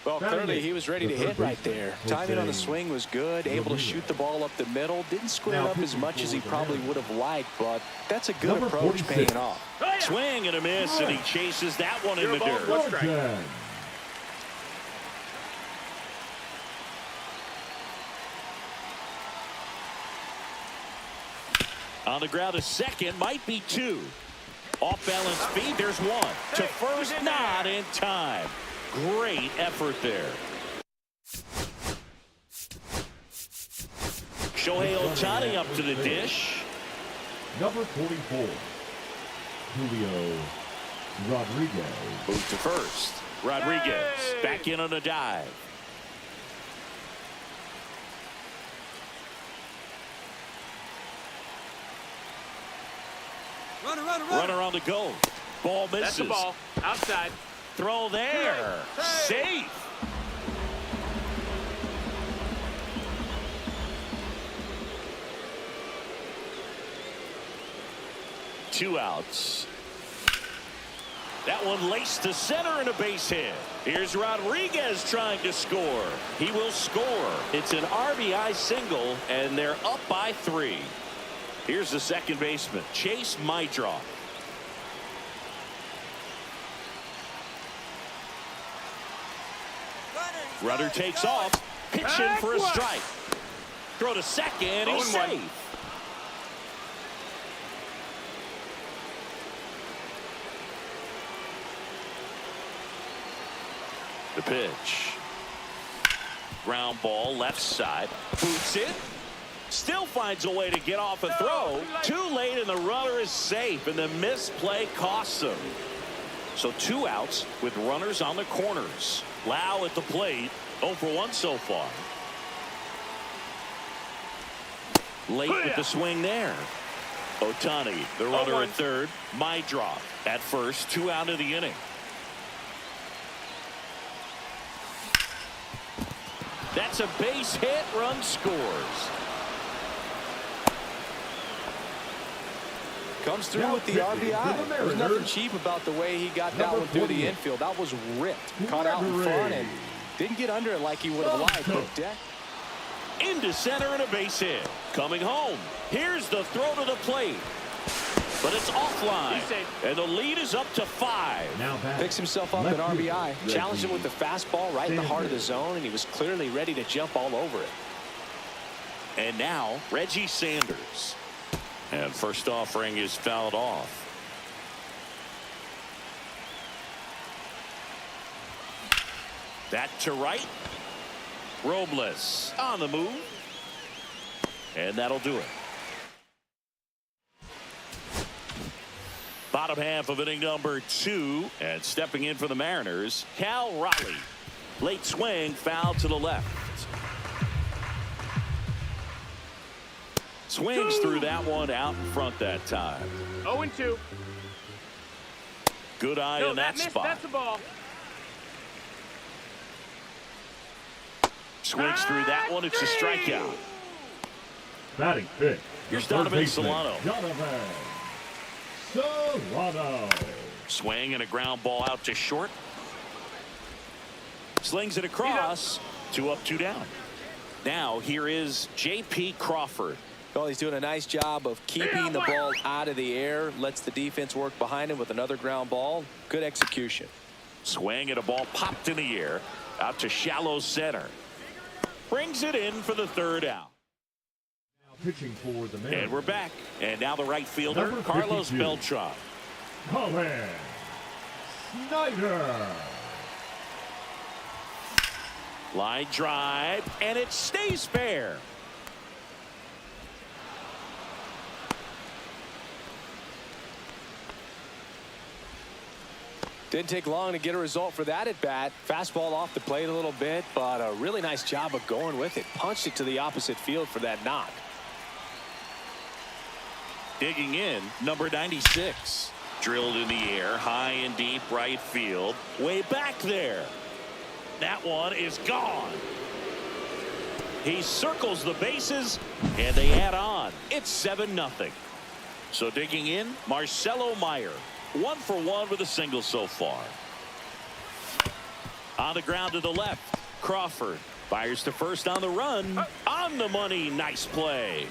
Well, clearly he was ready to hit right there. Timing on the swing was good, able to shoot the ball up the middle. Didn't square up as much as he probably would have liked, but that's a good approach paying off. Swing and a miss, and he chases that one in the dirt. On the ground, a second, might be two. Off balance feed, there's one. To first, not in time. Great effort there. Shohei Ohtani up to the dish. Number 44, Julio Rodriguez. Move to first. Rodriguez back in on a dive. Runner on the go. Ball misses. That's the ball. Outside. Throw there. Safe. Two outs. That one laced to center and a base hit. Here's Rodriguez trying to score. He will score. It's an RBI single, and they're up by 3. Here's the second baseman, Chase Maidroff. Runner takes off, pitching for a strike. Throw to second, he's safe. The pitch. Ground ball left side. Boots it. Still finds a way to get off a throw. Too late, and the runner is safe, and the misplay costs him. So 2 outs with runners on the corners. Lau at the plate, 0 for 1 so far. Late with the swing there. Ohtani, the runner at third. Maidroff at first, 2 out of the inning. That's a base hit, run scores. Comes through with the RBI. There's nothing cheap about the way he got that one through the infield. That was ripped. Caught out in front and didn't get under it like he would have liked. But into center and a base hit. Coming home. Here's the throw to the plate. But it's offline. And the lead is up to 5. Now picks himself up an RBI. Challenged him with the fastball right in the heart of the zone, and he was clearly ready to jump all over it. And now Reggie Sanders. And first offering is fouled off. That to right. Robles on the move. And that'll do it. Bottom half of inning number 2. And stepping in for the Mariners, Cal Raleigh. Late swing, foul to the left. Swings through that one out in front that time. 0-2. Good eye in that spot. That's the ball. Swings through that one. It's a strikeout. Batting fifth. Here's Donovan Solano. Swing and a ground ball out to short. Slings it across. 2 up, 2 down. Now here is J.P. Crawford. Well, he's doing a nice job of keeping the ball out of the air. Lets the defense work behind him with another ground ball. Good execution. Swing and a ball popped in the air. Out to shallow center. Brings it in for the 3rd out. Pitching for the Mariners. And we're back. And now the right fielder, Carlos Beltran. Colin Snyder. Line drive, and it stays fair. Didn't take long to get a result for that at bat. Fastball off the plate a little bit, but a really nice job of going with it. Punched it to the opposite field for that knock. Digging in, number 96. Drilled in the air, high and deep right field. Way back there. That one is gone. He circles the bases, and they add on. It's 7-0. So digging in, Marcelo Meyer. 1 for 1 with a single so far. On the ground to the left, Crawford fires to first on the run. On the money, nice play.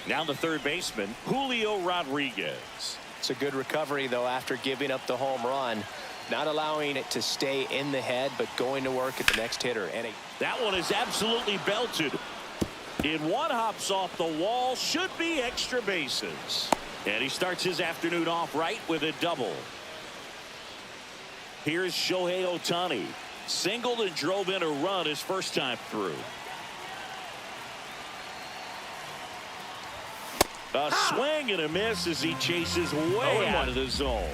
Now the third baseman, Julio Rodriguez. It's a good recovery, though, after giving up the home run. Not allowing it to stay in the head, but going to work at the next hitter. And that one is absolutely belted. In one hops off the wall, should be extra bases. And he starts his afternoon off right with a double. Here's Shohei Ohtani. Singled and drove in a run his first time through. A swing and a miss as he chases way out of the zone.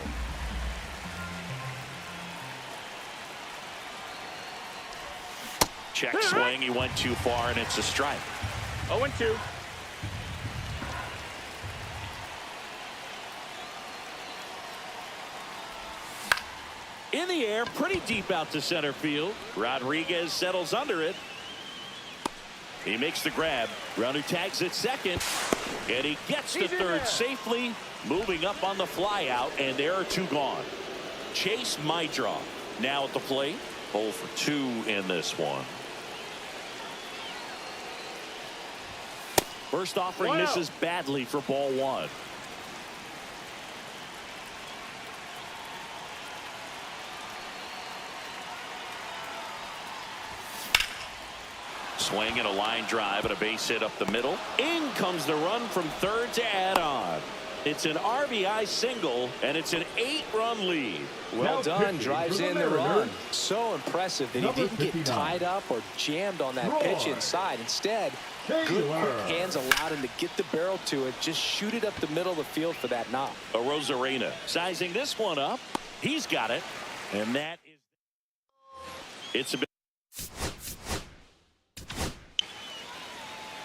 Check swing. He went too far, and it's a strike. 0-2. In the air, pretty deep out to center field. Rodriguez settles under it. He makes the grab. Runner tags at second. And he gets to third safely. Moving up on the fly out. And there are 2 gone. Chase Maidra now at the plate. 0 for 2 in this one. First offering misses badly for ball 1. Swing and a line drive and a base hit up the middle. In comes the run from third to add on. It's an RBI single, and it's an 8-run lead. Well done. Drives in the run. So impressive that he didn't get tied up or jammed on that pitch inside. Instead, good quick hands allowed him to get the barrel to it. Just shoot it up the middle of the field for that knock. Arozarena sizing this one up. He's got it. And that is... It's a bit...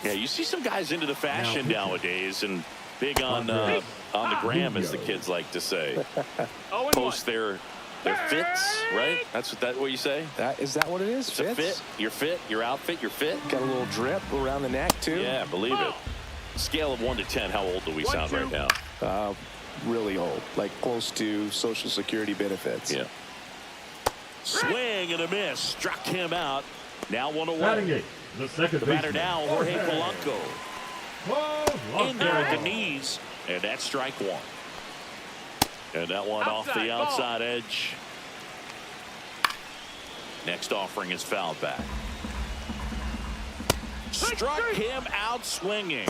Yeah, you see some guys into the fashion nowadays and big on the gram, as the kids like to say. Post their fits, right? That's what you say? Is that what it is? It's a fit. Your fit, your outfit, your fit. Got a little drip around the neck, too. Yeah, believe it. Scale of 1 to 10, how old do we sound right now? Really old, like close to Social Security benefits. Yeah. Swing and a miss. Struck him out. Now 1 away. Batting it, the second The batter now, Jorge Polanco. In there at the knees, and that's strike 1. And that one off the outside edge. Next offering is fouled back. Struck him out swinging.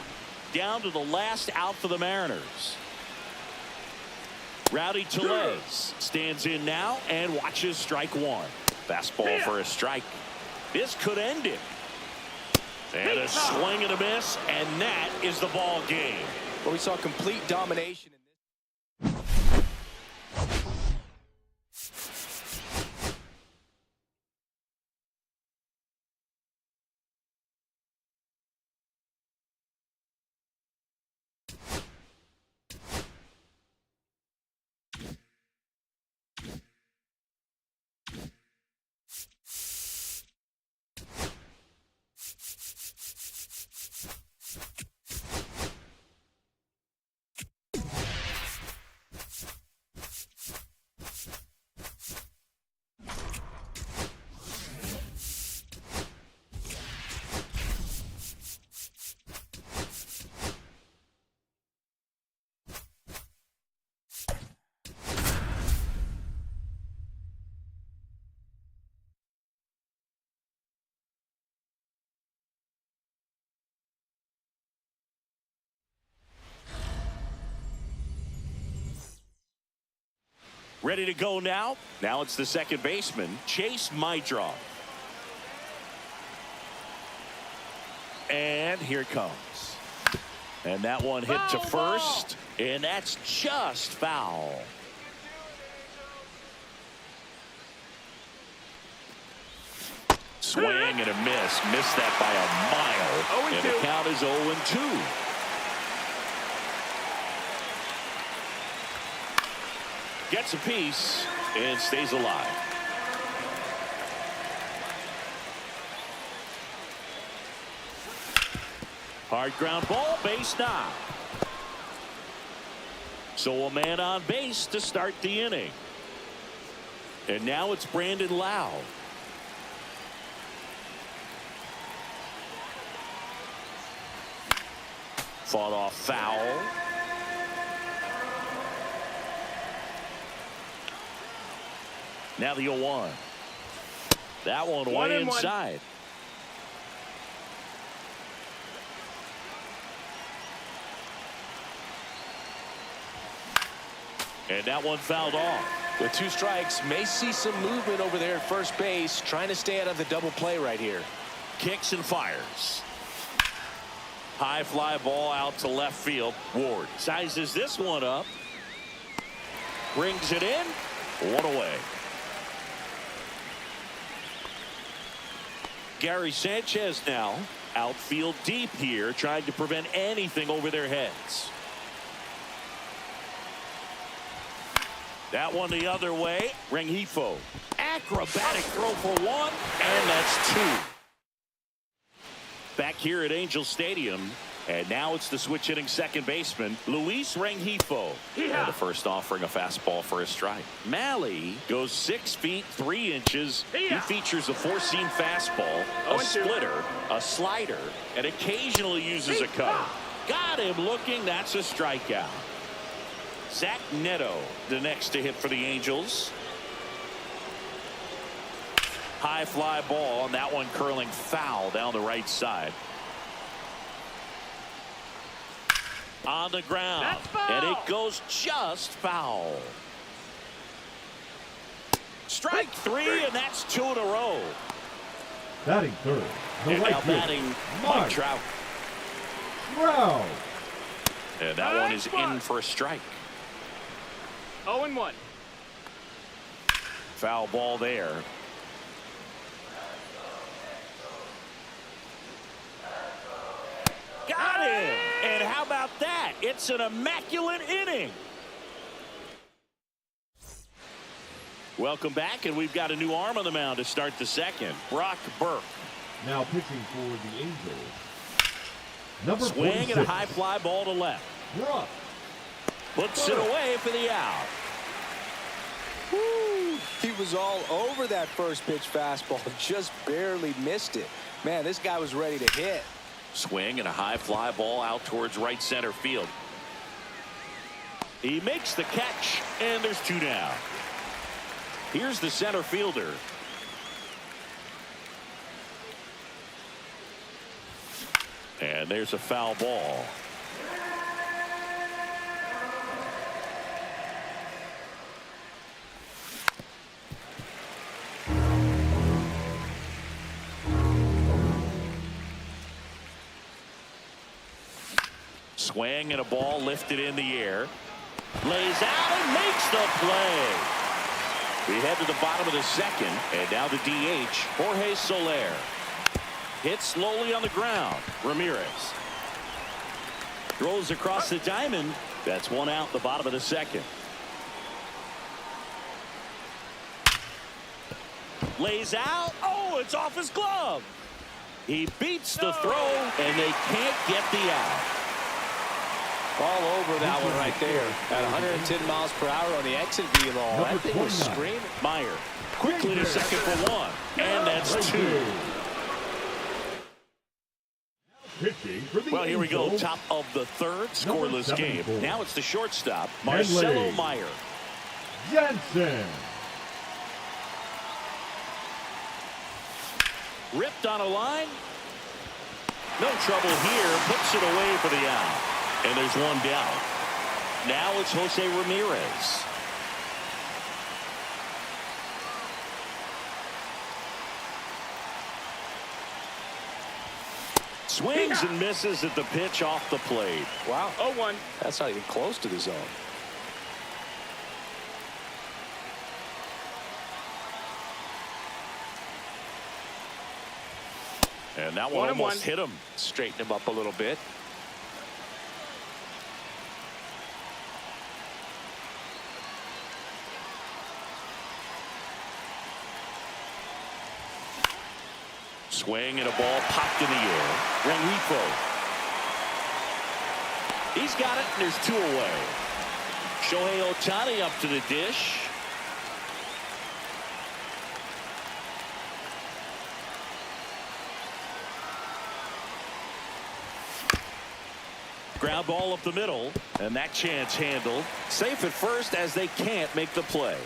Down to the last out for the Mariners. Rowdy Tellez stands in now and watches strike 1. Fastball for a strike. This could end it. And a swing and a miss, and that is the ball game. Well, we saw complete domination. Ready to go now. Now it's the second baseman, Chase Maidra. And here it comes. And that one hit to first. And that's just foul. Swing and a miss. Missed that by a mile. And the count is 0-2. Gets a piece and stays alive. Hard ground ball, base knock. So a man on base to start the inning. And now it's Brandon Lau. Fought off foul. Now the 0-1. That one way inside. And that one fouled off. With 2 strikes, may see some movement over there at first base, trying to stay out of the double play right here. Kicks and fires. High fly ball out to left field. Ward sizes this one up. Brings it in. 1 away. Gary Sanchez now outfield deep here, trying to prevent anything over their heads. That one the other way. Rengifo. Acrobatic throw for 1, and that's 2. Back here at Angel Stadium, and now it's the switch hitting second baseman, Luis Rengifo. And the first offering a fastball for a strike. Malley goes 6 feet 3 inches. He features a 4-seam fastball, a splitter, a slider, and occasionally uses a cutter. Got him looking. That's a strikeout. Zach Neto, the next to hit for the Angels. High fly ball, and that one curling foul down the right side. On the ground, and it goes just foul. Strike 3, and that's 2 in a row. Batting third, the And right now field, batting Mike Mike Trout. Trout. And that one is in for a strike. 0-1. Foul ball there. Got him! And how about that? It's an immaculate inning. Welcome back, and we've got a new arm on the mound to start the second. Brock Burke. Now pitching for the Angels, number Swing 46, and a high fly ball to left. Brock. Puts it away for the out. Woo! He was all over that first pitch fastball, just barely missed it. Man, this guy was ready to hit. Swing and a high fly ball out towards right center field. He makes the catch, and there's 2 down. Here's the center fielder. And there's a foul ball. Swing and a ball lifted in the air. Lays out and makes the play. We head to the bottom of the second, and now the DH, Jorge Soler. Hit slowly on the ground. Ramirez throws across the diamond. That's 1 out, the bottom of the second. Lays out. Oh, it's off his glove. He beats the throw, and they can't get the out. All over that one right there. At 110 miles per hour on the exit velo. That thing was screaming. Meyer quickly to second for 1, and that's 2. Pitching for the Well, here we go. Angels, Top of the third, scoreless game. 74. Now it's the shortstop, Marcelo Henley. Meyer. Jensen. Ripped on a line. No trouble here. Puts it away for the out. And there's 1 down. Now it's Jose Ramirez. Swings and misses at the pitch off the plate. Wow. 0-1. That's not even close to the zone. And that one 1-1. almost hit him. Straighten him up a little bit. Swing and a ball popped in the air. Rengifo. He's got it, and there's 2 away. Shohei Ohtani up to the dish. Ground ball up the middle, and that chance handled. Safe at first as they can't make the play.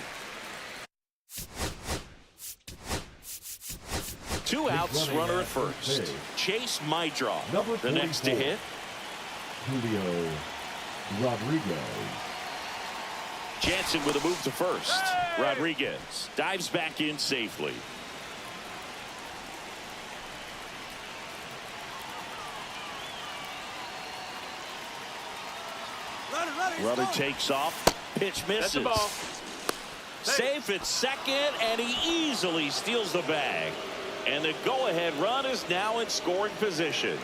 2 outs, runner at first. Chase Mydroff, the next to hit. Julio Rodriguez. Jansen with a move to first. Rodriguez dives back in safely. Runner takes off. Pitch misses. That's the ball. Safe at second, and he easily steals the bag. And the go-ahead run is now in scoring position.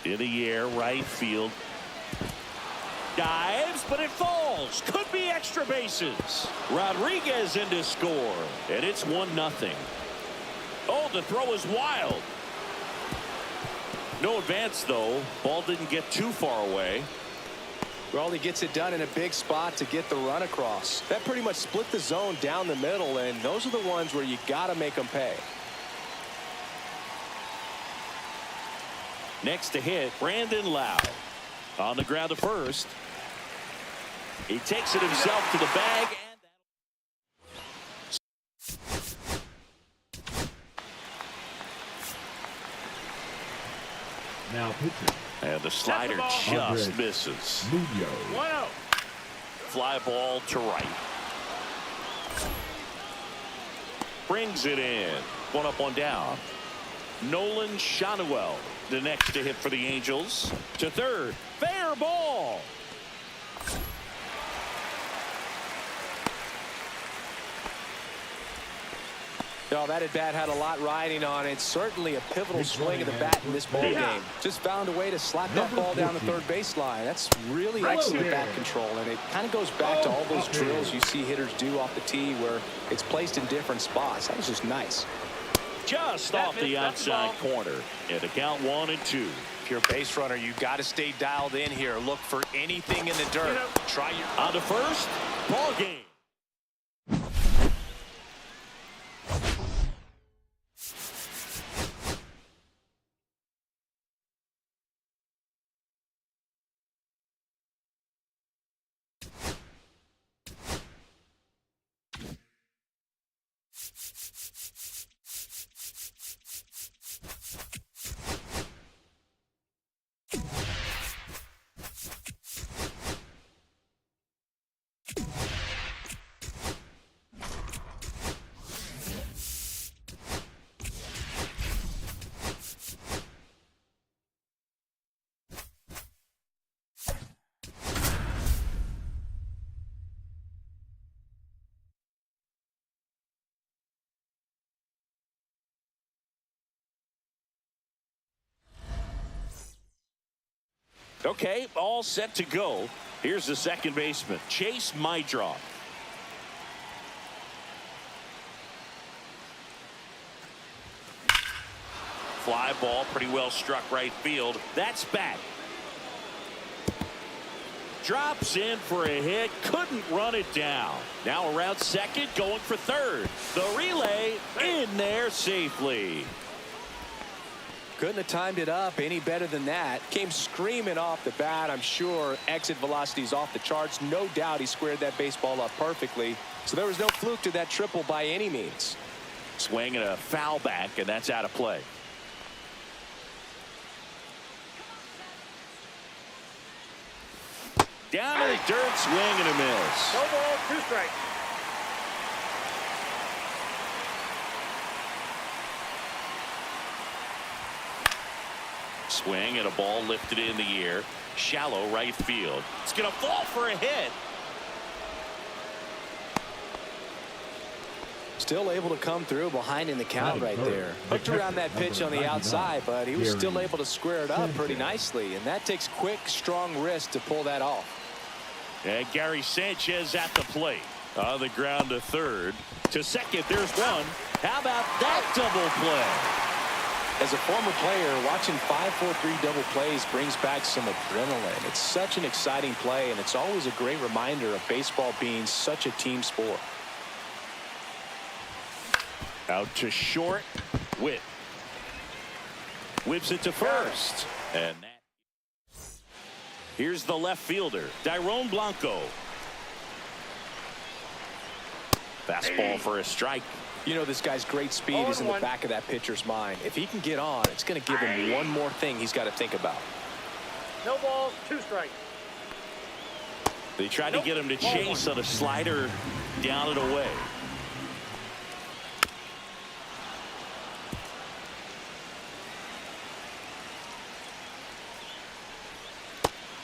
In the air, right field. Dives, but it falls. Could be extra bases. Rodriguez in to score, and it's 1-0. Oh, the throw is wild. No advance, though. Ball didn't get too far away. Well, he gets it done in a big spot to get the run across. That pretty much split the zone down the middle, and those are the ones where you got to make them pay. Next to hit, Brandon Lau. On the ground to first. He takes it himself to the bag. Now pitching. And the slider just misses. 1-0. Fly ball to right. Brings it in. 1 up, 1 down. Nolan Shanuel, the next to hit for the Angels. To third. Fair ball. No, that at bat had a lot riding on it. Certainly a pivotal swing of the bat in this ball game. Just found a way to slap that ball down the third baseline. That's really excellent bat control, and it kind of goes back to all those drills you see hitters do off the tee where it's placed in different spots. That was just nice. Just off the outside corner. And the count 1-2. If you're a base runner, you got to stay dialed in here. Look for anything in the dirt. Try your on to first. Ball game. Okay, all set to go. Here's the second baseman, Chase Mydroff. Fly ball, pretty well struck right field. That's back. Drops in for a hit, couldn't run it down. Now around second, going for third. The relay in there safely. Couldn't have timed it up any better than that. Came screaming off the bat. I'm sure exit velocity's off the charts. No doubt he squared that baseball up perfectly. So there was no fluke to that triple by any means. Swing and a foul back, and that's out of play. Down to the dirt, swing and a miss. No ball, 2 strikes. Swing and a ball lifted in the air. Shallow right field. It's going to fall for a hit. Still able to come through behind in the count right there. Hooked around that pitch on the outside, but he was still able to square it up pretty nicely. And that takes quick, strong wrist to pull that off. And Gary Sanchez at the plate. On the ground to third. To second, there's one. How about that double play? As a former player, watching 5-4-3 double plays brings back some adrenaline. It's such an exciting play, and it's always a great reminder of baseball being such a team sport. Out to short. Witt. Whips it to first. And that. Here's the left fielder, Dairon Blanco. Fastball for a strike. You know, this guy's great speed is in the back of that pitcher's mind. If he can get on, it's going to give him one more thing he's got to think about. No balls, 2 strikes. They tried to get him to chase on a slider down and away.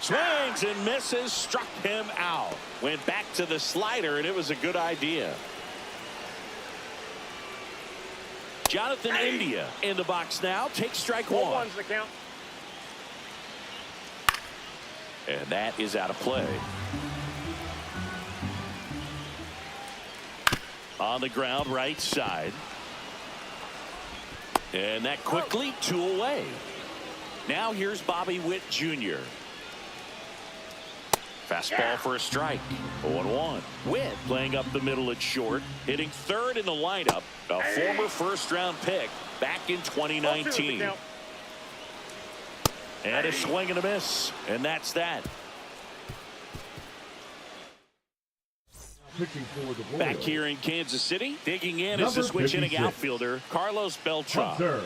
Swings and misses, struck him out. Went back to the slider, and it was a good idea. Jonathan India in the box now. Takes strike one. 1's the count. And that is out of play. On the ground, right side. And that quickly 2 away. Now here's Bobby Witt Jr. Fastball for a strike. 0-1. Witt playing up the middle at short. Hitting third in the lineup. A former first-round pick back in 2019. And a swing and a miss. And that's that. Back here in Kansas City. Digging in is the switch inning outfielder, Carlos Beltran.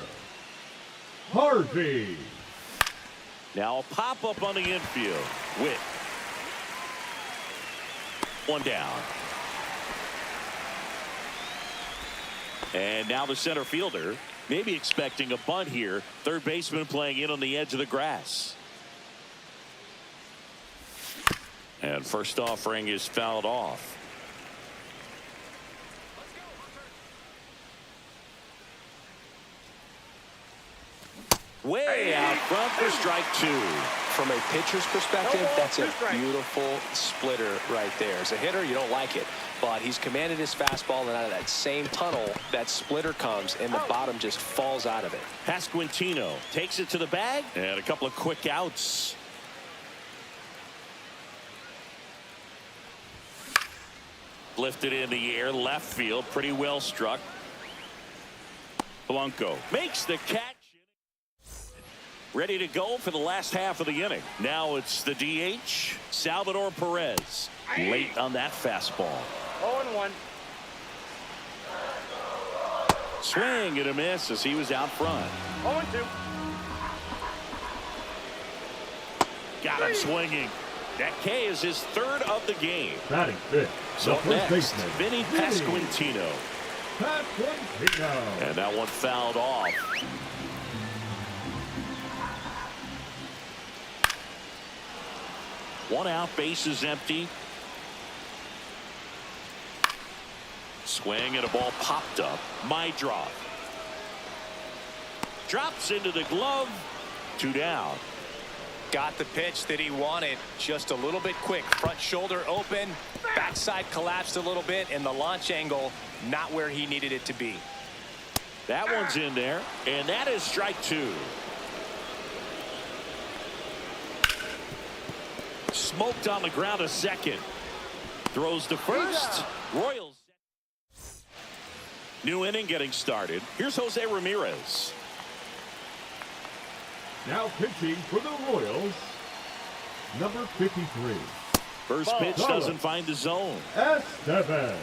Harvey. Now a pop-up on the infield. Witt. 1 down. And now the center fielder, maybe expecting a bunt here. Third baseman playing in on the edge of the grass. And first offering is fouled off. Way out front for strike 2. From a pitcher's perspective, that's a beautiful splitter right there. As a hitter, you don't like it, but he's commanded his fastball, and out of that same tunnel, that splitter comes, and the bottom just falls out of it. Pasquantino takes it to the bag, and a couple of quick outs. Lifted in the air, left field, pretty well struck. Blanco makes the catch. Ready to go for the last half of the inning. Now it's the DH, Salvador Perez. Late on that fastball. 0-1. Swing and a miss as he was out front. 0-2. Got him swinging. That K is his third of the game. Batting fifth. So the first next, baseman, Vinny Pasquantino. Pasquantino. And that one fouled off. One out, base is empty. Swing and a ball popped up. My drop. Drops into the glove. 2 down. Got the pitch that he wanted, just a little bit quick. Front shoulder open, backside collapsed a little bit, and the launch angle not where he needed it to be. That one's in there, and that is strike 2. Smoked on the ground a second. Throws to first. Royals. New inning getting started. Here's Jose Ramirez. Now pitching for the Royals, number 53. First pitch doesn't find the zone. Estevez.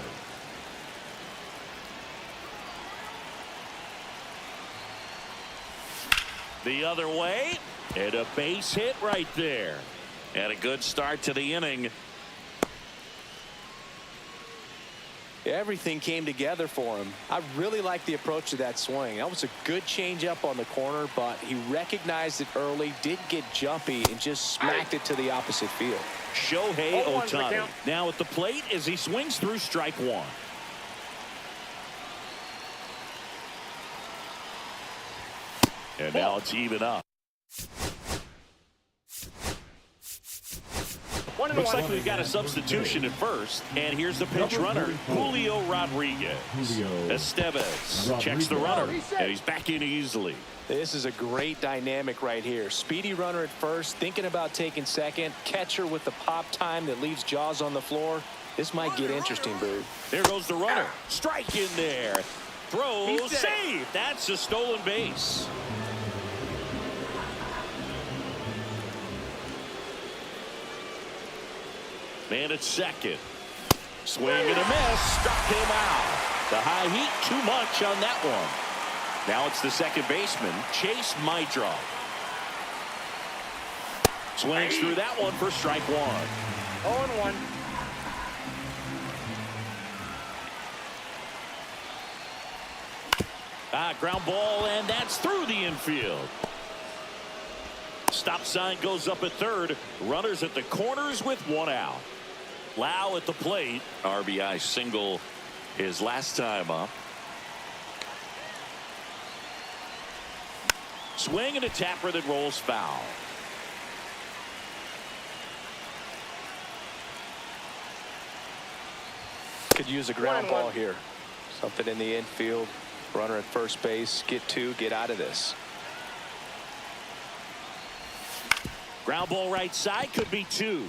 The other way, and a base hit right there. And a good start to the inning. Everything came together for him. I really like the approach to that swing. That was a good changeup on the corner, but he recognized it early, didn't get jumpy, and just smacked it to the opposite field. Shohei Ohtani now at the plate as he swings through strike 1. And now it's even up. 1-0. Looks like we've got a substitution at first. And here's the pinch runner, Julio Rodriguez. Estevez checks the runner, and he's back in easily. This is a great dynamic right here. Speedy runner at first, thinking about taking second. Catcher with the pop time that leaves Jaws on the floor. This might get interesting, Boo. There goes the runner. Strike in there. Throw, save. That's a stolen base. Man at second. Swing and a miss. Struck him out. The high heat, too much on that one. Now it's the second baseman, Chase Maidra. Swings through that one for strike one. 0-1. Ground ball, and that's through the infield. Stop sign goes up at third. Runners at the corners with one out. Lau at the plate. RBI single his last time up. Swing and a tapper that rolls foul. Could use a ground ball here. Something in the infield. Runner at first base. Get two. Get out of this. Ground ball right side, could be two.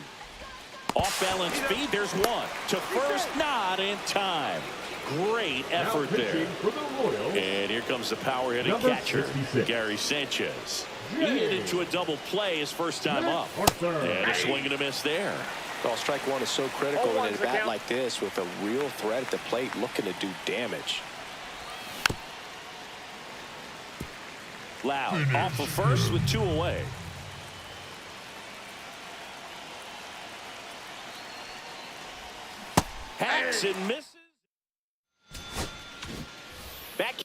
Off balance feed, there's one. To first, not in time. Great effort there. And here comes the power hitting catcher, 66. Gary Sanchez. He hit into a double play his first time up. And a swing and a miss there. Well, strike one is so critical in a bat like this with a real threat at the plate looking to do damage. Lau off of first with two away. Hacks and misses. Back.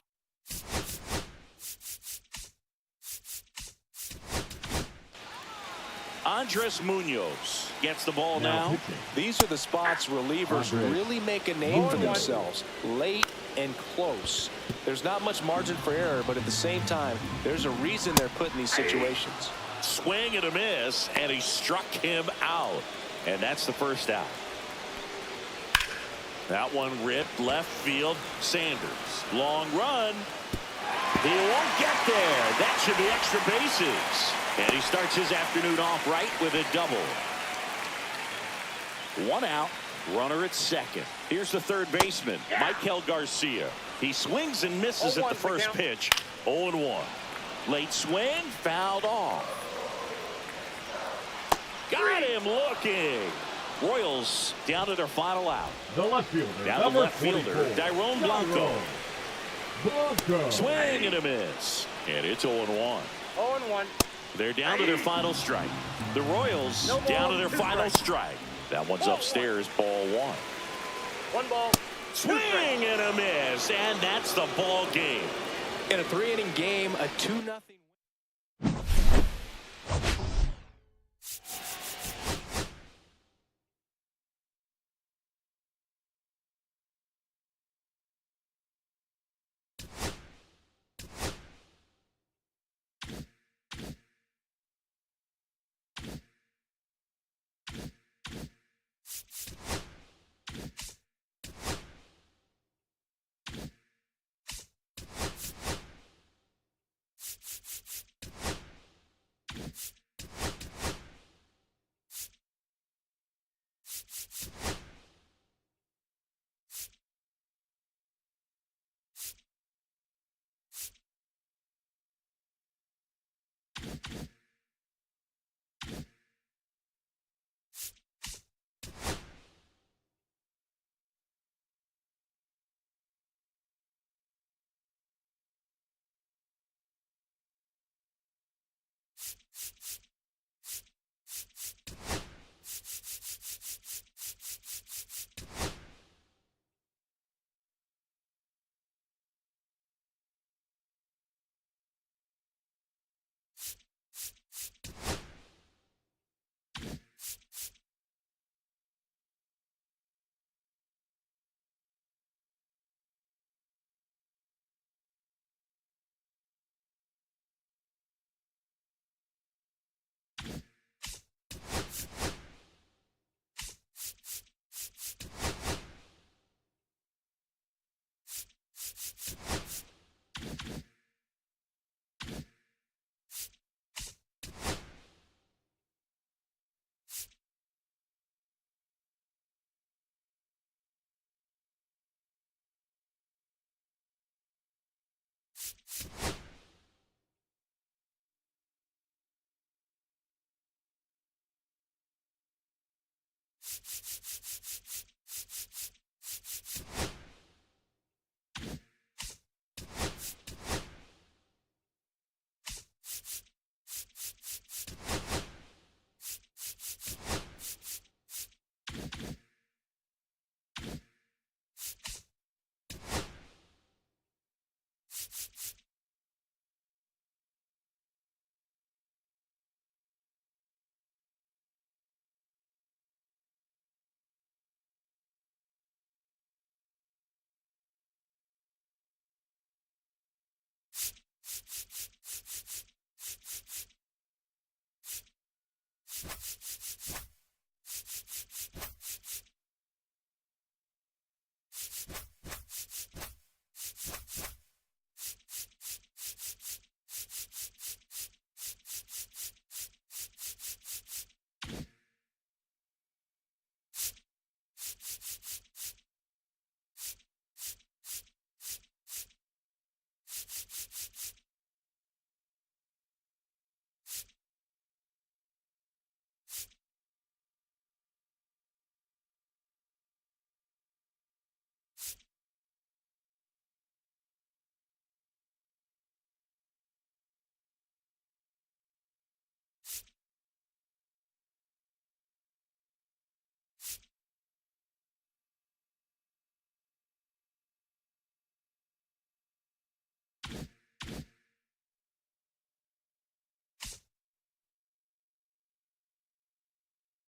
Andres Munoz gets the ball now. These are the spots relievers really make a name for themselves. Late and close. There's not much margin for error, but at the same time, there's a reason they're put in these situations. Swing and a miss, and he struck him out. And that's the first out. That one ripped left field. Sanders. Long run. He won't get there. That should be extra bases. And he starts his afternoon off right with a double. One out. Runner at second. Here's the third baseman, Michael Garcia. He swings and misses at the first pitch. 0-1. Late swing. Fouled off. Got him looking. Royals down to their final out. The left fielder. Now the left fielder, Dairon Blanco. Blanco. Swing and a miss. And it's 0-1. 0-1. They're down to their final strike. The Royals down to their final strike. That one's upstairs, ball one. 1 ball. Swing and a miss. And that's the ball game. In a 3-inning game, a 2-0 win.